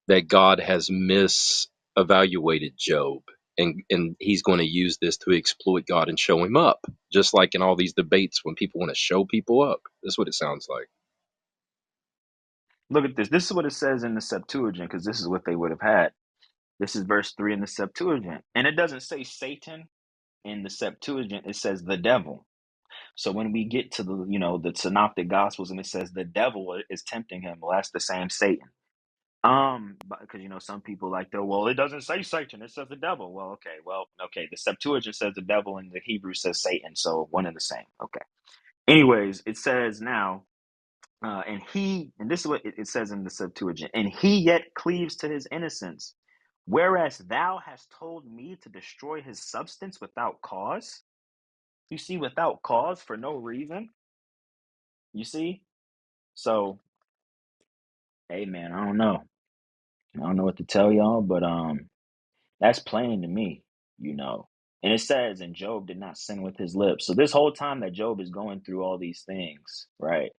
that God has misevaluated Job, and he's going to use this to exploit God and show him up, just like in all these debates when people want to show people up. That's what it sounds like. look at this. This is what it says in the Septuagint, because this is what they would have had. This is verse 3 in the Septuagint. And it doesn't say Satan in the Septuagint, it says the devil. So when we get to the synoptic gospels and it says the devil is tempting him, well, that's the same Satan. Because some people like well, it doesn't say Satan, it says the devil. Okay. The Septuagint says the devil and the Hebrew says Satan, so one and the same. Okay. Anyways, it says now, and this is what it says in the Septuagint, and he yet cleaves to his innocence, whereas thou hast told me to destroy his substance without cause. You see, without cause, for no reason. You see? So, hey man, I don't know. I don't know what to tell y'all, but that's plain to me. And it says, and Job did not sin with his lips. So this whole time that Job is going through all these things, right?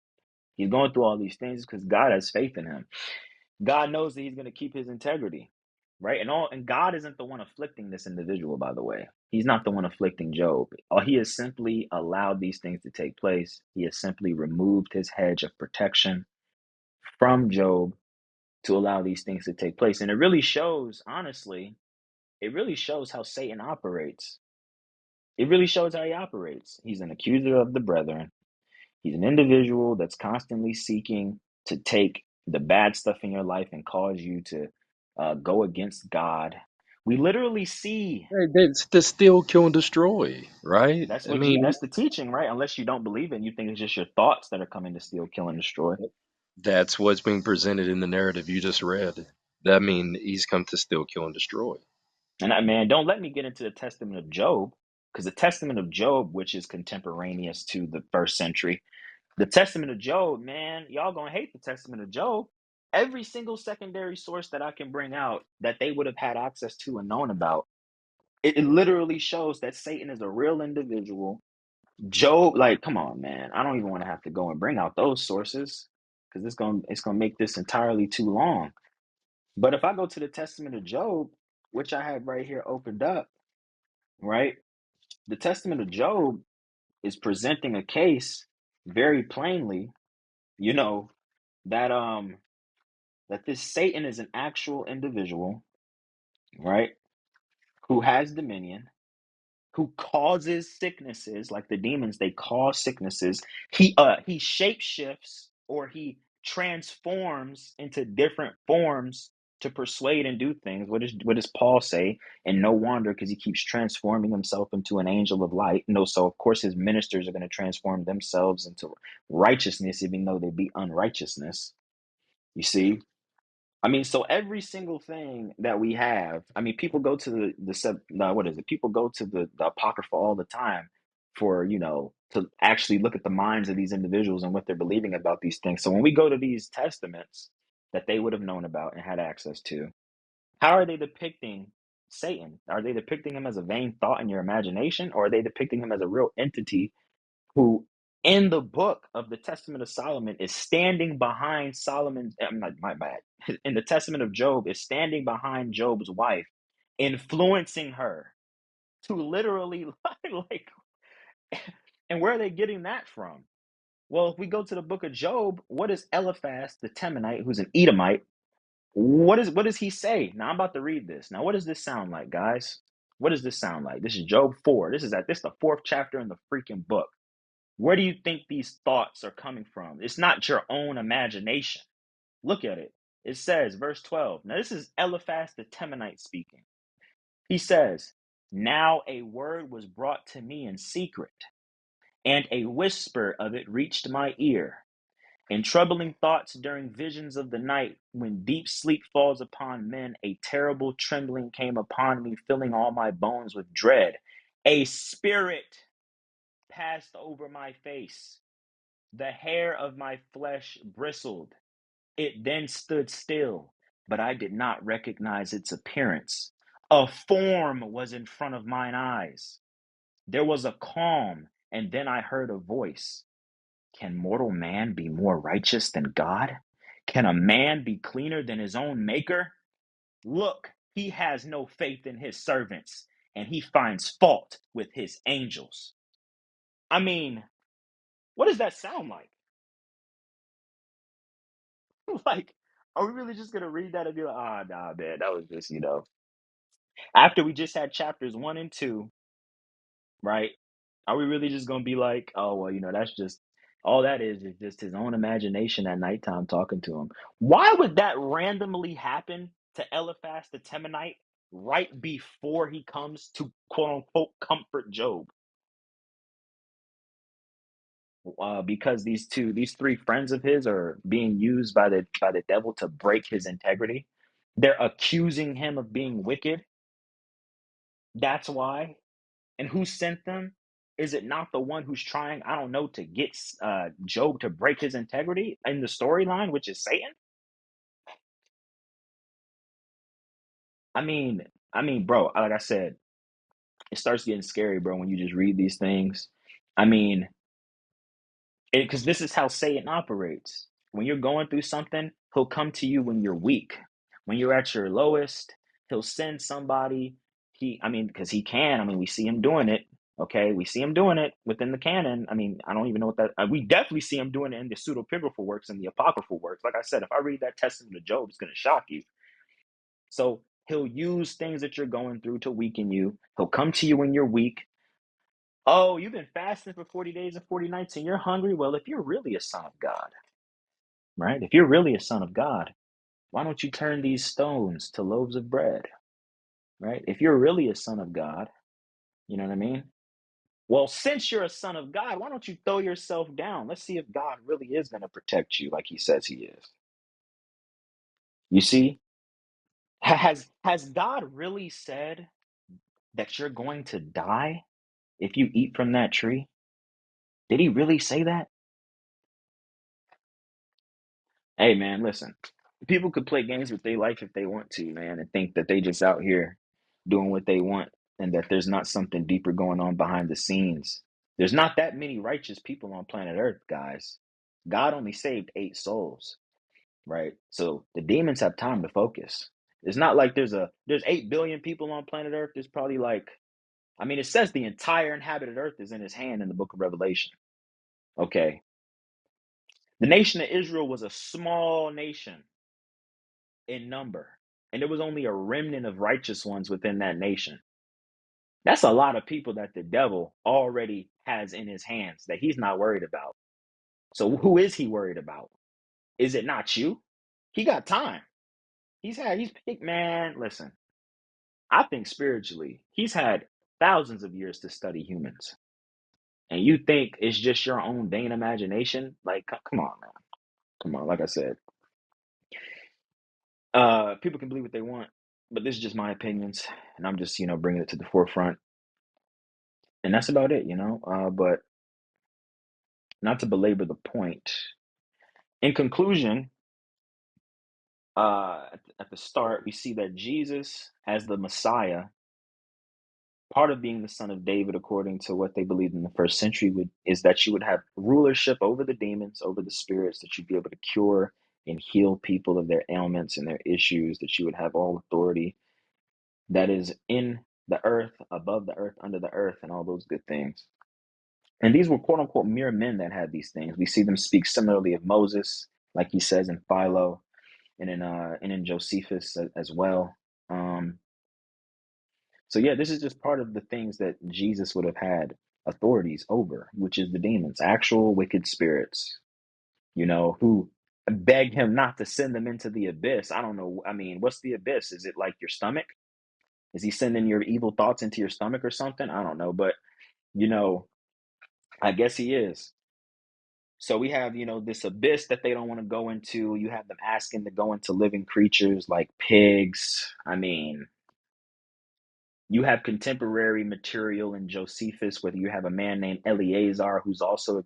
He's going through all these things because God has faith in him. God knows that he's going to keep his integrity, right? And God isn't the one afflicting this individual, by the way. He's not the one afflicting Job. He has simply allowed these things to take place. He has simply removed his hedge of protection from Job to allow these things to take place. And it really shows, honestly, it really shows how Satan operates. It really shows how he operates. He's an accuser of the brethren. He's an individual that's constantly seeking to take the bad stuff in your life and cause you to go against God. We literally see Hey, that's to steal, kill, and destroy, right? that's I what mean, that's the teaching, right? Unless you don't believe it and you think it's just your thoughts that are coming to steal, kill, and destroy. that's what's being presented in the narrative you just read. I mean, he's come to steal, kill, and destroy. And man, don't let me get into the Testament of Job, because the Testament of Job, which is contemporaneous to the first century, the Testament of Job, man, y'all gonna hate the Testament of Job. Every single secondary source that I can bring out that they would have had access to and known about, it literally shows that Satan is a real individual. Job, like, come on, man. I don't even want to have to go and bring out those sources because it's gonna make this entirely too long. But if I go to the Testament of Job, which I have right here opened up, right? The Testament of Job is presenting a case very plainly, you know, that that this Satan is an actual individual, right? Who has dominion, who causes sicknesses, like the demons, they cause sicknesses. He shapeshifts, or he transforms into different forms to persuade and do things. What does Paul say? And no wonder, because he keeps transforming himself into an angel of light. No, so of course his ministers are going to transform themselves into righteousness, even though they be unrighteousness. You see? I mean, so every single thing that we have, I mean, people go to what is it? People go to the Apocrypha all the time for, to actually look at the minds of these individuals and what they're believing about these things. So when we go to these testaments that they would have known about and had access to, how are they depicting Satan? Are they depicting him as a vain thought in your imagination, or are they depicting him as a real entity who in the book of the Testament of Solomon is standing behind Solomon's, I'm not, my bad, in the Testament of Job is standing behind Job's wife, influencing her to literally like, and where are they getting that from? Well, if we go to the book of Job, what is Eliphaz the Temanite, who's an Edomite, what does he say? Now I'm about to read this. Now, what does this sound like, guys? What does this sound like? This is Job 4. This is the fourth chapter in the freaking book. Where do you think these thoughts are coming from? It's not your own imagination. Look at it. It says, verse 12. Now, this is Eliphaz the Temanite speaking. He says, now a word was brought to me in secret, and a whisper of it reached my ear. In troubling thoughts during visions of the night, when deep sleep falls upon men, a terrible trembling came upon me, filling all my bones with dread. A spirit passed over my face. The hair of my flesh bristled. It then stood still, but I did not recognize its appearance. A form was in front of mine eyes. There was a calm, and then I heard a voice. Can mortal man be more righteous than God? Can a man be cleaner than his own maker? Look, he has no faith in his servants, and he finds fault with his angels. I mean, what does that sound like? Like, are we really just gonna read that and be like, ah, nah, man, that was just, after we just had chapters 1 and 2, right? Are we really just gonna be like, oh well, that's just all that is just his own imagination at nighttime talking to him? Why would that randomly happen to Eliphaz the Temanite right before he comes to quote unquote comfort Job? Because these three friends of his are being used by the devil to break his integrity. They're accusing him of being wicked. That's why. And who sent them? Is it not the one who's trying, I don't know, to get Job to break his integrity in the storyline, which is Satan? Bro, like I said, it starts getting scary, bro, when you just read these things. I mean, because this is how Satan operates. When you're going through something, he'll come to you when you're weak. When you're at your lowest, he'll send somebody. Because he can. We see him doing it. Okay, we see him doing it within the canon. I don't even know what that. We definitely see him doing it in the pseudepigraphal works and the apocryphal works. Like I said, if I read that Testament of Job, it's going to shock you. So he'll use things that you're going through to weaken you. He'll come to you when you're weak. Oh, you've been fasting for 40 days and 40 nights and you're hungry? Well, if you're really a son of God, right? If you're really a son of God, why don't you turn these stones to loaves of bread, right? If you're really a son of God, you know what I mean? Well, since you're a son of God, why don't you throw yourself down? Let's see if God really is going to protect you like he says he is. You see, has God really said that you're going to die if you eat from that tree? Did he really say that? Hey, man, listen. People could play games with their life if they want to, man, and think that they just out here doing what they want and that there's not something deeper going on behind the scenes. There's not that many righteous people on planet Earth, guys. God only saved 8 souls, right? So the demons have time to focus. It's not like there's 8 billion people on planet Earth. There's probably it says the entire inhabited earth is in his hand in the book of Revelation. Okay. The nation of Israel was a small nation in number, and there was only a remnant of righteous ones within that nation. That's a lot of people that the devil already has in his hands that he's not worried about. So who is he worried about? Is it not you? He got time. He's picked, man. Listen, I think spiritually, he's had thousands of years to study humans. And you think it's just your own vain imagination? Like, come on, man. Come on. Like I said, people can believe what they want, but this is just my opinions, and I'm just bringing it to the forefront, and that's about it. But not to belabor the point. In conclusion, at the start, we see that Jesus, as the Messiah, part of being the son of David, according to what they believed in the first century, is that you would have rulership over the demons, over the spirits, that you'd be able to cure and heal people of their ailments and their issues, that you would have all authority that is in the earth, above the earth, under the earth, and all those good things. And these were quote unquote mere men that had these things. We see them speak similarly of Moses, like he says in Philo and in Josephus as well. Um, so yeah, this is just part of the things that Jesus would have had authorities over, which is the demons, actual wicked spirits, who begged him not to send them into the abyss. I don't know. I mean, what's the abyss? Is it like your stomach? Is he sending your evil thoughts into your stomach or something? I don't know, but you know, I guess he is. So we have, this abyss that they don't want to go into. You have them asking to go into living creatures like pigs. I mean, you have contemporary material in Josephus where you have a man named Eleazar who's also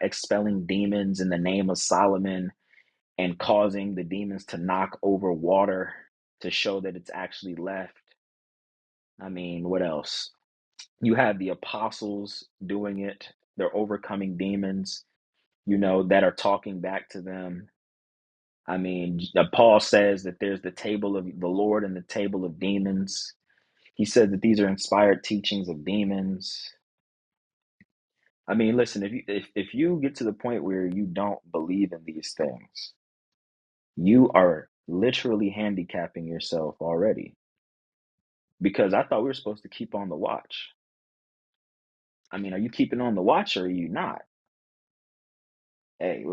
expelling demons in the name of Solomon and causing the demons to knock over water to show that it's actually left. I mean, what else? You have the apostles doing it. They're overcoming demons, that are talking back to them. I mean, Paul says that there's the table of the Lord and the table of demons. He said that these are inspired teachings of demons. I mean, listen, if you get to the point where you don't believe in these things, you are literally handicapping yourself already. Because I thought we were supposed to keep on the watch. I mean, are you keeping on the watch or are you not? Hey,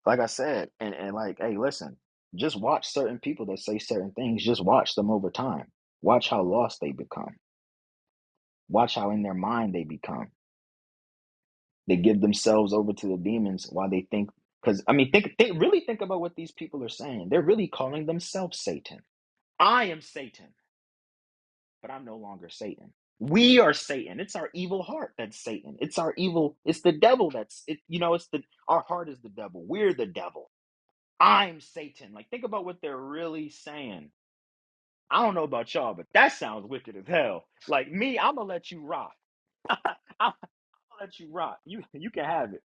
like I said, and like, hey, listen, just watch certain people that say certain things. Just watch them over time. Watch how lost they become. Watch how in their mind they become. They give themselves over to the demons while they think. Because I mean, really think about what these people are saying. They're really calling themselves Satan. I am Satan, but I'm no longer Satan. We are Satan. It's our evil heart that's Satan. It's our evil. It's the devil that's it. It's our heart is the devil. We're the devil. I'm Satan. Like, think about what they're really saying. I don't know about y'all, but that sounds wicked as hell. Like me, I'm gonna let you rock. I'm gonna let you rock. You can have it.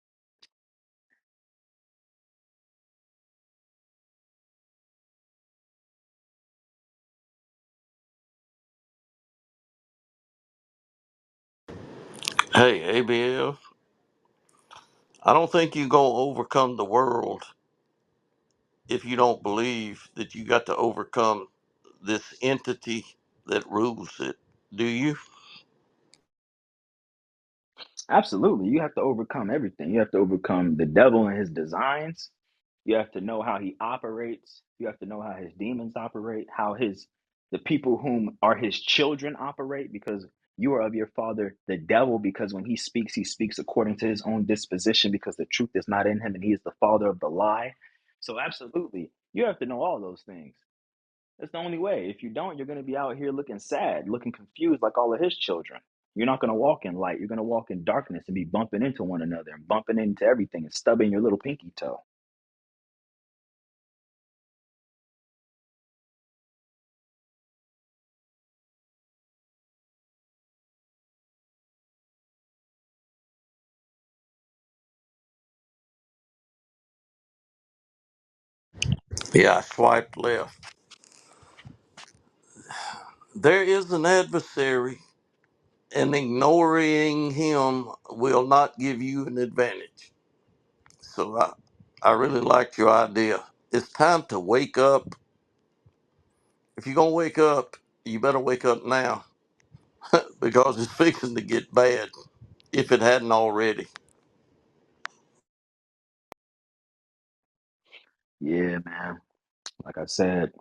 Hey, ABL, I don't think you're going to overcome the world if you don't believe that you got to overcome this entity that rules it. Do you? Absolutely. You have to overcome everything. You have to overcome the devil and his designs. You have to know how he operates. You have to know how his demons operate, how the people whom are his children operate, because you are of your father, the devil, because when he speaks according to his own disposition, because the truth is not in him and he is the father of the lie. So absolutely, you have to know all those things. That's the only way. If you don't, you're going to be out here looking sad, looking confused like all of his children. You're not going to walk in light. You're going to walk in darkness and be bumping into one another and bumping into everything and stubbing your little pinky toe. Yeah, I swiped left. There is an adversary, and ignoring him will not give you an advantage. So I really liked your idea. It's time to wake up. If you're going to wake up, you better wake up now because it's fixing to get bad if it hadn't already. Yeah, man. Like I said,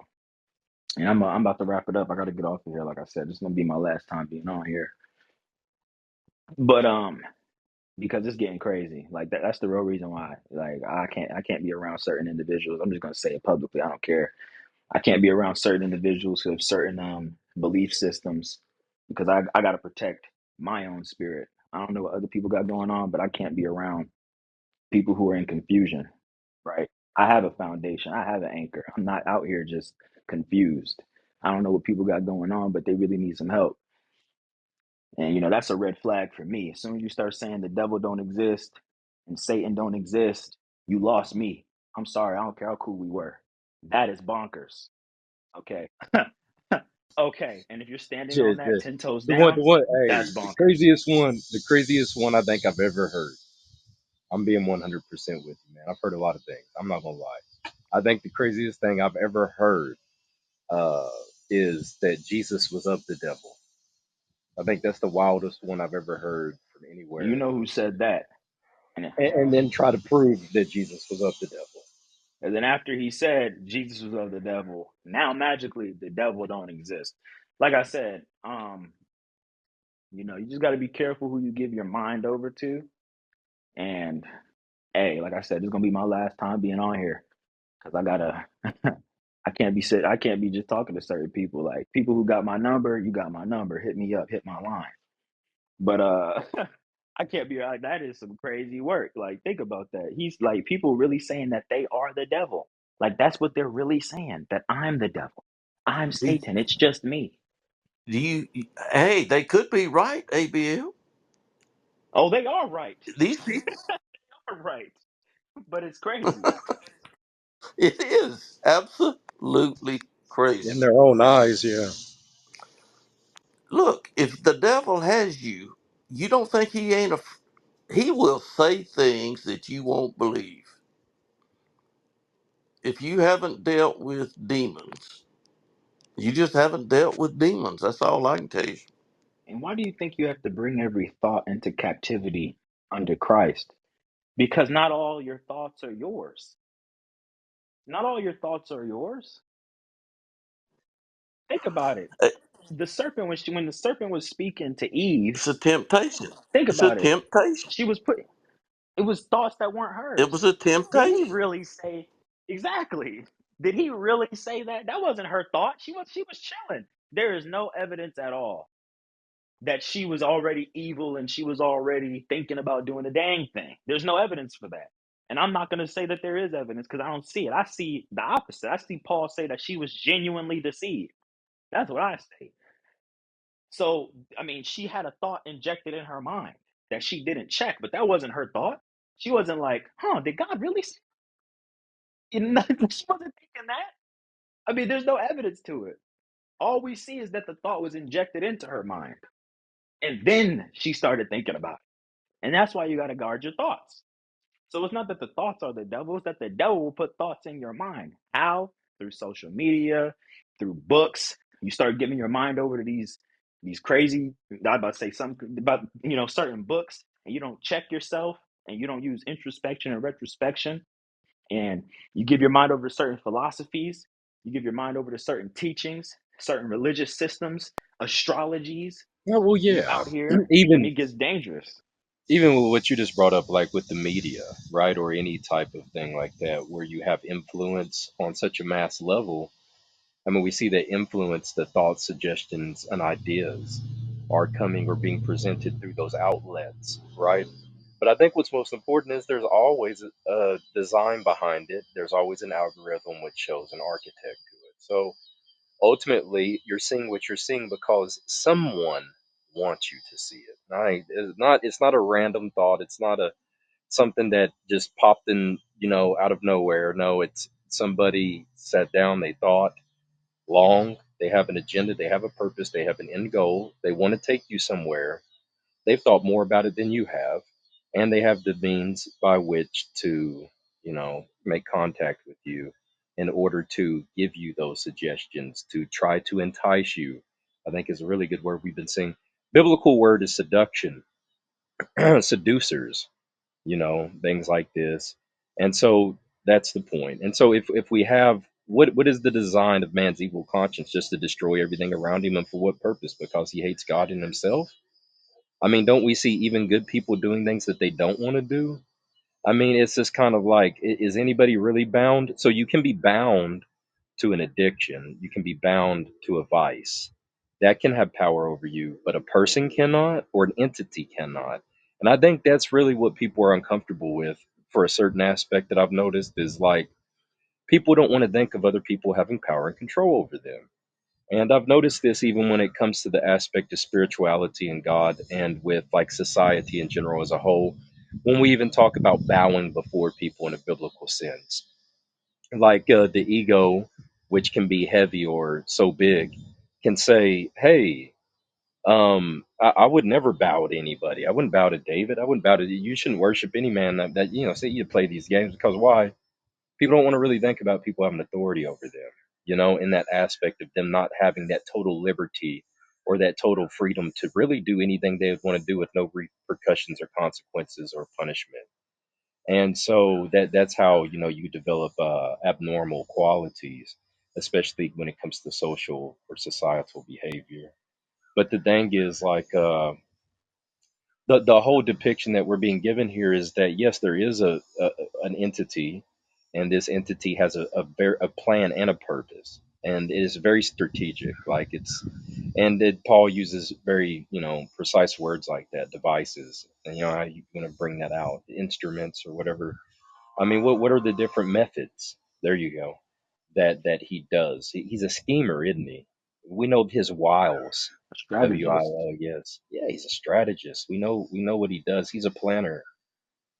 and I'm about to wrap it up. I got to get off of here. Like I said, this is gonna be my last time being on here. But because it's getting crazy. Like that's the real reason why. Like I can't be around certain individuals. I'm just gonna say it publicly. I don't care. I can't be around certain individuals who have certain belief systems because I got to protect my own spirit. I don't know what other people got going on, but I can't be around people who are in confusion, right? I have a foundation. I have an anchor. I'm not out here just confused. I don't know what people got going on, but they really need some help. And that's a red flag for me. As soon as you start saying the devil don't exist and Satan don't exist, you lost me. I'm sorry. I don't care how cool we were. That is bonkers. Okay. Okay, and if you're standing on Shit, that 10 toes the down, one, hey, that's bonkers. the craziest one I think I've ever heard. I'm being 100% with you, man. I've heard a lot of things. I'm not gonna lie. I think the craziest thing I've ever heard uh, is that Jesus was of the devil. I think that's the wildest one I've ever heard from You anywhere. know who said that? And, And then try to prove that Jesus was of the devil. and then after he said Jesus was of the devil, now magically the devil don't exist. Like I said, you just got to be careful who you give your mind over to. And hey, like I said, this is gonna be my last time being on here because I gotta. I can't be just talking to certain people. Like people who got my number, you got my number. Hit me up. Hit my line. But I can't be like that is some crazy work. Like think about that. He's like people really saying that they are the devil. Like that's what they're really saying. That I'm the devil. I'm Do, Satan. It's just me. do you? Hey, they could be right, ABL. Oh, they are right. These people. They're right. But it's crazy. It is absolutely In crazy. their own eyes, yeah. Look, if the devil has you, you don't think he ain't a. He will say things that you won't believe. If you haven't dealt with demons, you just haven't dealt with demons. That's all I can tell you. And why do you think you have to bring every thought into captivity under Christ? Because not all your thoughts are yours. Not all your thoughts are yours. Think about it. Eh, The serpent, when the serpent was speaking to Eve, It's a temptation. think It's a about it. temptation. She was putting it was thoughts that weren't It hers. was a Did he temptation. really say exactly? Did he really say that? That wasn't her thought. She was chilling. There is no evidence at all that she was already evil and she was already thinking about doing the dang thing. There's no evidence for that. And I'm not going to say that there is evidence because I don't see it. I see the opposite. I see Paul say that she was genuinely deceived. That's what I say. So, I mean, she had a thought injected in her mind that she didn't check, but that wasn't her thought. She wasn't like, huh, did God really say? She wasn't thinking that. I mean, there's no evidence to it. All we see is that the thought was injected into her mind. And then she started thinking about it. And that's why you got to guard your thoughts. So it's not that the thoughts are the devil, it's that the devil will put thoughts in your mind. How? Through social media, through books. You start giving your mind over to these crazy, I about to say something about certain books, and you don't check yourself and you don't use introspection and retrospection, and you give your mind over to certain philosophies, you give your mind over to certain teachings, certain religious systems, astrologies, Yeah, well, you yeah. out here and even it gets dangerous. even with what you just brought up, like with the media, right, or any type of thing like that, where you have influence on such a mass level. I mean, we see that influence, the thoughts, suggestions, and ideas are coming or being presented through those outlets, right? But I think what's most important is there's always a design behind it. There's always an algorithm which shows an architect to it. So ultimately, you're seeing what you're seeing because someone wants you to see it. Right? It's not a random thought. It's not a something that just popped in, out of nowhere. No, it's somebody sat down, they thought long, they have an agenda, they have a purpose, they have an end goal, they want to take you somewhere. They've thought more about it than you have, and they have the means by which to, make contact with you in order to give you those suggestions, to try to entice you. I think is a really good word we've been seeing. Biblical word is seduction, seducers, things like this. And so that's the point. And so if we have what is the design of man's evil conscience? Just to destroy everything around him, and for what purpose? Because he hates God and himself. I mean, don't we see even good people doing things that they don't want to do? I mean, it's just kind of like, is anybody really bound? So you can be bound to an addiction, you can be bound to a vice that can have power over you, but a person cannot, or an entity cannot. And I think that's really what people are uncomfortable with for a certain aspect that I've noticed is like people don't want to think of other people having power and control over them. And I've noticed this even when it comes to the aspect of spirituality and God and with like society in general as a whole. When we even talk about bowing before people in a biblical sense, like the ego, which can be heavy or so big, can say, hey, I would never bow to anybody. I wouldn't bow to David. I wouldn't bow to you. Shouldn't worship any man that say you play these games because why? People don't want to really think about people having authority over them, in that aspect of them not having that total liberty or that total freedom to really do anything they would want to do with no repercussions or consequences or punishment. And so that's how you develop abnormal qualities, especially when it comes to social or societal behavior. But the thing is, like, the whole depiction that we're being given here is that yes, there is a an entity, and this entity has a plan and a purpose, and it is very strategic. Like it's, and it, Paul uses very precise words like that, devices, and how you want to bring that out, instruments or whatever. I mean, what are the different methods? There you go. That he does. He's a schemer, isn't he? We know his wiles. A strategist. WILO, yes. Yeah, he's a strategist. We know what he does. He's a planner.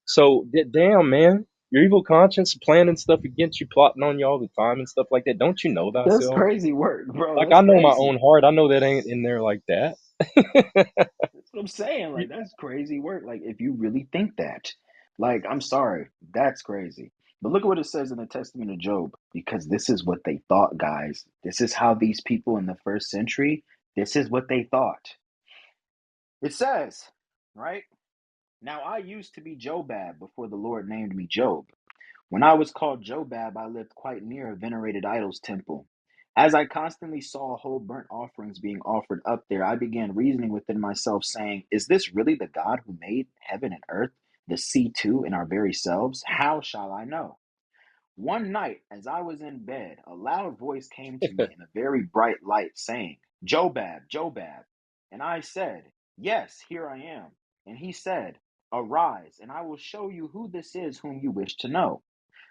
So damn man, your evil conscience planning stuff against you, plotting on you all the time and stuff like that. Don't you know That's thyself? crazy work, bro. Like That's I know my crazy. own heart. I know that ain't in there like that. That's what I'm saying. Like, that's crazy work. Like, if you really think that, like, I'm sorry, that's crazy. But look at what it says in the Testament of Job, because this is what they thought, guys. This is how these people in the first century, this is what they thought. It says, right? Now I used to be Jobab before the Lord named me Job. When I was called Jobab, I lived quite near a venerated idol's temple. As I constantly saw whole burnt offerings being offered up there, I began reasoning within myself, saying, is this really the God who made heaven and earth, the sea too, and our very selves? How shall I know? One night, as I was in bed, a loud voice came to me in a very bright light, saying, Jobab, Jobab. And I said, yes, here I am. And he said, arise, and I will show you who this is whom you wish to know.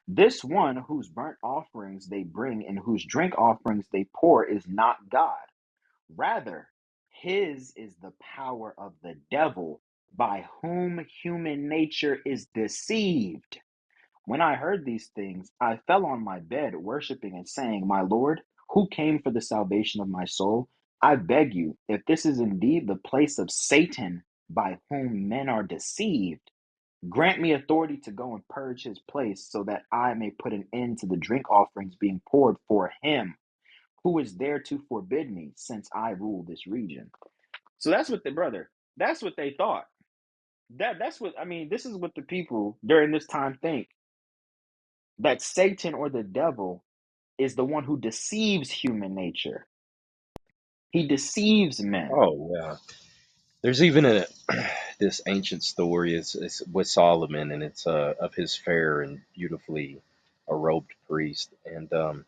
This one whose burnt offerings they bring and whose drink offerings they pour is not God. Rather, his is the power of the devil, by whom human nature is deceived. When I heard these things, I fell on my bed, worshiping and saying, my Lord, who came for the salvation of my soul, I beg you, if this is indeed the place of Satan, by whom men are deceived, grant me authority to go and purge his place, so that I may put an end to the drink offerings being poured for him, who is there to forbid me, since I rule this region. So that's what that's what they thought. That's what I mean. This is what the people during this time think, that Satan or the devil is the one who deceives human nature. He deceives men. Oh yeah. There's even a this ancient story is with Solomon, and it's of his fair and beautifully robed priest, and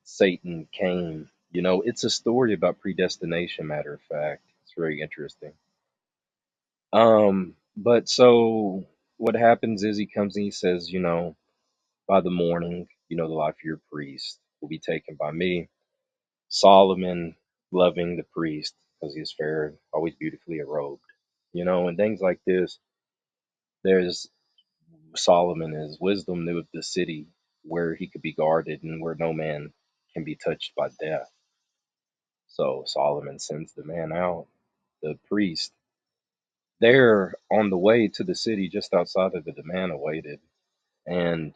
Satan came. It's a story about predestination. Matter of fact, it's very interesting. But so what happens is he comes and he says, by the morning, the life of your priest will be taken by me. Solomon loving the priest because he is fair, always beautifully robed, and things like this. There's Solomon, his wisdom, knew of the city where he could be guarded and where no man can be touched by death. So Solomon sends the man out, the priest. There on the way to the city, just outside of it, the man awaited. And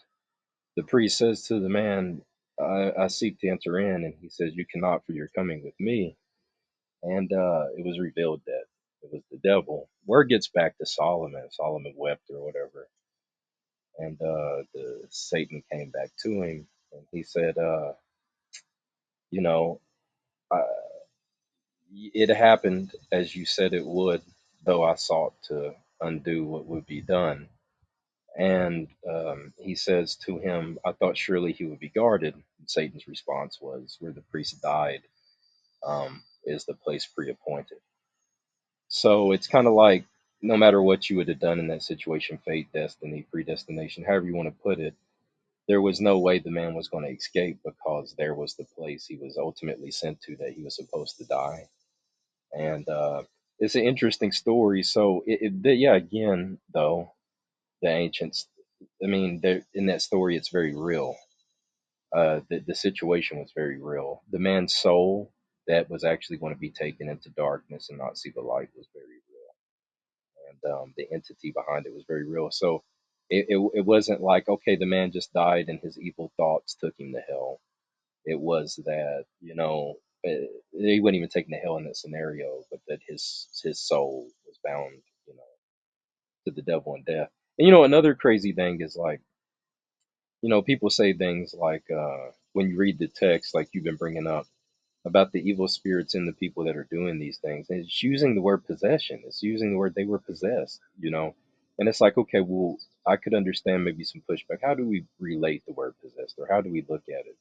the priest says to the man, I seek to enter in. And he says, you cannot, for you're coming with me. And it was revealed that it was the devil. Word gets back to Solomon. Solomon wept or whatever. And the Satan came back to him and he said, you know, uh, it happened as you said it would, though I sought to undo what would be done. And he says to him, I thought surely he would be guarded. And Satan's response was, where the priest died is the place pre appointed. So it's kind of like no matter what you would have done in that situation, fate, destiny, predestination, however you want to put it, there was no way the man was going to escape because there was the place he was ultimately sent to that he was supposed to die. And it's an interesting story. So, yeah, again, though, the ancients, I mean, in that story, it's very real. The situation was very real. The man's soul. that was actually going to be taken into darkness and not see the light was very real, and the entity behind it was very real. So it wasn't like, okay, the man just died and his evil thoughts took him to hell. It was that, he wasn't even taken to hell in that scenario, but that his soul was bound, you know, to the devil and death. And another crazy thing is like, people say things like, when you read the text, like you've been bringing up about the evil spirits in the people that are doing these things, and it's using the word possession. It's using the word they were possessed. And it's like, okay, well, I could understand maybe some pushback. How do we relate the word possessed, or how do we look at it?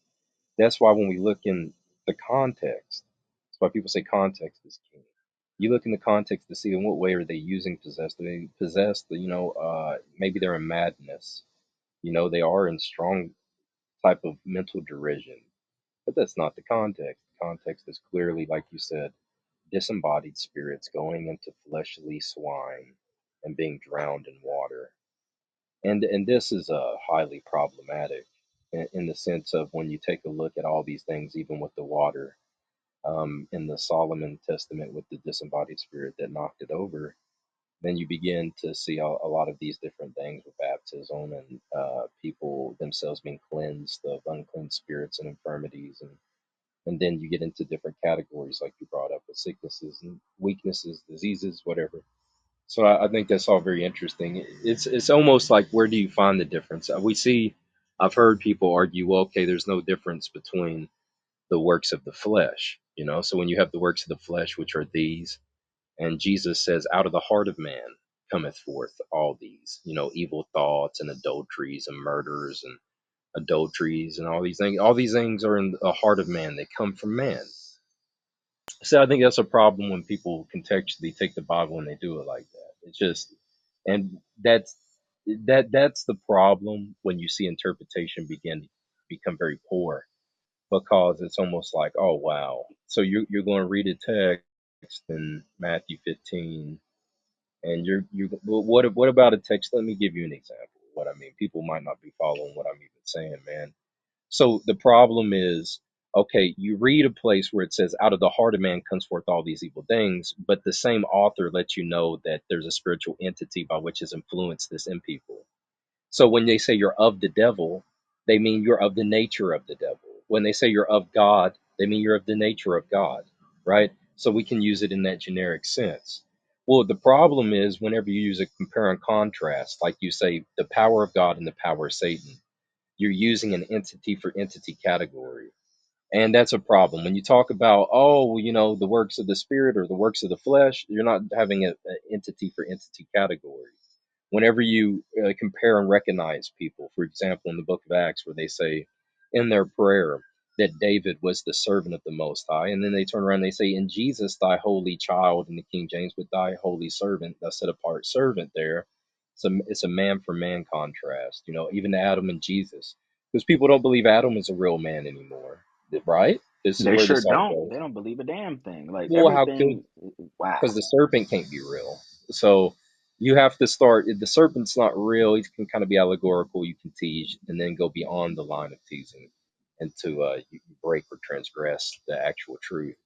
That's why when we look in the context, that's why people say context is king. You look in the context to see in what way are they using possessed. Are they possessed? Maybe they're in madness. They are in strong type of mental derision. But that's not the context. The context is clearly, like you said, disembodied spirits going into fleshly swine and being drowned in water. And this is highly problematic in the sense of when you take a look at all these things, even with the water, in the Solomon Testament with the disembodied spirit that knocked it over, then you begin to see a lot of these different things with baptism and people themselves being cleansed of unclean spirits and infirmities, and then you get into different categories like you brought up with sicknesses and weaknesses, diseases, whatever. So I think that's all very interesting. It's almost like, where do you find the difference? I've heard people argue, well, okay, there's no difference between the works of the flesh, So when you have the works of the flesh, which are these, and Jesus says, out of the heart of man cometh forth all these, evil thoughts and adulteries and murders and adulteries and all these things. All these things are in the heart of man. They come from man. So I think that's a problem when people contextually take the Bible and they do it like that. It's just, and that's the problem when you see interpretation begin to become very poor, because it's almost like, oh wow, so you're going to read a text in Matthew 15, and well, what about a text? Let me give you an example of what I mean. People might not be following what I'm even saying, man. So the problem is, okay, you read a place where it says, out of the heart of man comes forth all these evil things, but the same author lets you know that there's a spiritual entity by which has influenced this in people. So when they say you're of the devil, they mean you're of the nature of the devil. When they say you're of God, they mean you're of the nature of God, right? So we can use it in that generic sense. Well, the problem is whenever you use a compare and contrast, like you say the power of God and the power of Satan, you're using an entity for entity category. And that's a problem. When you talk about, oh, the works of the spirit or the works of the flesh, you're not having an entity for entity category. Whenever you compare and recognize people, for example, in the book of Acts, where they say in their prayer that David was the servant of the Most High, and then they turn around and they say, in Jesus, thy holy child, in the King James, with thy holy servant, thy set apart servant there. It's a man for man contrast, even Adam and Jesus, because people don't believe Adam is a real man anymore, right? This is They where sure this all don't. goes. They don't believe a damn thing. Like Well, how could, everything. Wow. because the serpent can't be real. So you have to start. If the serpent's not real, he can kind of be allegorical. You can tease, and then go beyond the line of teasing, and to you break or transgress the actual truth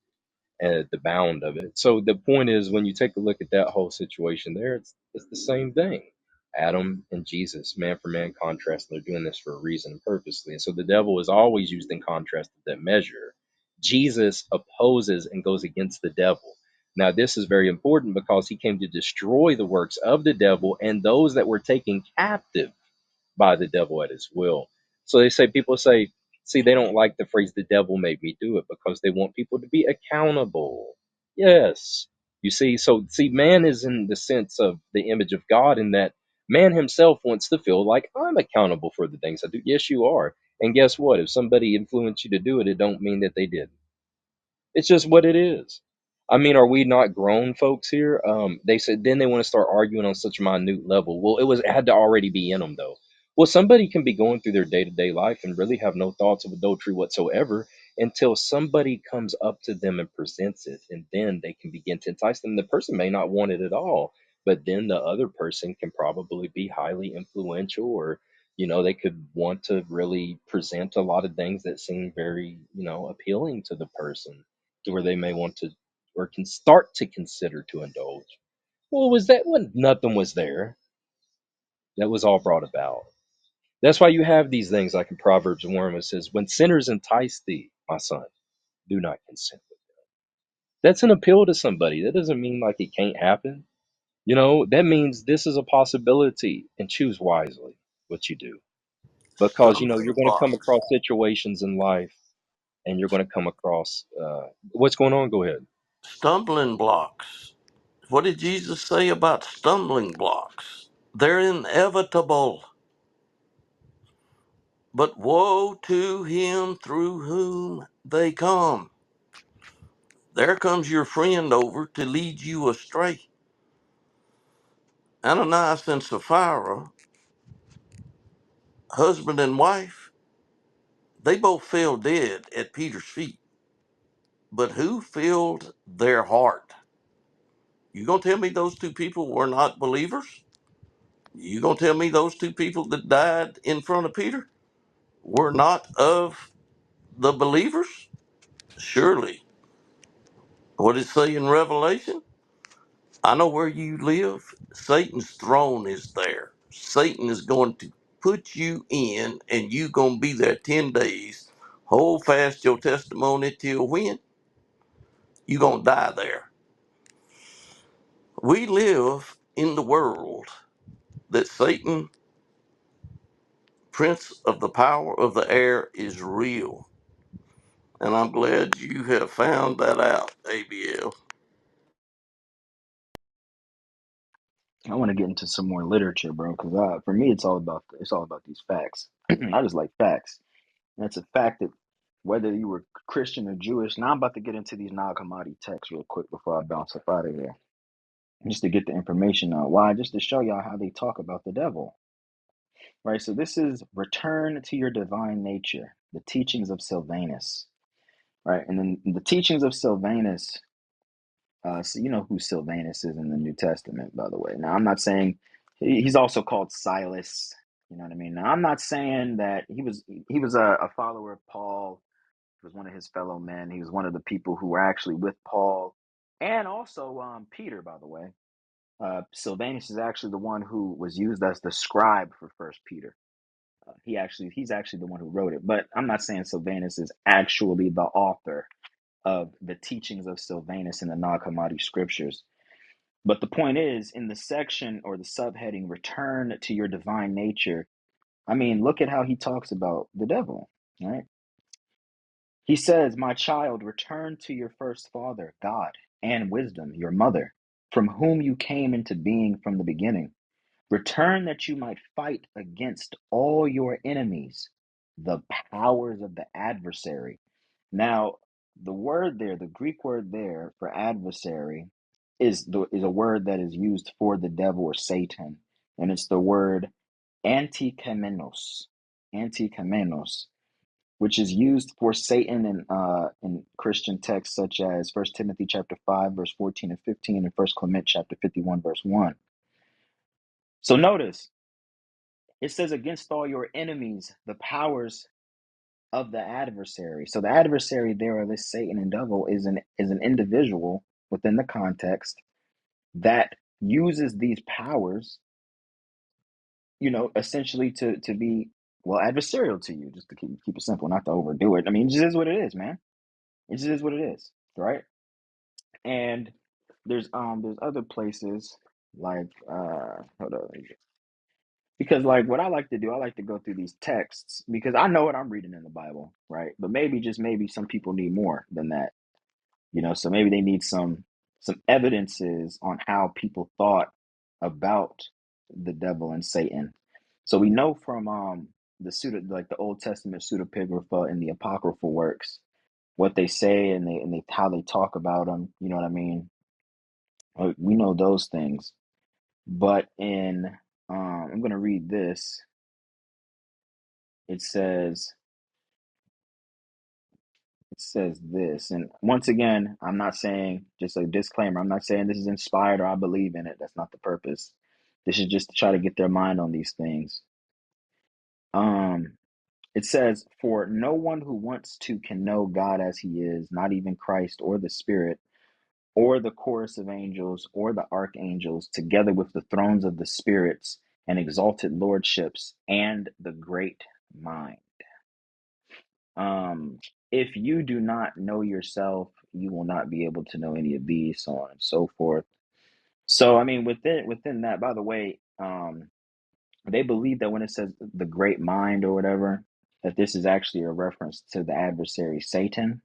and the bound of it. So the point is, when you take a look at that whole situation there, it's the same thing. Adam and Jesus, man for man contrast, and they're doing this for a reason, purposely. And so the devil is always used in contrast to that measure. Jesus opposes and goes against the devil. Now, this is very important because he came to destroy the works of the devil and those that were taken captive by the devil at his will. So people say, see, they don't like the phrase, the devil made me do it, because they want people to be accountable. Yes. You see, man is in the sense of the image of God, in that man himself wants to feel like, I'm accountable for the things I do. Yes, you are. And guess what? If somebody influenced you to do it, it don't mean that they did. It's just what it is. I mean, are we not grown folks here? They said then they want to start arguing on such a minute level. Well, it had to already be in them though. Well, somebody can be going through their day to day life and really have no thoughts of adultery whatsoever until somebody comes up to them and presents it, and then they can begin to entice them. The person may not want it at all, but then the other person can probably be highly influential, or they could want to really present a lot of things that seem very appealing to the person, where they may want to or can start to consider to indulge. Well, was that when nothing was there? That was all brought about. That's why you have these things like in Proverbs 1 it says, when sinners entice thee, my son, do not consent. That's an appeal to somebody. That doesn't mean like it can't happen. That means this is a possibility and choose wisely what you do. Because, Stumbling you're going to come blocks. across situations in life and you're going to come across what's going on. Go ahead. Stumbling blocks. What did Jesus say about stumbling blocks? They're inevitable, but woe to him through whom they come. There comes your friend over to lead you astray. Ananias and Sapphira, husband and wife, they both fell dead at Peter's feet. But who filled their heart? You gonna tell me those two people were not believers? You gonna tell me those two people that died in front of Peter were not of the believers? Surely. What did it say in Revelation? I know where you live. Satan's throne is there. Satan is going to put you in, and you gonna be there 10 days. Hold fast your testimony till when? You gonna die there. We live in the world that Satan, prince of the power of the air, is real. And I'm glad you have found that out, ABL. I want to get into some more literature, bro, because for me, it's all about these facts. I just like facts. And it's a fact that whether you were Christian or Jewish. Now I'm about to get into these Nag Hammadi texts real quick before I bounce up out of here, just to get the information out. Why? Just to show y'all how they talk about the devil, right? So this is Return to Your Divine Nature, the teachings of Sylvanus, right? And then the teachings of Sylvanus. So you know who Sylvanus is in the New Testament, by the way. Now I'm not saying he's also called Silas. You know what I mean? Now I'm not saying that he was a follower of Paul. He was one of his fellow men. He was one of the people who were actually with Paul, and also Peter, by the way. Sylvanus is actually the one who was used as the scribe for First Peter. He's actually the one who wrote it. But I'm not saying Sylvanus is actually the author of the teachings of Sylvanus in the Nag Hammadi scriptures. But the point is, in the section or the subheading, return to your divine nature, I mean, look at how he talks about the devil, right? He says, my child, return to your first father, God, and wisdom, your mother, from whom you came into being from the beginning. Return that you might fight against all your enemies, the powers of the adversary. Now, the word there, the Greek word there for adversary, is a word that is used for the devil or Satan, and it's the word antikemenos, antikemenos, which is used for Satan in Christian texts such as 1 Timothy chapter 5 verse 14 and 15 and 1 Clement chapter 51 verse 1. So notice it says against all your enemies, the powers of the adversary. So the adversary there, or this Satan and devil, is an individual within the context that uses these powers, essentially to be well adversarial to you, just to keep it simple, not to overdo it. I mean, it just is what it is, man. It just is what it is, right? And there's other places like hold on, because like what I like to do, I like to go through these texts because I know what I'm reading in the Bible, right? But maybe some people need more than that, so maybe they need some evidences on how people thought about the devil and Satan. So we know from the Old Testament pseudepigrapha and the apocryphal works what they say and they how they talk about them. You know what I mean? We know those things, but I'm going to read this. It says this, and once again, I'm not saying, just a disclaimer, I'm not saying this is inspired or I believe in it. That's not the purpose. This is just to try to get their mind on these things. Um, It says, "For no one who wants to can know God as he is, not even Christ or the Spirit, or the chorus of angels, or the archangels, together with the thrones of the spirits and exalted lordships and the great mind." If you do not know yourself, you will not be able to know any of these, so on and so forth. So, I mean, within that, by the way, they believe that when it says the great mind or whatever, that this is actually a reference to the adversary Satan,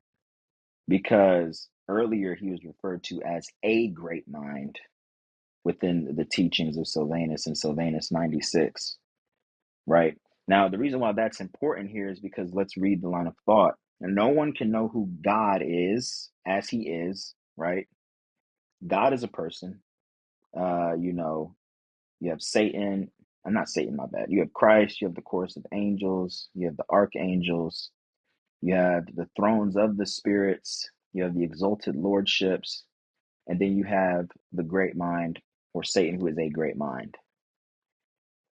because earlier he was referred to as a great mind within the teachings of Sylvanus in Sylvanus 96, right? Now, the reason why that's important here is because let's read the line of thought. And no one can know who God is as he is, right? God is a person. You know, you have Satan. I'm not Satan, my bad. You have Christ. You have the chorus of angels. You have the archangels. You have the thrones of the spirits. You have the exalted lordships. And then you have the great mind, or Satan, who is a great mind.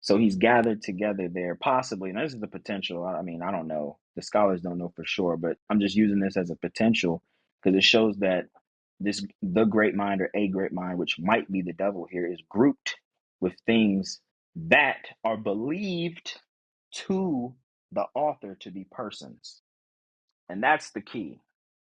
So he's gathered together there, possibly. Now, this is the potential. I mean, I don't know. The scholars don't know for sure, but I'm just using this as a potential because it shows that the great mind or a great mind, which might be the devil here, is grouped with things that are believed to the author to be persons. And that's the key.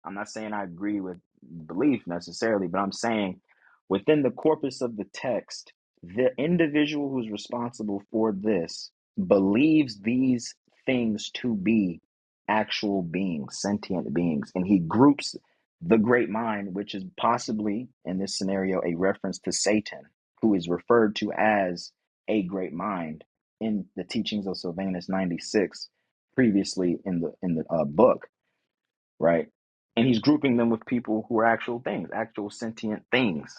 I'm not saying I agree with belief necessarily, but I'm saying within the corpus of the text, the individual who's responsible for this believes these things to be actual beings, sentient beings, and he groups the great mind, which is possibly in this scenario a reference to Satan, who is referred to as a great mind in the teachings of Sylvanus 96 previously in the book, right? And he's grouping them with people who are actual things, actual sentient things,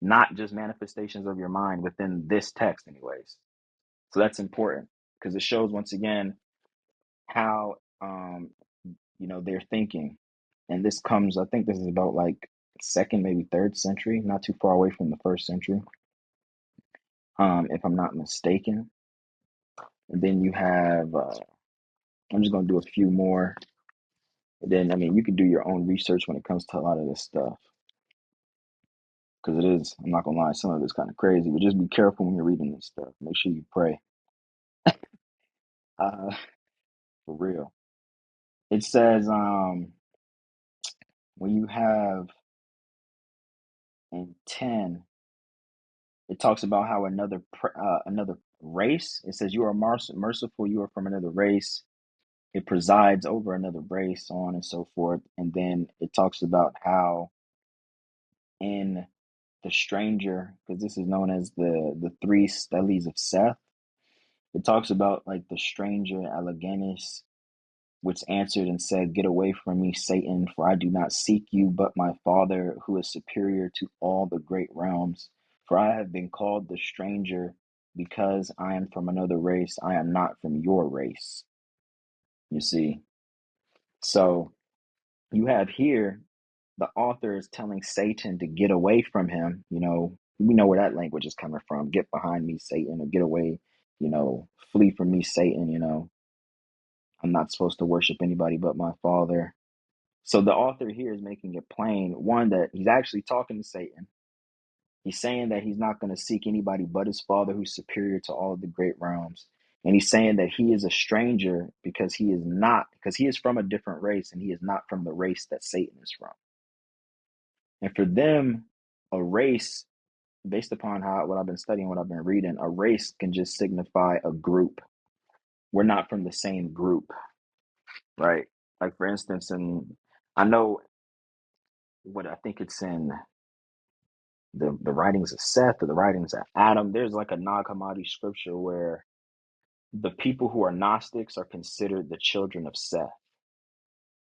not just manifestations of your mind within this text, anyways. So that's important because it shows once again how they're thinking. And this comes, I think this is about like second, maybe third century, not too far away from the first century, if I'm not mistaken. And then you have, I'm just gonna do a few more. And then I mean you can do your own research when it comes to a lot of this stuff. Because it is, I'm not gonna lie, some of it's kind of crazy. But just be careful when you're reading this stuff. Make sure you pray. Uh, for real. It says, when you have in 10, it talks about how another race. It says you are merciful. You are from another race. It presides over another race, so on and so forth. And then it talks about how in the stranger, because this is known as the three stellies of Seth. It talks about like the stranger Alleganis, which answered and said, "Get away from me, Satan, for I do not seek you, but my Father, who is superior to all the great realms. For I have been called the stranger, because I am from another race. I am not from your race." You see? So you have here the author is telling Satan to get away from him. We know where that language is coming from. Get behind me, Satan, or get away, flee from me, Satan. I'm not supposed to worship anybody but my Father. So the author here is making it plain, one, that he's actually talking to Satan. He's saying that he's not going to seek anybody but his Father, who's superior to all of the great realms. And he's saying that he is a stranger because he is from a different race, and he is not from the race that Satan is from. And for them, a race, based upon what I've been studying, what I've been reading, a race can just signify a group. We're not from the same group, right? Like for instance, I know what I think it's in the writings of Seth or the writings of Adam. There's like a Nag Hammadi scripture where the people who are Gnostics are considered the children of Seth,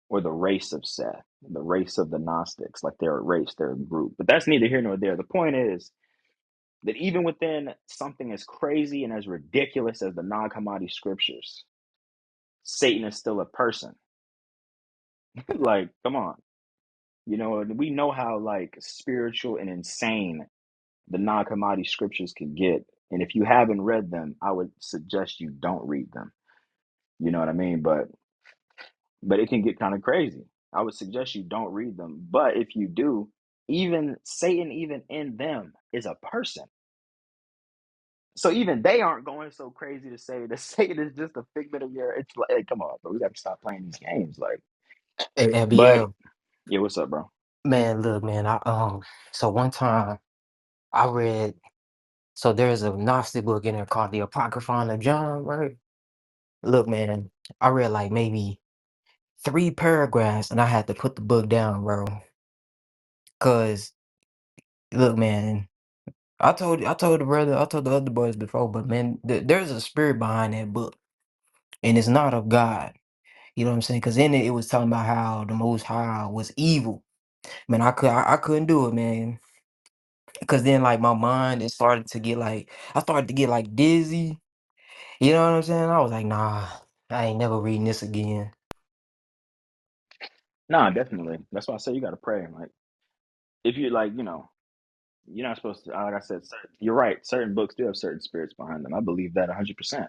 or the race of Seth, the race of the Gnostics. Like they're a race, they're a group. But that's neither here nor there. The point is that even within something as crazy and as ridiculous as the Nag Hammadi scriptures, Satan is still a person. Like, come on. We know how like spiritual and insane the Nag Hammadi scriptures could get. And if you haven't read them, I would suggest you don't read them. You know what I mean? But it can get kind of crazy. I would suggest you don't read them. But if you do, even Satan, even in them, is a person. So even they aren't going so crazy to say that Satan is just a figment of your. It's like, hey, come on, bro. We got to stop playing these games. Like, Hey, but FBL, yeah, what's up, bro? man, look, man, so one time I read, so there's a Gnostic book in there called the Apocryphon of John, right? Look, man, I read like maybe 3 paragraphs and I had to put the book down, bro. Cause look, man, I told the other boys before, but man, there's a spirit behind that book, and it's not of God. You know what I'm saying? Cause in it, it was talking about how the Most High was evil. Man, I couldn't do it, man. Cause then like my mind, it started to get like, I started to get like dizzy. You know what I'm saying? I was like, nah, I ain't never reading this again. Nah, definitely. That's why I say you got to pray. Like, if you like, you're not supposed to. Like I said, you're right. Certain books do have certain spirits behind them. I believe that 100%.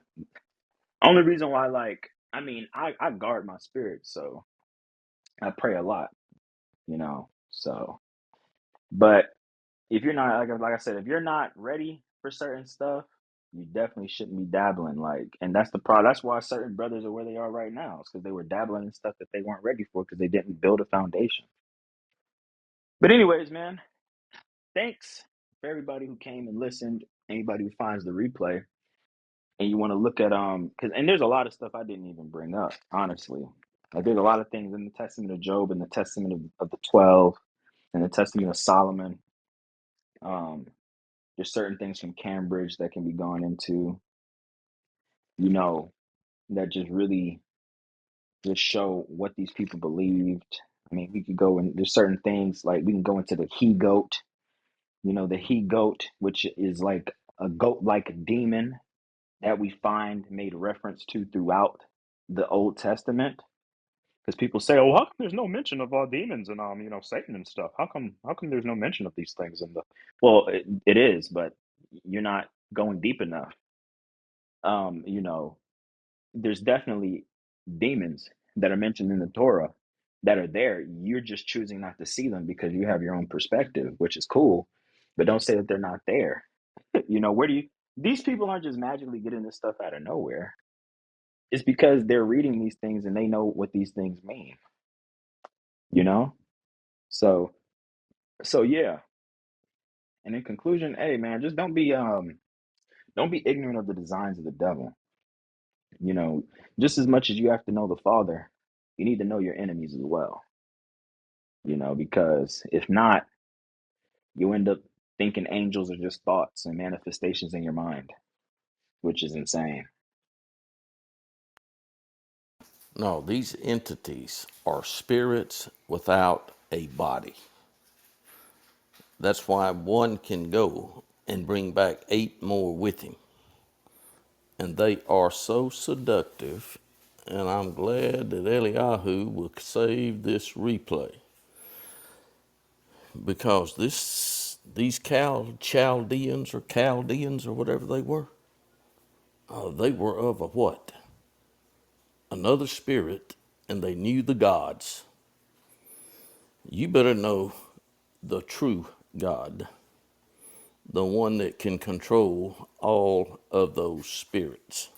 Only reason why, like, I mean, I guard my spirit, so I pray a lot. So, but if you're not like I said, if you're not ready for certain stuff, you definitely shouldn't be dabbling. Like, and that's the problem. That's why certain brothers are where they are right now. It's because they were dabbling in stuff that they weren't ready for because they didn't build a foundation. But anyways, man, thanks for everybody who came and listened. Anybody who finds the replay and you want to look at because and there's a lot of stuff I didn't even bring up, honestly. Like there's a lot of things in the Testament of Job and the Testament of the 12 and the Testament of Solomon. Um, there's certain things from Cambridge that can be gone into, you know, that just really just show what these people believed. I mean, we could go and there's certain things like we can go into the he goat, the he goat, which is like a goat like demon that we find made reference to throughout the Old Testament. Because people say, "Oh, how come there's no mention of demons and Satan and stuff? How come there's no mention of these things in the?" Well, it is, but you're not going deep enough. Um, you know, there's definitely demons that are mentioned in the Torah that are there. You're just choosing not to see them because you have your own perspective, which is cool. But don't say that they're not there. Where do you? These people aren't just magically getting this stuff out of nowhere. It's because they're reading these things and they know what these things mean. You know. So yeah. And in conclusion, hey man, just don't be ignorant of the designs of the devil. You know, just as much as you have to know the Father, you need to know your enemies as well. Because if not, you end up thinking angels are just thoughts and manifestations in your mind, which is insane. No, these entities are spirits without a body. That's why one can go and bring back 8 more with him. And they are so seductive, and I'm glad that Eliyahu will save this replay because these Chaldeans or whatever they were of a what? Another spirit, and they knew the gods. You better know the true God, the one that can control all of those spirits,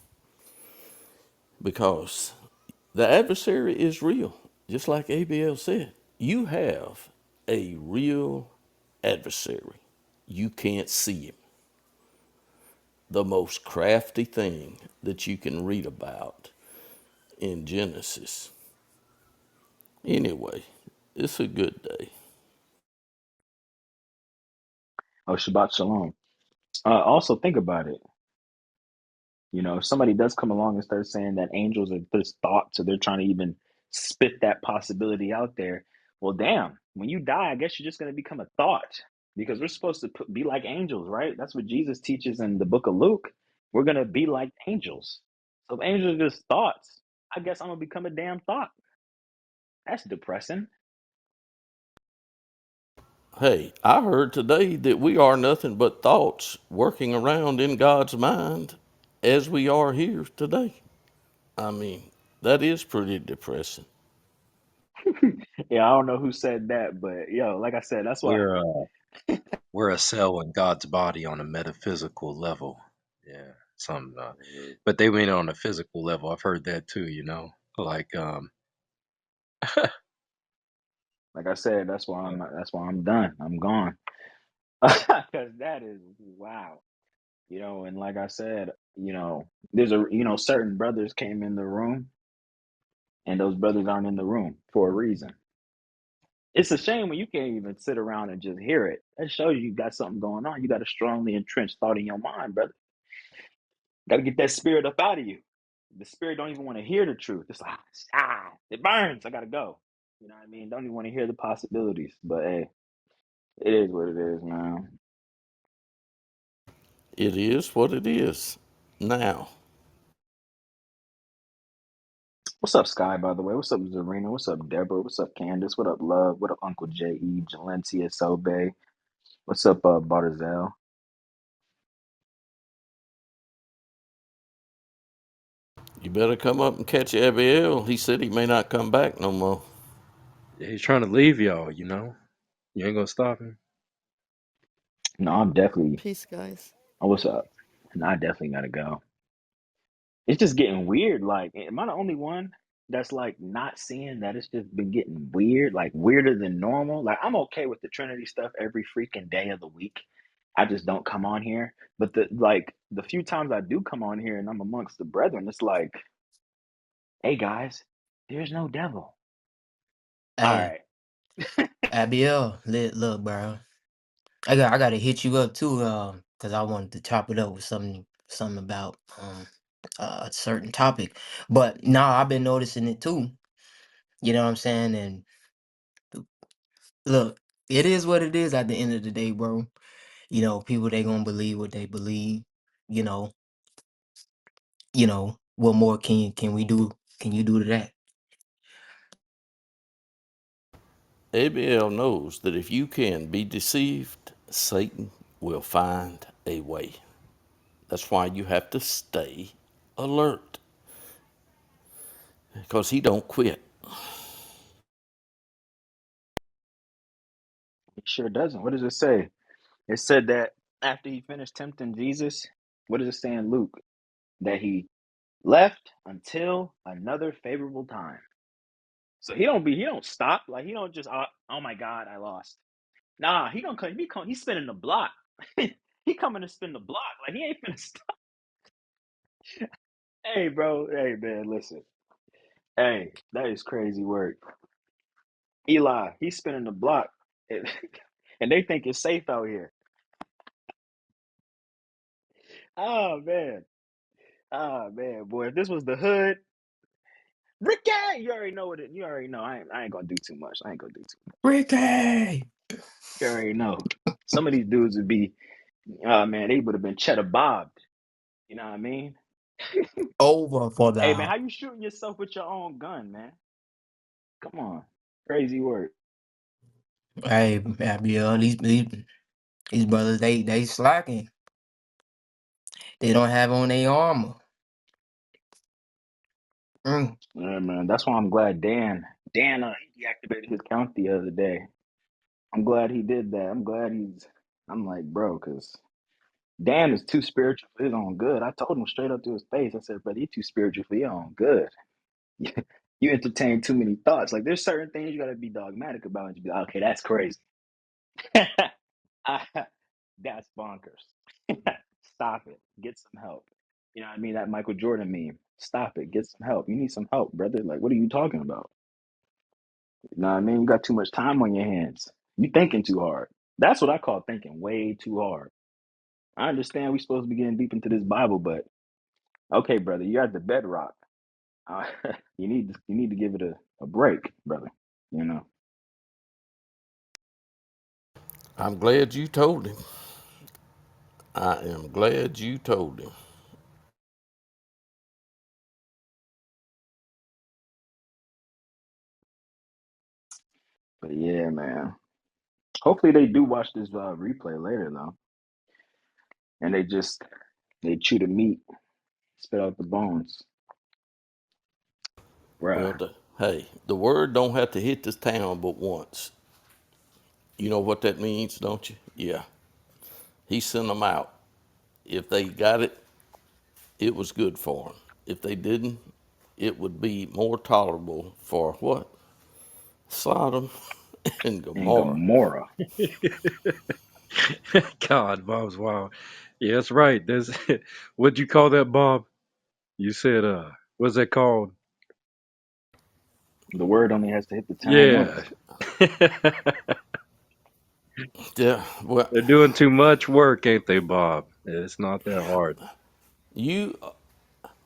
because the adversary is real. Just like ABL said, you have a real adversary. You can't see him. The most crafty thing that you can read about in Genesis. Anyway, it's a good day. Oh, Shabbat Shalom. Also, think about it. If somebody does come along and start saying that angels are just thoughts, or they're trying to even spit that possibility out there, well, damn, when you die, I guess you're just going to become a thought because we're supposed to be like angels, right? That's what Jesus teaches in the book of Luke. We're going to be like angels. So if angels are just thoughts, I guess I'm going to become a damn thought. That's depressing. Hey, I heard today that we are nothing but thoughts working around in God's mind as we are here today. I mean, that is pretty depressing. Yeah, I don't know who said that, but yo, like I said, that's why. We're we're a cell in God's body on a metaphysical level. Yeah, some. But they went on a physical level. I've heard that too. Like Like I said, that's why I'm done. I'm gone. Because that is wow. And like I said, there's certain brothers came in the room, and those brothers aren't in the room for a reason. It's a shame when you can't even sit around and just hear it. That shows you got something going on. You got a strongly entrenched thought in your mind, brother. Got to get that spirit up out of you. The spirit don't even want to hear the truth. It's like, it burns. I gotta go. You know what I mean? Don't even want to hear the possibilities. But hey, it is what it is, man. It is what it is. Now, What's up, Sky? By the way, what's up, Zarina? What's up, Deborah? What's up, Candace? What up, Love? What up, Uncle J. E. Jalencia, Sobe? What's up, Bartazel? you better come up and catch Abiel. He said he may not come back no more. he's trying to leave y'all. You ain't gonna stop him. No, I'm definitely. Peace, guys. Oh, what's up? No, I definitely gotta go. It's just getting weird. Like, am I the only one that's like not seeing that it's just been getting weird, like weirder than normal? Like, I'm okay with the Trinity stuff every freaking day of the week. I just don't come on here. But the few times I do come on here and I'm amongst the brethren, it's like, hey guys, there's no devil. All Hey, right. Abiel, look, bro. I gotta hit you up too, cause I wanted to chop it up with something about a certain topic. But nah, I've been noticing it too. You know what I'm saying? And look, it is what it is at the end of the day, bro. People they gonna believe what they believe. You know, what more can we do? Can you do to that? Abiel knows that if you can be deceived, Satan will find a way. That's why you have to stay alert, because he don't quit. It sure doesn't. What does it say? It said that after he finished tempting Jesus, what does it say in Luke? That he left until another favorable time. So he don't stop. Like he don't just oh my God, I lost. Nah, he gonna come. He's spinning the block. He coming to spin the block. Like he ain't finna stop. Hey, bro. Hey, man. Listen. Hey, that is crazy work. Eli, he's spinning the block, and, and they think it's safe out here. Oh man. Oh man, boy. If this was the hood, Ricky, you already know what it. You already know. I ain't gonna do too much. I ain't gonna do too much. Ricky, You already know. Some of these dudes would be. Oh man, they would have been cheddar bobbed. You know what I mean? over for Hey man, thou. how you shooting yourself with your own gun, man? Come on, crazy work. Hey, Abiel, these brothers they slacking. They don't have on their armor. Mm. Yeah, man. That's why I'm glad Dan he deactivated his account the other day. I'm glad he did that. I'm glad he's. I'm like, bro, because Dan is too spiritual for his own good. I told him straight up to his face. I said, but he's too spiritual for your own good. You entertain too many thoughts. Like there's certain things you got to be dogmatic about, and you be like, okay, that's crazy. That's bonkers. Stop it. Get some help. You know what I mean? That Michael Jordan meme. Stop it. Get some help. You need some help, brother. Like, what are you talking about? You know what I mean? You got too much time on your hands. You thinking too hard. That's what I call thinking way too hard. I understand we're supposed to be getting deep into this Bible, but okay, brother, you're at the bedrock. Uh, you need to give it a break, brother. You know. I'm glad you told him. I am glad you told him. But yeah, man. Hopefully they do watch this replay later though, and they chew the meat, spit out the bones. Bruh. Well, hey, the word don't have to hit this town but once. You know what that means, don't you? Yeah. He sent them out. If they got it, it was good for them. If they didn't, it would be more tolerable for what? Sodom and And Gomorrah. Gomorrah. God, Bob's wild. Yeah, that's right. There's what'd you call that, Bob? You said what's that called? The word only has to hit the town Yeah. once. Yeah, well, They're doing too much work, ain't they, Bob? It's not that hard. you,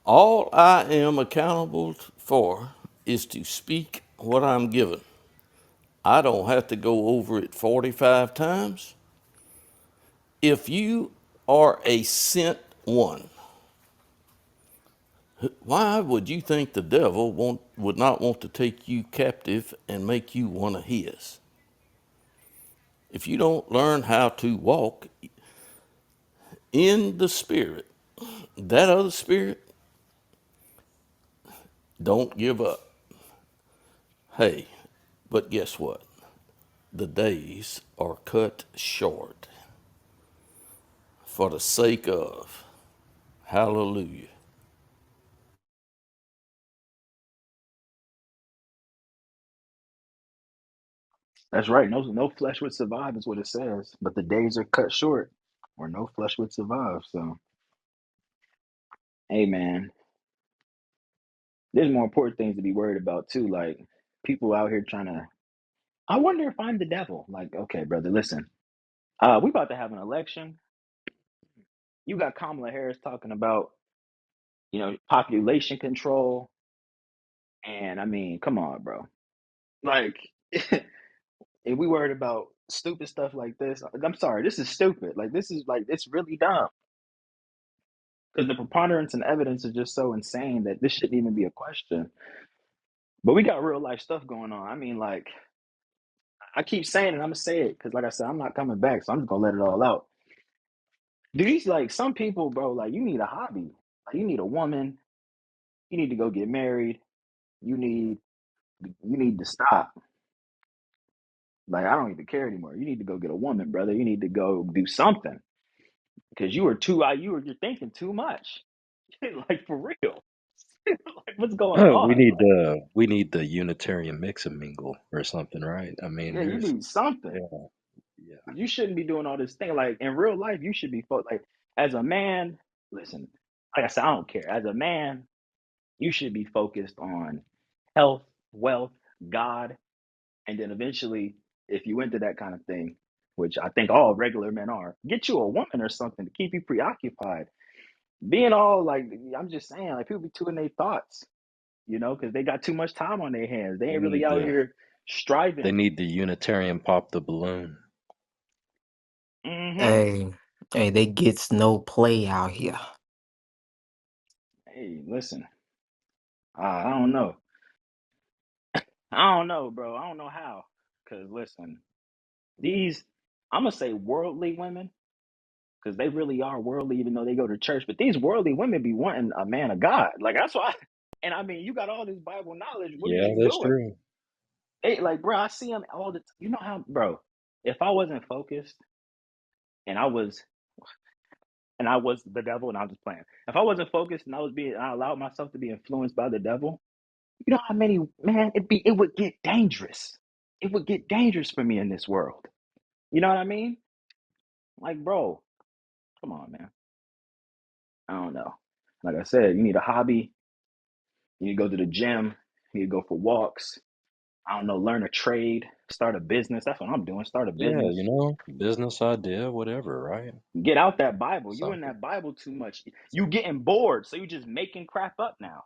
all I am accountable for is to speak what I'm given. I don't have to go over it 45 times. If you are a sent one, why would you think the devil would not want to take you captive and make you one of his? If you don't learn how to walk in the Spirit, that other Spirit, don't give up. Hey, but guess what? The days are cut short for the sake of, hallelujah. That's right. No flesh would survive is what it says. But the days are cut short, or no flesh would survive. So, hey, man, there's more important things to be worried about too. Like people out here trying to. I wonder if I'm the devil. Like, okay, brother, listen. We about to have an election. You got Kamala Harris talking about, population control, and I mean, come on, bro. Like, if we worried about stupid stuff like this, I'm sorry, this is stupid. Like, this is like it's really dumb because the preponderance and evidence is just so insane that this shouldn't even be a question. But we got real life stuff going on. I mean, like, I keep saying it, I'm gonna say it because, like I said, I'm not coming back, so I'm just gonna let it all out. Do these like some people, bro? Like, you need a hobby. Like, you need a woman. You need to go get married. You need you need to stop. Like, I don't even care anymore. You need to go get a woman, brother. You need to go do something because you are you're thinking too much. Like for real. Like what's going we on? need Like, the Unitarian mix and mingle or something, right? I mean, yeah, you there's need something. yeah, yeah. You shouldn't be doing all this thing. Like in real life, you should be like as a man. Listen, like I said, I don't care. As a man, you should be focused on health, wealth, God, and then eventually, if you into that kind of thing, which I think all regular men are, get you a woman or something to keep you preoccupied. Being all like, I'm just saying, like people be too in their thoughts, because they got too much time on their hands. They They ain't really need out the here striving. Unitarian pop the balloon. Hmm. Hey, hey, they gets no play out here. Hey, listen, I don't know. I don't know, bro. I don't know how. Cause listen, these I'm gonna say worldly women, because they really are worldly, even though they go to church. But these worldly women be wanting a man of God. Like that's why. And I mean, you got all this Bible knowledge. What are Yeah, you that's doing? true. They like, bro. I see them all the. You know how, bro? If I wasn't focused and I was the devil, and I was just playing. If I wasn't focused and I allowed myself to be influenced by the devil, you know how many man it would get dangerous. It would get dangerous for me in this world. You know what I mean? Like, bro, come on, man. I don't know. Like I said, you need a hobby. You need to go to the gym. You need to go for walks. I don't know, learn a trade, start a business. That's what I'm doing. Start a Yeah, business. business idea, whatever, right? Get out that Bible. You in Something. that Bible too much. You getting bored, so you just making crap up now.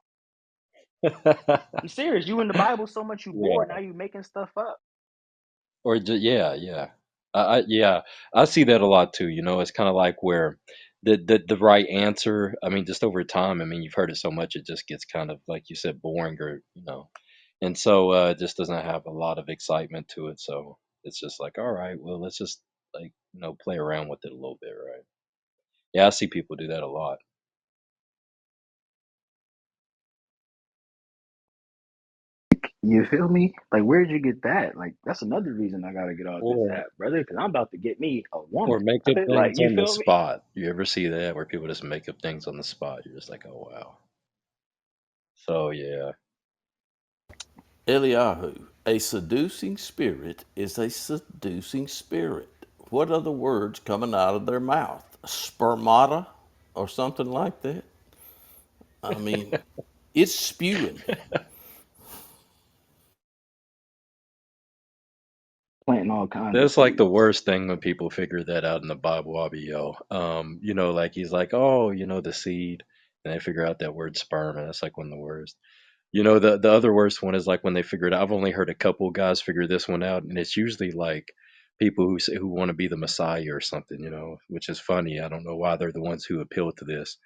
I'm serious. You in the Bible so much you bored. Yeah. Now you making stuff up. Or just, yeah, yeah. Yeah, I see that a lot too. It's kind of like where the right answer. I mean, just over time. I mean, you've heard it so much, it just gets kind of like you said, boring, or and so it just doesn't have a lot of excitement to it. So it's just like, all right, well, let's just like play around with it a little bit, right? Yeah, I see people do that a lot. You feel me? Like, where'd you get that? Like, that's another reason I gotta get off this Or app, brother, because I'm about to get me a or woman. make up Like, things you on the feel me? spot. You ever see that where people just make up things on the spot? You're just like, oh wow. So yeah. Eliyahu, a seducing spirit is a seducing spirit. What are the words coming out of their mouth? Spermata or something like that? I mean, it's spewing. Planting all kinds of That's like the seeds. worst thing when people figure that out in the Bible. I'll be like he's like, oh, the seed, and they figure out that word sperm, and that's like one of the worst. The other worst one is like when they figure it out. I've only heard a couple guys figure this one out, and it's usually like people who want to be the Messiah or something, which is funny. I don't know why they're the ones who appeal to this,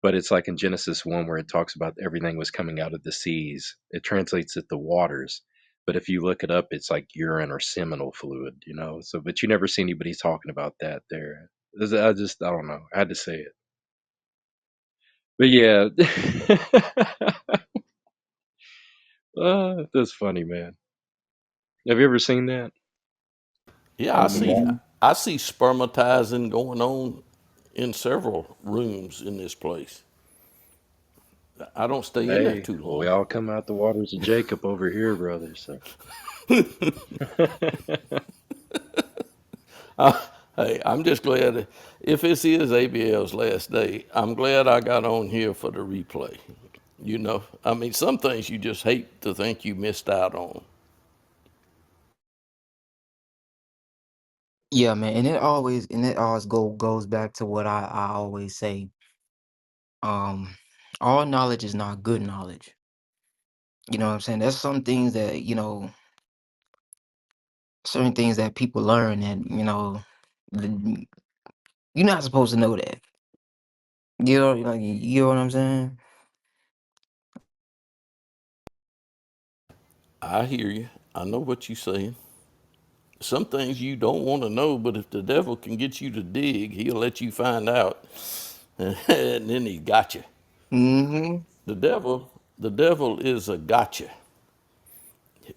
but it's like in Genesis 1 where it talks about everything was coming out of the seas. It translates it to waters, but if you look it up, it's like urine or seminal fluid. So, but you never see anybody talking about that there. I don't know. I had to say it, but yeah, that's funny, man. Have you ever seen that? Yeah, On the water. I see spermatizing going on in several rooms in this place. I don't stay in there Hey, too well, we long. all come out the waters of Jacob over here, brother. So, Hey, I'm just glad if this is ABL's last day, I'm glad I got on here for the replay. I mean, some things you just hate to think you missed out on. Yeah, man, and it always goes back to what I always say. Um, all knowledge is not good knowledge. You know what I'm saying? There's some things that, certain things that people learn that, th- you're not supposed to know that. You know what I'm saying? I hear you. I know what you're saying. Some things you don't want to know, but if the devil can get you to dig, he'll let you find out, and then he got you. Mm-hmm. The devil is a gotcha.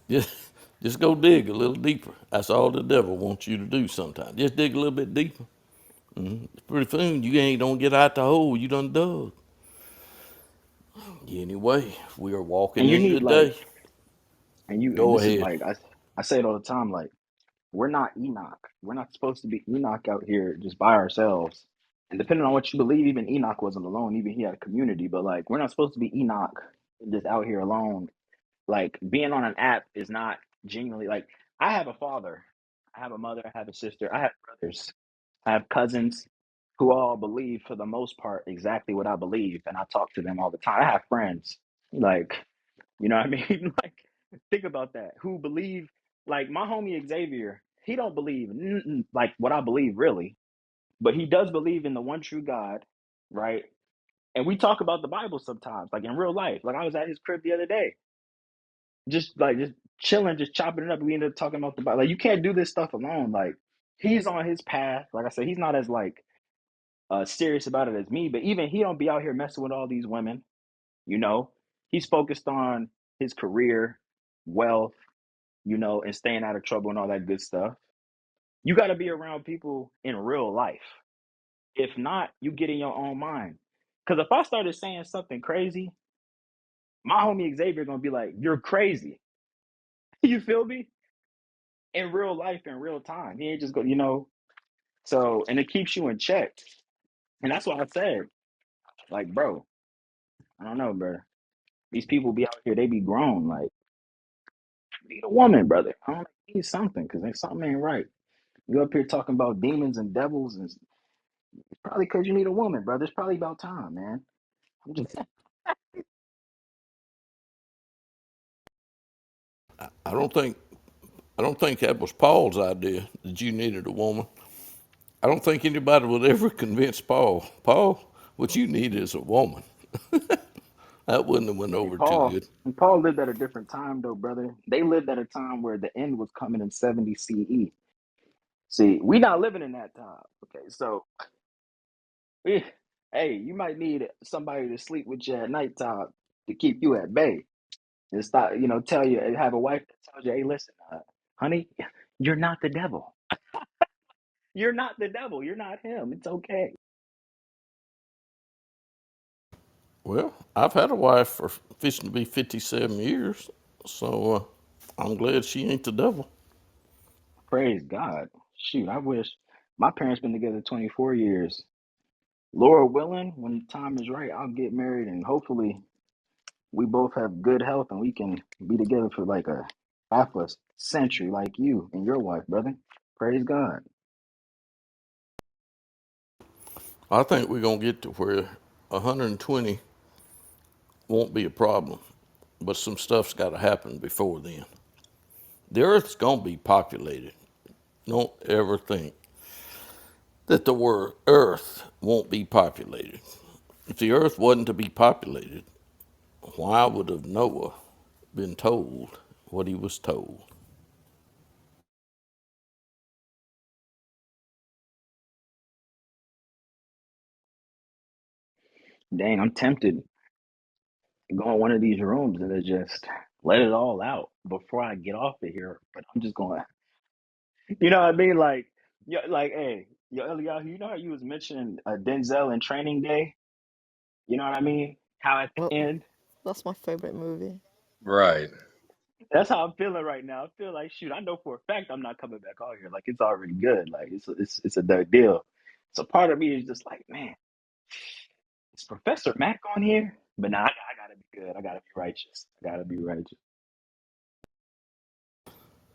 Just, just go dig a little deeper. That's all the devil wants you to do sometimes. Just dig a little bit deeper. Pretty soon you ain't don't get out the hole you done dug. Anyway, we are walking And you in need today. like, and Go this is ahead. like, I say it all the time, like, we're not Enoch. We're not supposed to be Enoch out here just by ourselves. And depending on what you believe, even Enoch wasn't alone. Even he had a community. But like, we're not supposed to be Enoch just out here alone. Like, being on an app is not genuinely like. I have a father, I have a mother, I have a sister, I have brothers, I have cousins who all believe for the most part exactly what I believe, and I talk to them all the time. I have friends, like, you know what I mean? Like, think about that. Who believe, like my homie Xavier, he don't believe like what I believe really, but he does believe in the one true God, right? And we talk about the Bible sometimes, like in real life. Like I was at his crib the other day, just chilling, just chopping it up. We ended up talking about the Bible. Like you can't do this stuff alone. Like he's on his path. Like I said, he's not as like serious about it as me, but even he don't be out here messing with all these women. You know, he's focused on his career, wealth, and staying out of trouble and all that good stuff. You got to be around people in real life. If not, you get in your own mind. Because if I started saying something crazy, my homie Xavier gonna be like, "You're crazy." You feel me? In real life, in real time, he ain't just go. So, and it keeps you in check. And that's what I said. Like, bro, I don't know, bro. These people be out here, they be grown. Like, need a woman, brother. I don't need something because there's something ain't right. You up here talking about demons and devils, and it's probably because you need a woman, brother. It's probably about time, man. I'm just I don't think I don't think that was Paul's idea that you needed a woman. I don't think anybody would ever convince Paul. Paul, what you need is a woman. That wouldn't have went Hey, over too Paul. good. And Paul lived at a different time, though, brother. They lived at a time where the end was coming in 70 CE. See, we not living in that time. Okay, so we, hey, you might need somebody to sleep with you at nighttime to keep you at bay. And stop, tell you, have a wife that tells you, hey, listen, honey, you're not the devil. You're not the devil. You're not him. It's okay. Well, I've had a wife for fixing to be 57 years, so I'm glad she ain't the devil. Praise God. Shoot, I wish my parents been together 24 years. Lord willing, when the time is right, I'll get married and hopefully we both have good health and we can be together for like a half a century like you and your wife, brother. Praise God. I think we're going to get to where 120 won't be a problem, but some stuff's got to happen before then. The earth's going to be populated. Don't ever think that the word earth won't be populated. If the earth wasn't to be populated, why would have Noah been told what he was told? Dang, I'm tempted to go in one of these rooms and to just let it all out before I get off of here. But I'm just going, you know what I mean? Like, hey, Eliyahu, you know how you was mentioning Denzel in Training Day? You know what I mean? How at Well, the end, that's my favorite movie. Right. that's how I'm feeling right now. I feel like, shoot, I know for a fact I'm not coming back on here. Like, it's already good. Like, it's a done deal. So part of me is just like, man, is Professor Mac on here? But nah, I gotta be good. I gotta be righteous. I gotta be righteous.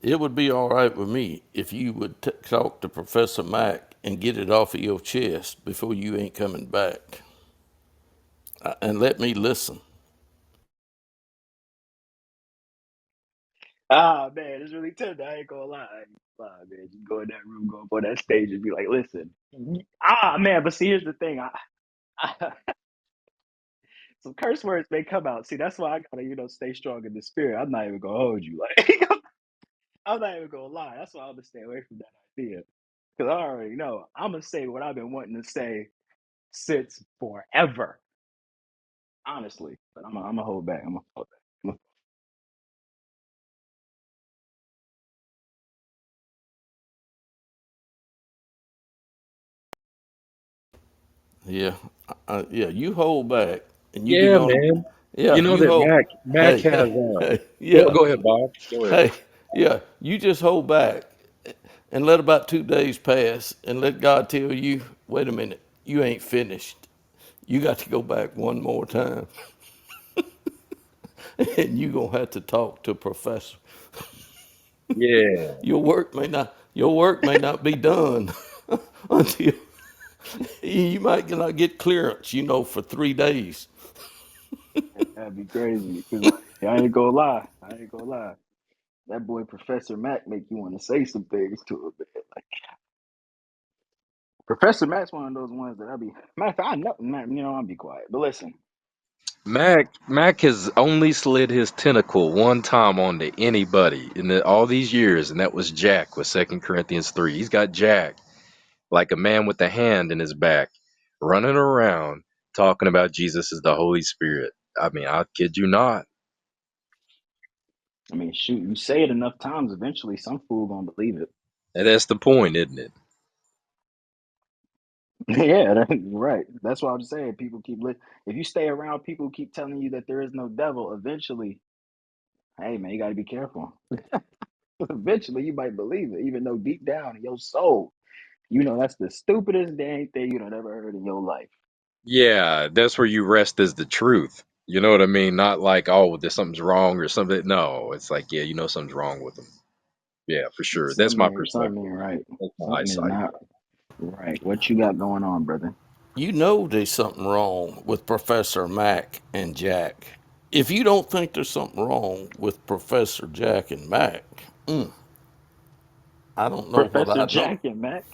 It would be all right with me if you would talk to Professor Mack and get it off of your chest before you ain't coming back. And let me listen. Ah man, it's really tempting. I ain't gonna lie. I ain't gonna lie, man. Just go in that room, go up on that stage and be like, listen. Ah man, but see here's the thing. I some curse words may come out. See, that's why I gotta, stay strong in the spirit. I'm not even gonna hold you. Like I'm not even gonna lie. That's why I'm gonna stay away from that idea. Because I already know I'm gonna say what I've been wanting to say since forever. Honestly. But I'm gonna hold back. I'm gonna hold back. Yeah, yeah. You hold back, and you be Yeah, on. man. You Yeah, know you that hold. Mac Hey, has hey, hey. go Yeah, go ahead, Bob. Go ahead. hey, yeah. You just hold back, and let about 2 days pass, and let God tell you, wait a minute, you ain't finished. You got to go back one more time, and you gonna have to talk to Professor. Yeah. Your work may not be done until you might not get clearance, for 3 days. That'd be crazy. Cause like, I ain't gonna lie. I ain't gonna lie. That boy Professor Mac make you want to say some things to him, man. Like Professor Mac's one of those ones that matter of fact, I know man, I'll be quiet. But listen, Mac has only slid his tentacle one time onto anybody in all these years, and that was Jack with Second Corinthians 3. He's got Jack like a man with a hand in his back, running around talking about Jesus is the Holy Spirit. I mean, I kid you not. I mean, shoot, you say it enough times, eventually some fool gonna believe it. And that's the point, isn't it? Yeah, right. That's what I'm saying. People if you stay around people who keep telling you that there is no devil, eventually, hey man, you gotta be careful. Eventually you might believe it, even though deep down in your soul, that's the stupidest dang thing you've ever heard in your life. Yeah, that's where you rest as the truth. You know what I mean? Not like, oh, there's something's wrong or something. No, it's like, yeah, you know something's wrong with them. Yeah, for sure. That's my Something perspective. ain't right. That's my Something is eyesight. not right. What you got going on, brother? You know there's something wrong with Professor Mac and Jack. If you don't think there's something wrong with Professor Jack and Mac, I don't know what Professor I know. Jack and Mac?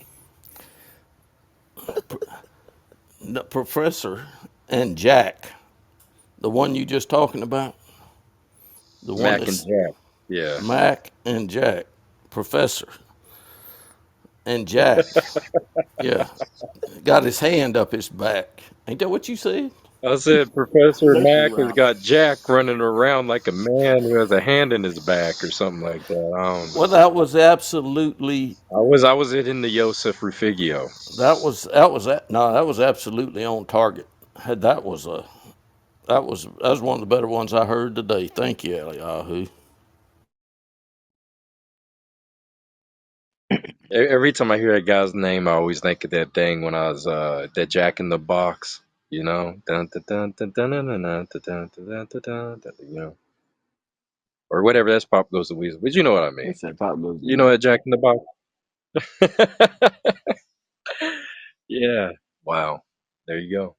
The Professor and Jack, the one you just talking about, the one Mac and that's Jack. Yeah. Mac and Jack, Professor and Jack, yeah, got his hand up his back. Ain't that what you said? I said Professor especially Mac where has I'm. got Jack running around like a man who has a hand in his back or something like that. I don't Well, know. that was absolutely I was it in the Yosef Rufigio. that was absolutely on target. That was a that was one of the better ones I heard today. Thank you, Eliyahu. Every time I hear that guy's name, I always think of that thing when I was that Jack in the Box, you know, dun, dun, dun, dun, dun, dun, dun, dun, dun, dun, dun, dun, dun, dun, you know, or whatever. That's Pop Goes the Weasel, but you know what I They mean. said Pop goes You know the that Jack in the Box. Yeah. Wow. There you go.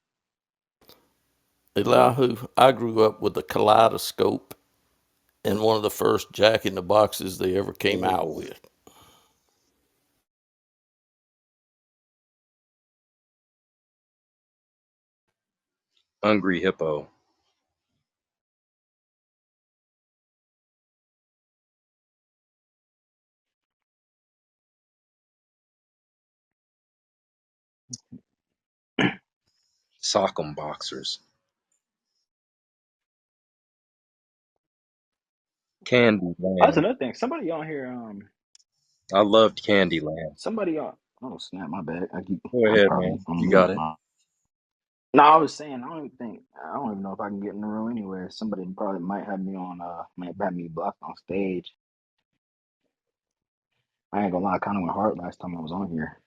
Eliyahu, I grew up with a kaleidoscope and one of the first Jack in the Boxes they ever came out Oh, with. Hungry Hippo. Sock'em Boxers. That's Candyland. another thing. Somebody on here, I loved Candyland. somebody on. Oh snap! My bad. Go I'm ahead, probably man. on You mute. got it. No, I was saying I don't even know if I can get in the room anywhere. Somebody probably might have me on. Might have me blocked on stage. I ain't gonna lie. I kind of went hard last time I was on here.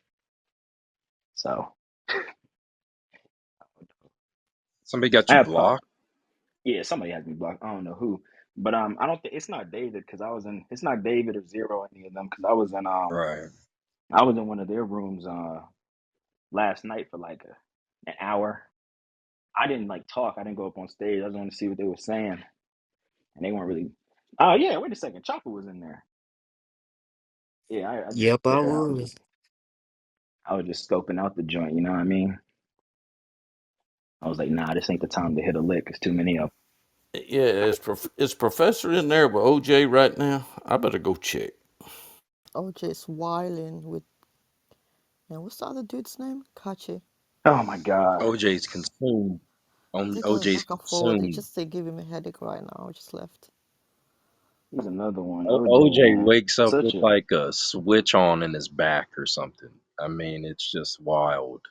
So Somebody got I you have blocked? yeah, somebody has me blocked. I don't know who, but I don't think it's not David because I was in. It's not David or Zero any of them because Right. I was in one of their rooms last night for like an hour. I didn't like talk. I didn't go up on stage. I just wanted to see what they were saying, and they weren't really. Oh yeah, wait a second. Chopper was in there. Yeah, I just Yep, I there. was. I was just scoping out the joint. You know what I mean? I was like, nah, this ain't the time to hit a lick. It's too many of Yeah, is Professor in there with OJ right now? I better go check. OJ's wilding with, and what's the other dude's name? Kachi. them. Oh my god, OJ's consumed. They're going OJ's back and forth. It consumed. just they give him a headache right now. I just left. he's another one. OJ, OJ man, wakes up such with a. like a switch on in his back or something. I mean, it's just wild,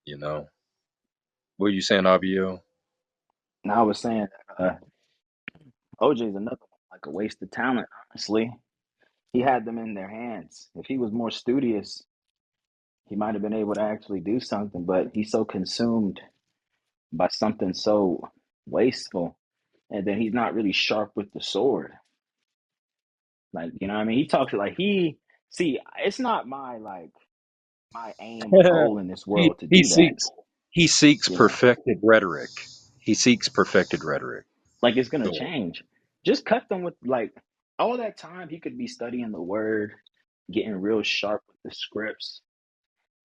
you know. What are you saying, Abio? Now I was saying, OJ's another one, like a waste of talent. Honestly, he had them in their hands. If he was more studious, he might have been able to actually do something. But he's so consumed by something so wasteful, and then he's not really sharp with the sword. Like you know, what I mean, he talks like he see. It's not my like my aim or goal in this he world to he do that. seeks he seeks You know, perfected rhetoric. He seeks perfected rhetoric. like it's gonna Go ahead. change. Just cut them with like all that time he could be studying the word, getting real sharp with the scripts.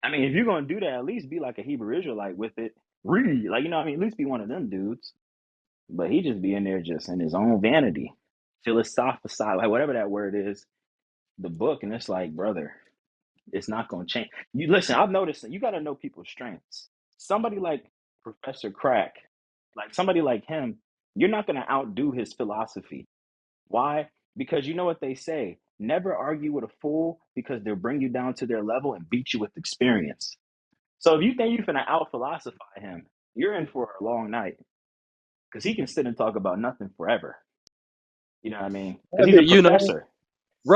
I mean, if you're gonna do that, at least be like a Hebrew Israelite with it. Read, like you know, what I mean, at least be one of them dudes. But he just be in there just in his own vanity, philosophize, like whatever that word is, the book, and it's like, brother, it's not gonna change. You listen, I've noticed that you got to know people's strengths. Somebody like Professor Crack, like somebody like him, you're not gonna outdo his philosophy. Why? Because you know what they say: never argue with a fool because they'll bring you down to their level and beat you with experience. So if you think you're gonna out philosophize him, you're in for a long night because he can sit and talk about nothing forever. You know what I mean? Because I he's a mean, you know, professor.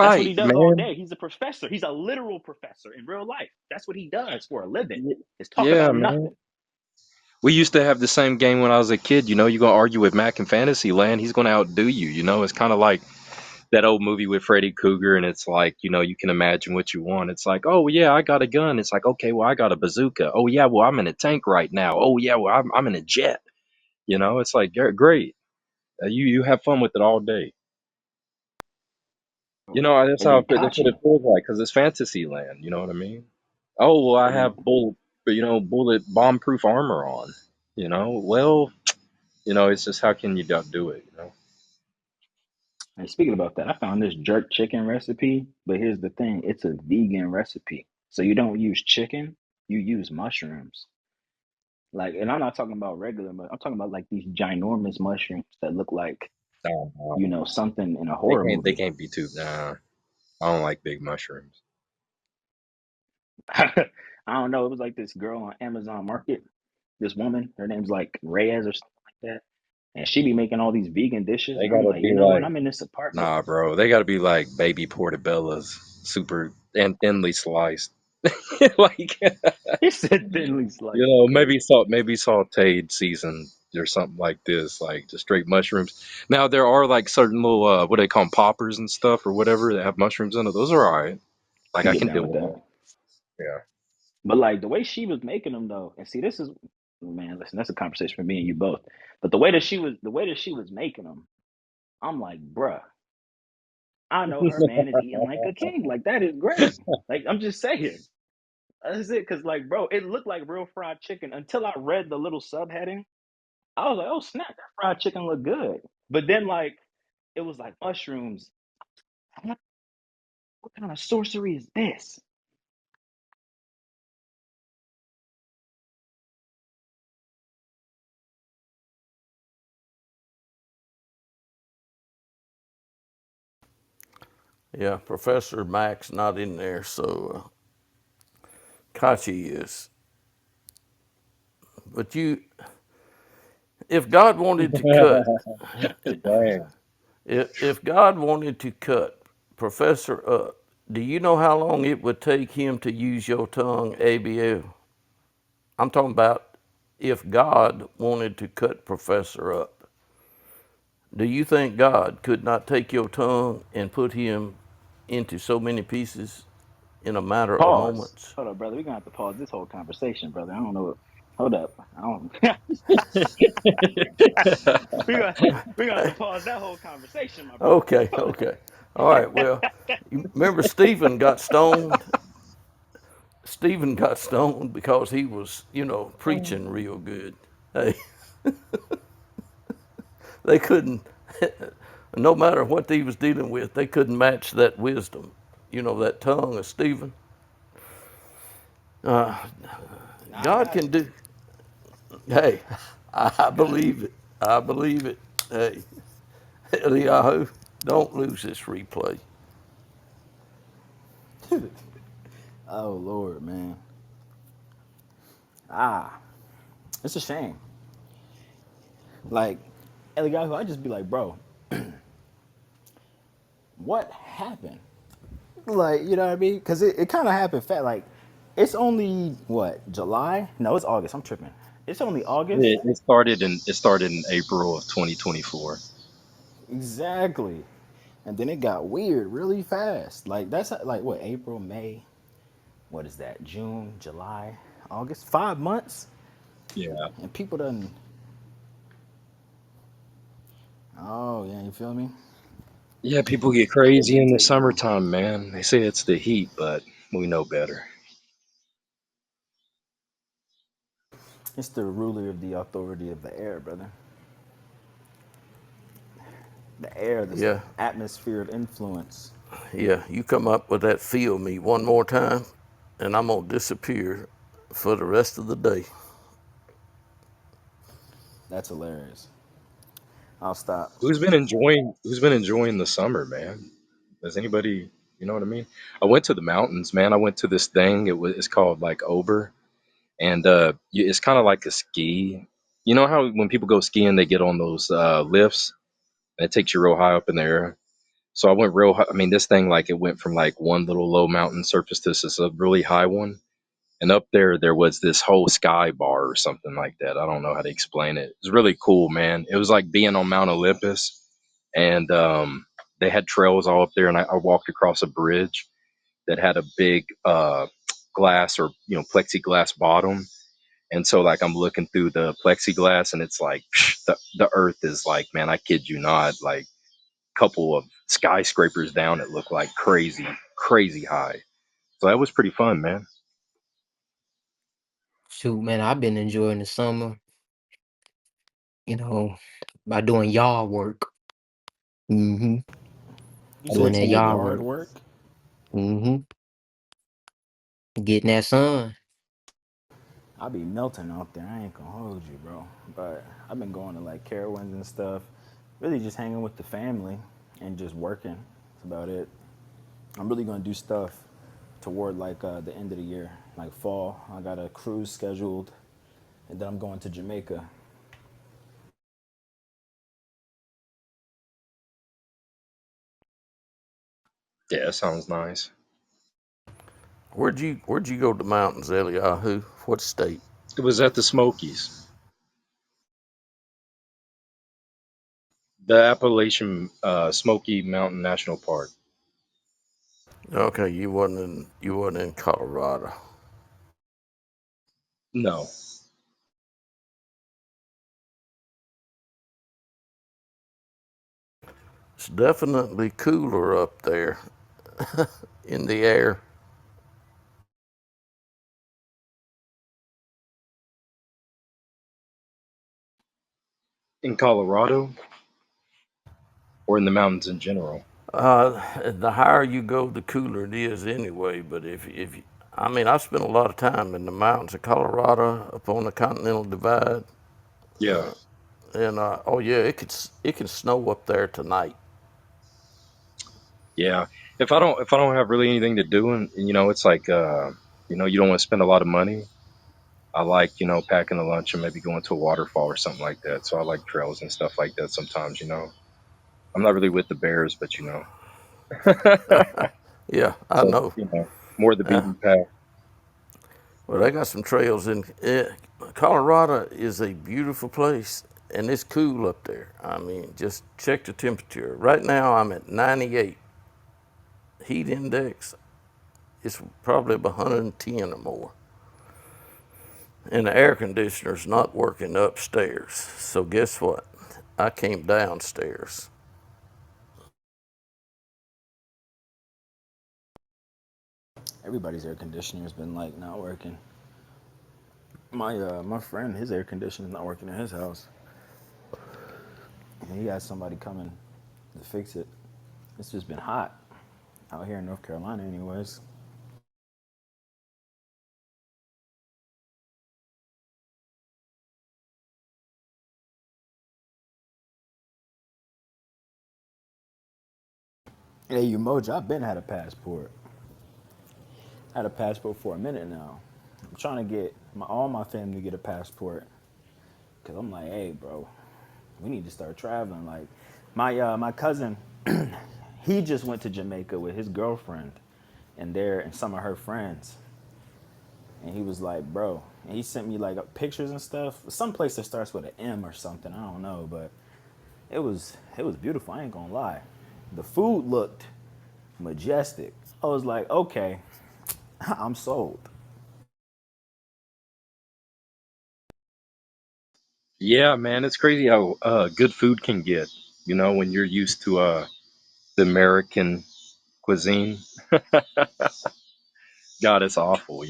That's what right, he does all man. day. He's a professor. He's a literal professor in real life. That's what he does for a living. Is talk Yeah, about man. nothing. We used to have the same game when I was a kid. You know, you're gonna argue with Mac in Fantasyland, he's gonna outdo you. You know, it's kind of like that old movie with Freddy Krueger, and it's like, you know, you can imagine what you want. It's like, oh yeah, I got a gun. It's like, okay, well I got a bazooka. Oh yeah, well I'm in a tank right now. Oh yeah, well I'm in a jet. You know, it's like great. You have fun with it all day. You know, that's And how then that's what it Kachi. feels like because it's fantasy land. You know what I mean? Oh well, I And have bullet bomb proof armor on. You know, well, you know, it's just how can you not do it? You know. speaking about that, I found this jerk chicken recipe. But here's the thing: it's a vegan recipe, so you don't use chicken. You use mushrooms. Like, and I'm not talking about regular, but I'm talking about like these ginormous mushrooms that look like, No, no, you know, something in a they horror can't. They movie. can't be too. Nah, I don't like big mushrooms. I don't know. It was like this girl on Amazon Market, this woman, her name's like Reyes or something like that. And she be making all these vegan dishes. They And I'm gotta like, be you know what? like, I'm in this apartment. nah, bro. They gotta be like baby portobellos, super and thinly sliced. Like, He said thinly you sliced. know, Crazy. maybe sauteed, seasoned, or something like this, like just straight mushrooms. Now there are like certain little what do they call 'em, poppers and stuff or whatever that have mushrooms in it. Those are alright. I Like can I get can down deal with with that. them. Yeah. But like the way she was making them though, and see, this is, man, listen, that's a conversation for me and you both. But the way that she was making them, I'm like, bruh, I know her man is eating like a king. Like that is great. Like I'm just saying, that's it. Cause like, bro, it looked like real fried chicken until I read the little subheading. I was like, oh snap, that fried chicken look good. But then like, it was like mushrooms. I'm like, what kind of sorcery is this? Yeah, Professor Mack's not in there, so Kachi is. But if God wanted to cut, Dang. if God wanted to cut Professor up, do you know how long it would take him to use your tongue, ABL? I'm talking about if God wanted to cut Professor up. Do you think God could not take your tongue and put him into so many pieces in a matter of Pause. moments? Hold up, brother. We're gonna have to pause this whole conversation, brother. I don't know. Hold up. I don't we're gonna we're gonna have to pause that whole conversation, my brother. Okay, Hold okay. All right, well, you remember Stephen got stoned? Stephen got stoned because he was, preaching real good. Hey, they couldn't, no matter what he was dealing with, they couldn't match that wisdom. That tongue of Stephen. Nah, I God got can it. do, hey, I believe it. I believe it. Hey, Eliyahu, don't lose this replay. Oh Lord, man. Ah, it's a shame. Like, Eliyahu, I just be like, bro, what happened? Like, you know what I mean? Because it kind of happened fast. Like, it's only what, July? No, it's August. I'm tripping. It's only August. It started in April of 2024. Exactly. And then it got weird really fast. Like that's like what, April, May, what is that? June, July, August, 5 months, Yeah. and people done. Oh yeah, you feel me? Yeah, people get It crazy did in the take long. summertime, man. They say it's the heat, but we know better. It's the ruler of the authority of the air, brother. The air, this Yeah, atmosphere of influence. yeah, you come up with that feel me one more time, and I'm going to disappear for the rest of the day. That's hilarious. I'll stop. Who's been enjoying the summer, man? Does anybody, you know what I mean? I went to the mountains, man. I went to this thing. It's called like Ober, and it's kind of like a ski. You know how when people go skiing, they get on those lifts and it takes you real high up in the air. So I went real high. I mean, this thing like it went from like one little low mountain surface to this a really high one. And up there was this whole sky bar or something like that. I don't know how to explain it. It was really cool, man. It was like being on Mount Olympus, and they had trails all up there. And I walked across a bridge that had a big glass or plexiglass bottom. And so like I'm looking through the plexiglass, and it's like the Earth is like, man, I kid you not, like a couple of skyscrapers down. It looked like crazy high. So that was pretty fun, man. Shoot, man, I've been enjoying the summer, you know, by doing yard work. Mm-hmm. You Doing said that some yard yard work. work. Mm-hmm. Getting that sun. I be melting out there. I ain't gonna hold you, bro. But I've been going to like Carowinds and stuff. Really just hanging with the family and just working. That's about it. I'm really gonna do stuff toward like the end of the year, like fall. I got a cruise scheduled, and then I'm going to Jamaica. Yeah, that sounds nice. Where'd you go to the mountains, Eliyahu? What state? It was at the Smokies, the Appalachian Smoky Mountain National Park. Okay, you wasn't in Colorado. No, It's definitely cooler up there in the air. in Colorado or in the mountains in general. The higher you go, the cooler it is anyway. But I mean, I've spent a lot of time in the mountains of Colorado, up on the Continental Divide, Yeah, and oh yeah, it can snow up there tonight. yeah. If I don't have really anything to do, and it's like you don't want to spend a lot of money. I like packing a lunch and maybe going to a waterfall or something like that. So I like trails and stuff like that sometimes. I'm not really with the bears, but Yeah, I so know. more the Uh, beaten path. well, they got some trails in Colorado. Is a beautiful place, and it's cool up there. I mean, just check the temperature. Right now, I'm at 98 heat index. It's probably about 110 or more. And the air conditioner's not working upstairs. So guess what? I came downstairs. Everybody's air conditioner has been like not working. My friend, his air conditioner is not working in his house, and he got somebody coming to fix it. It's just been hot out here in North Carolina, anyways. Hey, you Mojo, I've been had a passport. Had a passport for a minute now. I'm trying to get all my family to get a passport because I'm like, hey, bro, we need to start traveling. Like, my cousin, he just went to Jamaica with his girlfriend and some of her friends, and he was like, bro, and he sent me like pictures and stuff. Some place that starts with an M or something. I don't know, but it was beautiful. I ain't gonna lie. The food looked majestic. I was like, okay, I'm sold. Yeah, man, it's crazy how good food can get. When you're used to the American cuisine. God, it's awful.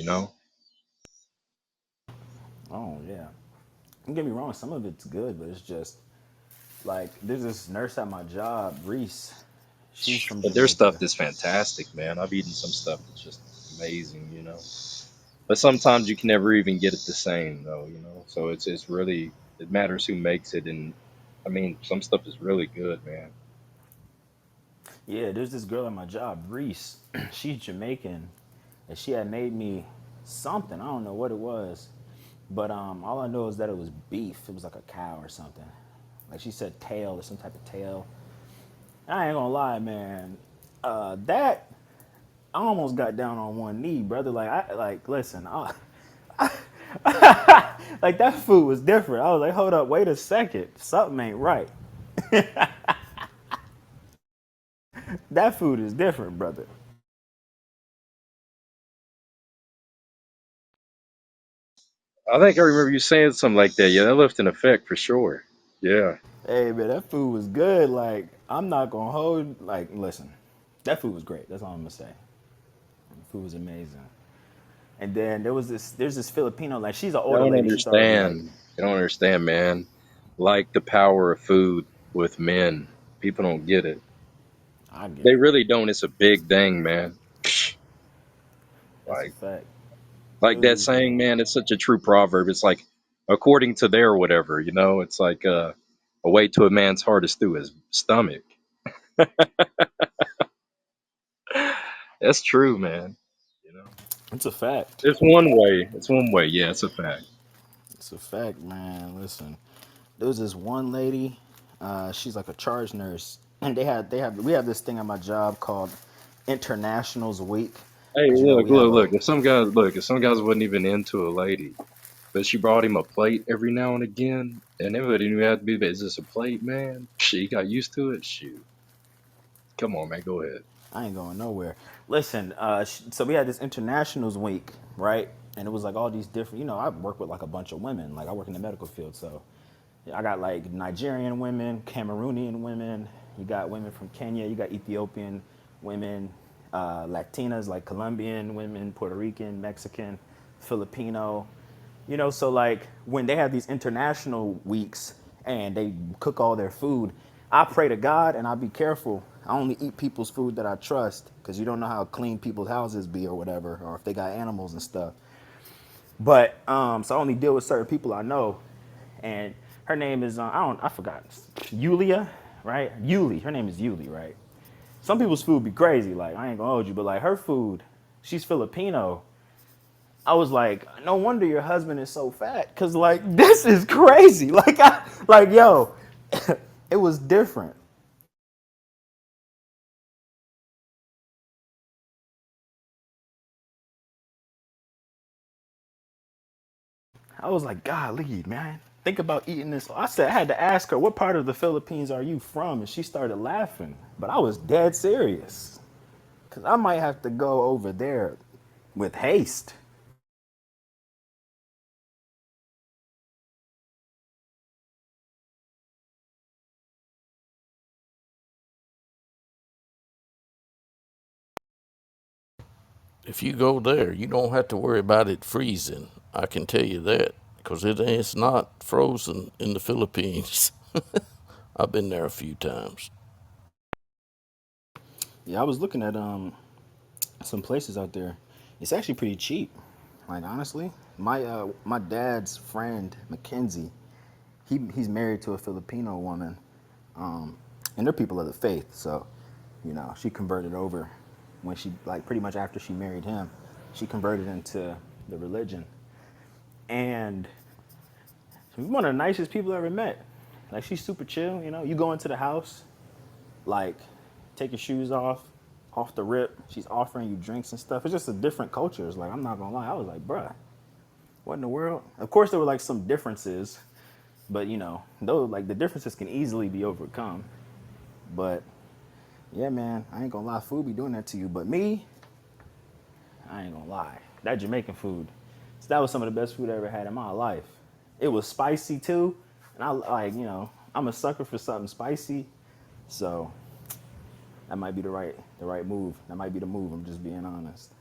Oh yeah. Don't get me wrong, some of it's good, but it's just like there's this nurse at my job, Reese. She's from But there's stuff Jamaica. that's fantastic, man. I've eaten some stuff that's just amazing. But sometimes you can never even get it the same, though. So it's really it matters who makes it, and I mean some stuff is really good, man. Yeah, there's this girl at my job, Reese. She's Jamaican, and she had made me something. I don't know what it was, but all I know is that it was beef. It was like a cow or something. Like she said, tail or some type of tail. I ain't gonna lie, man. That I almost got down on one knee, brother. Listen, like that food was different. I was like, hold up, wait a second, something ain't right. That food is different, brother. I think I remember you saying something like that. Yeah, that left an effect for sure. Yeah. Hey man, that food was good. Like I'm not gonna hold. Like listen, that food was great. That's all I'm gonna say. The food was amazing. And then there's this Filipino. Like she's an You older don't lady. She's already like, understand. You don't understand, man. Like the power of food with men. People don't get it. I get They it. really don't. It's a big thing, man. That's a Like, fact. Like that saying, man, it's such a true proverb. It's like according to their whatever, it's like a way to a man's heart is through his stomach. That's true, man. You know, It's a fact. it's one way. It's one way. Yeah, it's a fact. It's a fact, man. Listen, there was this one lady. She's like a charge nurse, and we have this thing at my job called Internationals Week, Hey, because look, we have look, a. look. If some guys wasn't even into a lady, but she brought him a plate every now and again, and it wouldn't even have to be, is this a plate, man? Shit, he got used to it. Shoot, come on, man, go ahead. I ain't going nowhere. Listen, so we had this Internationals Week, right? And it was like all these different. I work with like a bunch of women. Like I work in the medical field, so I got like Nigerian women, Cameroonian women. You got women from Kenya. You got Ethiopian women, Latinas like Colombian women, Puerto Rican, Mexican, Filipino. So like when they have these international weeks and they cook all their food, I pray to God and I be careful. I only eat people's food that I trust, because you don't know how clean people's houses be or whatever, or if they got animals and stuff. But so I only deal with certain people I know, and her name is I forgot, Yulia, right? Yuli. Her name is Yuli, right? Some people's food be crazy. Like I ain't gonna hold you, but like her food, she's Filipino. I was like, no wonder your husband is so fat, cause like this is crazy. Like yo, it was different. I was like, golly, man. Think about eating this. I said, I had to ask her, what part of the Philippines are you from? And she started laughing. But I was dead serious. Because I might have to go over there with haste. If you go there, you don't have to worry about it freezing. I can tell you that because it's not frozen in the Philippines. I've been there a few times. Yeah, I was looking at some places out there. It's actually pretty cheap. Like honestly, my dad's friend Mackenzie, he's married to a Filipino woman, and they're people of the faith. So, she converted over when she like pretty much after she married him, she converted into the religion, and she's one of the nicest people I ever met. Like she's super chill. You go into the house, like take your shoes off the rip. She's offering you drinks and stuff. It's just a different culture. It's like I'm not gonna lie. I was like, bruh, what in the world? Of course, there were like some differences, but though like the differences can easily be overcome. But yeah, man, I ain't gonna lie, food be doing that to you. But me, I ain't gonna lie, that Jamaican food, that was some of the best food I ever had in my life. It was spicy too, and I like I'm a sucker for something spicy, so that might be the right move. That might be the move. I'm just being honest.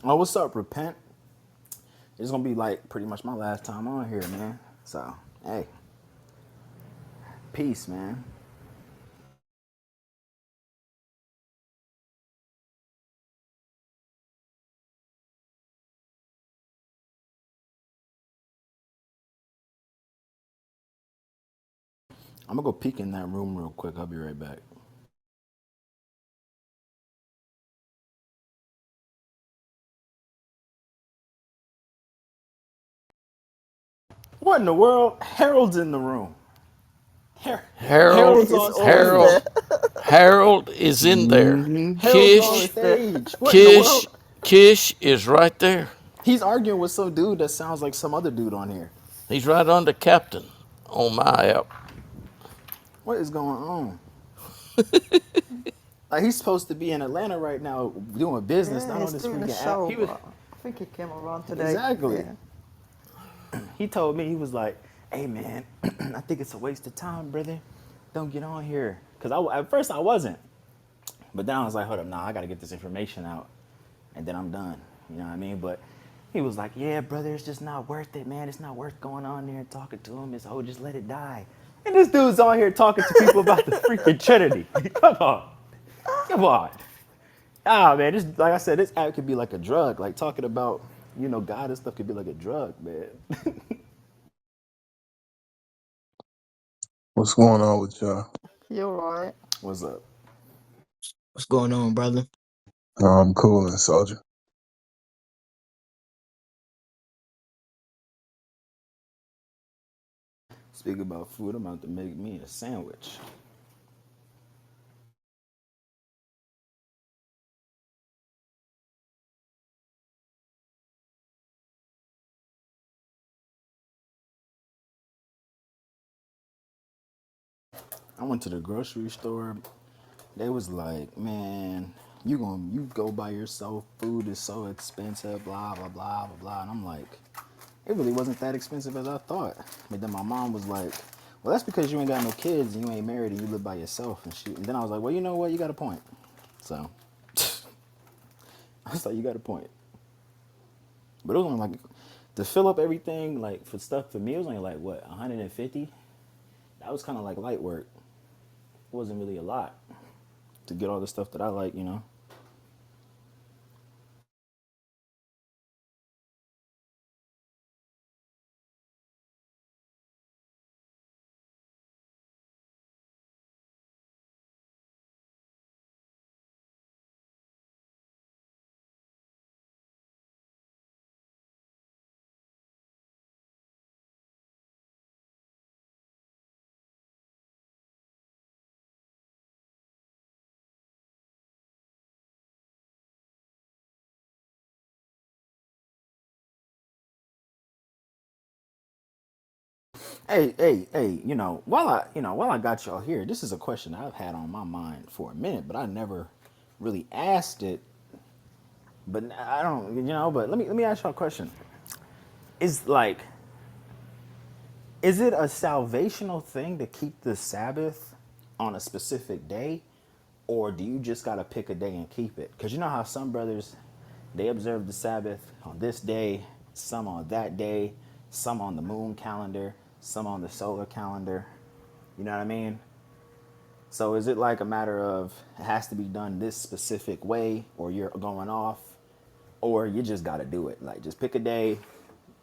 Oh, what's up, Repent? It's gonna be like pretty much my last time on here, man. So, hey, peace, man. I'm gonna go peek in that room real quick. I'll be right back. What in the world? Harold's in the room. Harold, Harold's He's on always Harold, there. stage. Harold is in there. Harold's on Always Kish, there. stage. What in the Kish, world? Kish is right there. He's arguing with some dude that sounds like some other dude on here. He's right under Captain on my app. What is going on? Like he's supposed to be in Atlanta right now doing business, Yeah, not on he's this doing a freaking app. show, He was but I think he came around today. exactly. Yeah. He told me he was like, "Hey man, I think it's a waste of time, brother. Don't get on here." Cause at first I wasn't, but then I was like, "Hold up, nah, I gotta get this information out, and then I'm done." You know what I mean? But he was like, "Yeah, brother, it's just not worth it, man. It's not worth going on there and talking to him. It's just let it die." And this dude's on here talking to people about the freaking Trinity. Come on, come on. Ah, man, this like I said, this app could be like a drug. Like talking about God and stuff could be like a drug, man. What's going on with y'all? You're right. What's up? What's going on, brother? I'm cool and soldier. Speak about food. I'm about to make me a sandwich. I went to the grocery store. They was like, "Man, you go by yourself. Food is so expensive. Blah blah blah blah blah." And I'm like, "It really wasn't that expensive as I thought." But then my mom was like, "Well, that's because you ain't got no kids and you ain't married and you live by yourself." And then I was like, "Well, you know what? You got a point." So I was like, "You got a point." But it was only like to fill up everything like for stuff for me. It was only like what 150. That was kind of like light work. It wasn't really a lot to get all the stuff that I like. Hey, while I got y'all here, this is a question I've had on my mind for a minute, but I never really asked it. But I don't. But let me ask y'all a question. Is like, is it a salvational thing to keep the Sabbath on a specific day, or do you just gotta pick a day and keep it? Because you know how some brothers they observe the Sabbath on this day, some on that day, some on the moon calendar, some on the solar calendar. You know what I mean? So is it like a matter of it has to be done this specific way, or you're going off, or you just got to do it? Like just pick a day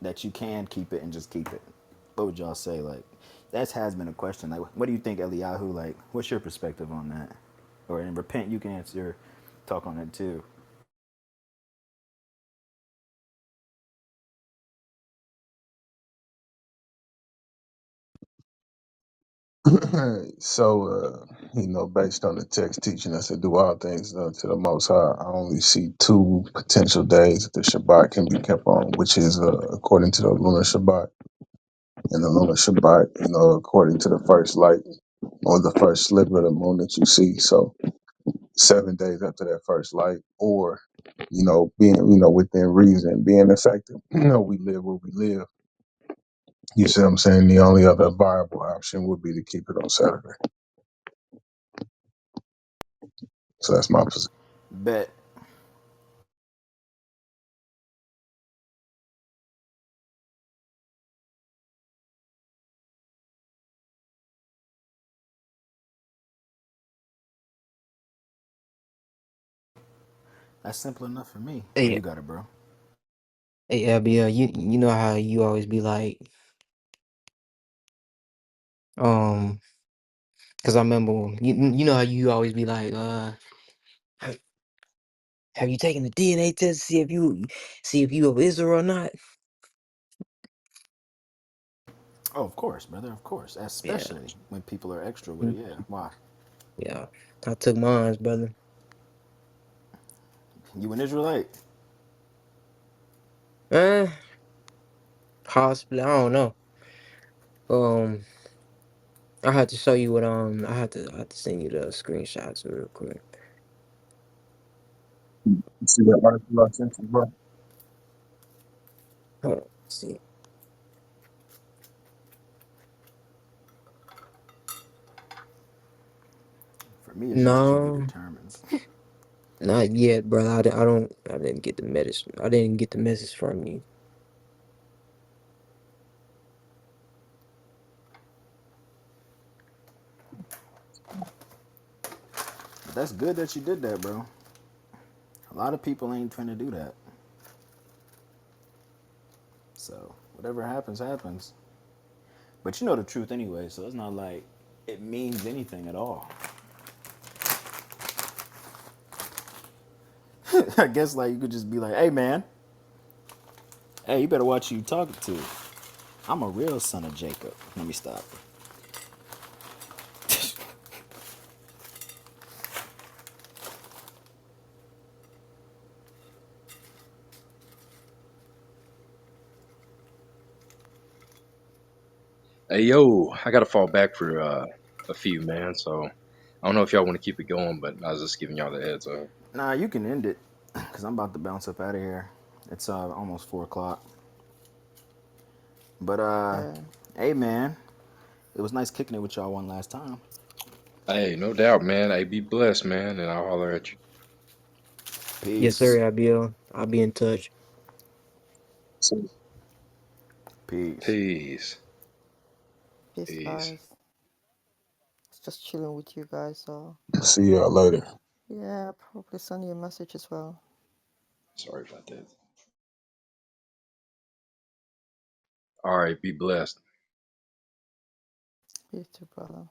that you can keep it and just keep it. What would y'all say? Like that has been a question. Like, what do you think, Eliyahu? Like, what's your perspective on that? Or in repent, you can answer, talk on it too. Based on the text teaching us to do all things unto the Most High, I only see two potential days that the Shabbat can be kept on, which is according to the lunar Shabbat, and the lunar Shabbat, according to the first light or the first sliver of the moon that you see. So 7 days after that first light, or being within reason, being effective. We live where we live. You see what I'm saying? The only other viable option would be to keep it on Saturday. So that's my position. Bet. That's simple enough for me. Oh, Hey, you got it, bro. hey, Abby, you know how you always be like, um, because I remember you know how you always be like, have have you taken the DNA test to see if you of Israel or not? Oh, of course, brother. Of course. Yeah, Especially when people are extra with mm, it. Yeah. Why? yeah. I took mine, brother. You an Israelite? Uh, Possibly, I don't know. Um, I had to show you what I had to send you the screenshots real quick. You see that article I sent you, bro? Hold on. See. For me, it's just to be No, determined. not yet, bro. I didn't get the message. I didn't get the message from you. But that's good that you did that, bro. A lot of people ain't trying to do that. So whatever happens, happens. But you know the truth anyway, so it's not like it means anything at all. I guess like you could just be like, hey man, hey, you better watch who you talking to. I'm a real son of Jacob. Let me stop. Hey yo, I gotta fall back for a few, man. So I don't know if y'all want to keep it going, but I was just giving y'all the heads up. Nah, you can end it, cause I'm about to bounce up out of here. It's almost 4 o'clock. But Yeah. hey man, it was nice kicking it with y'all one last time. Hey, no doubt, man. Hey, be blessed, man, and I'll holler at you. Yes, Peace. sir. I'll be in touch. So, Peace. Peace. Peace, Peace. guys. It's just chilling with you guys. So see y'all later. yeah, probably send you a message as well. Sorry about that. All right, be blessed. You too, brother.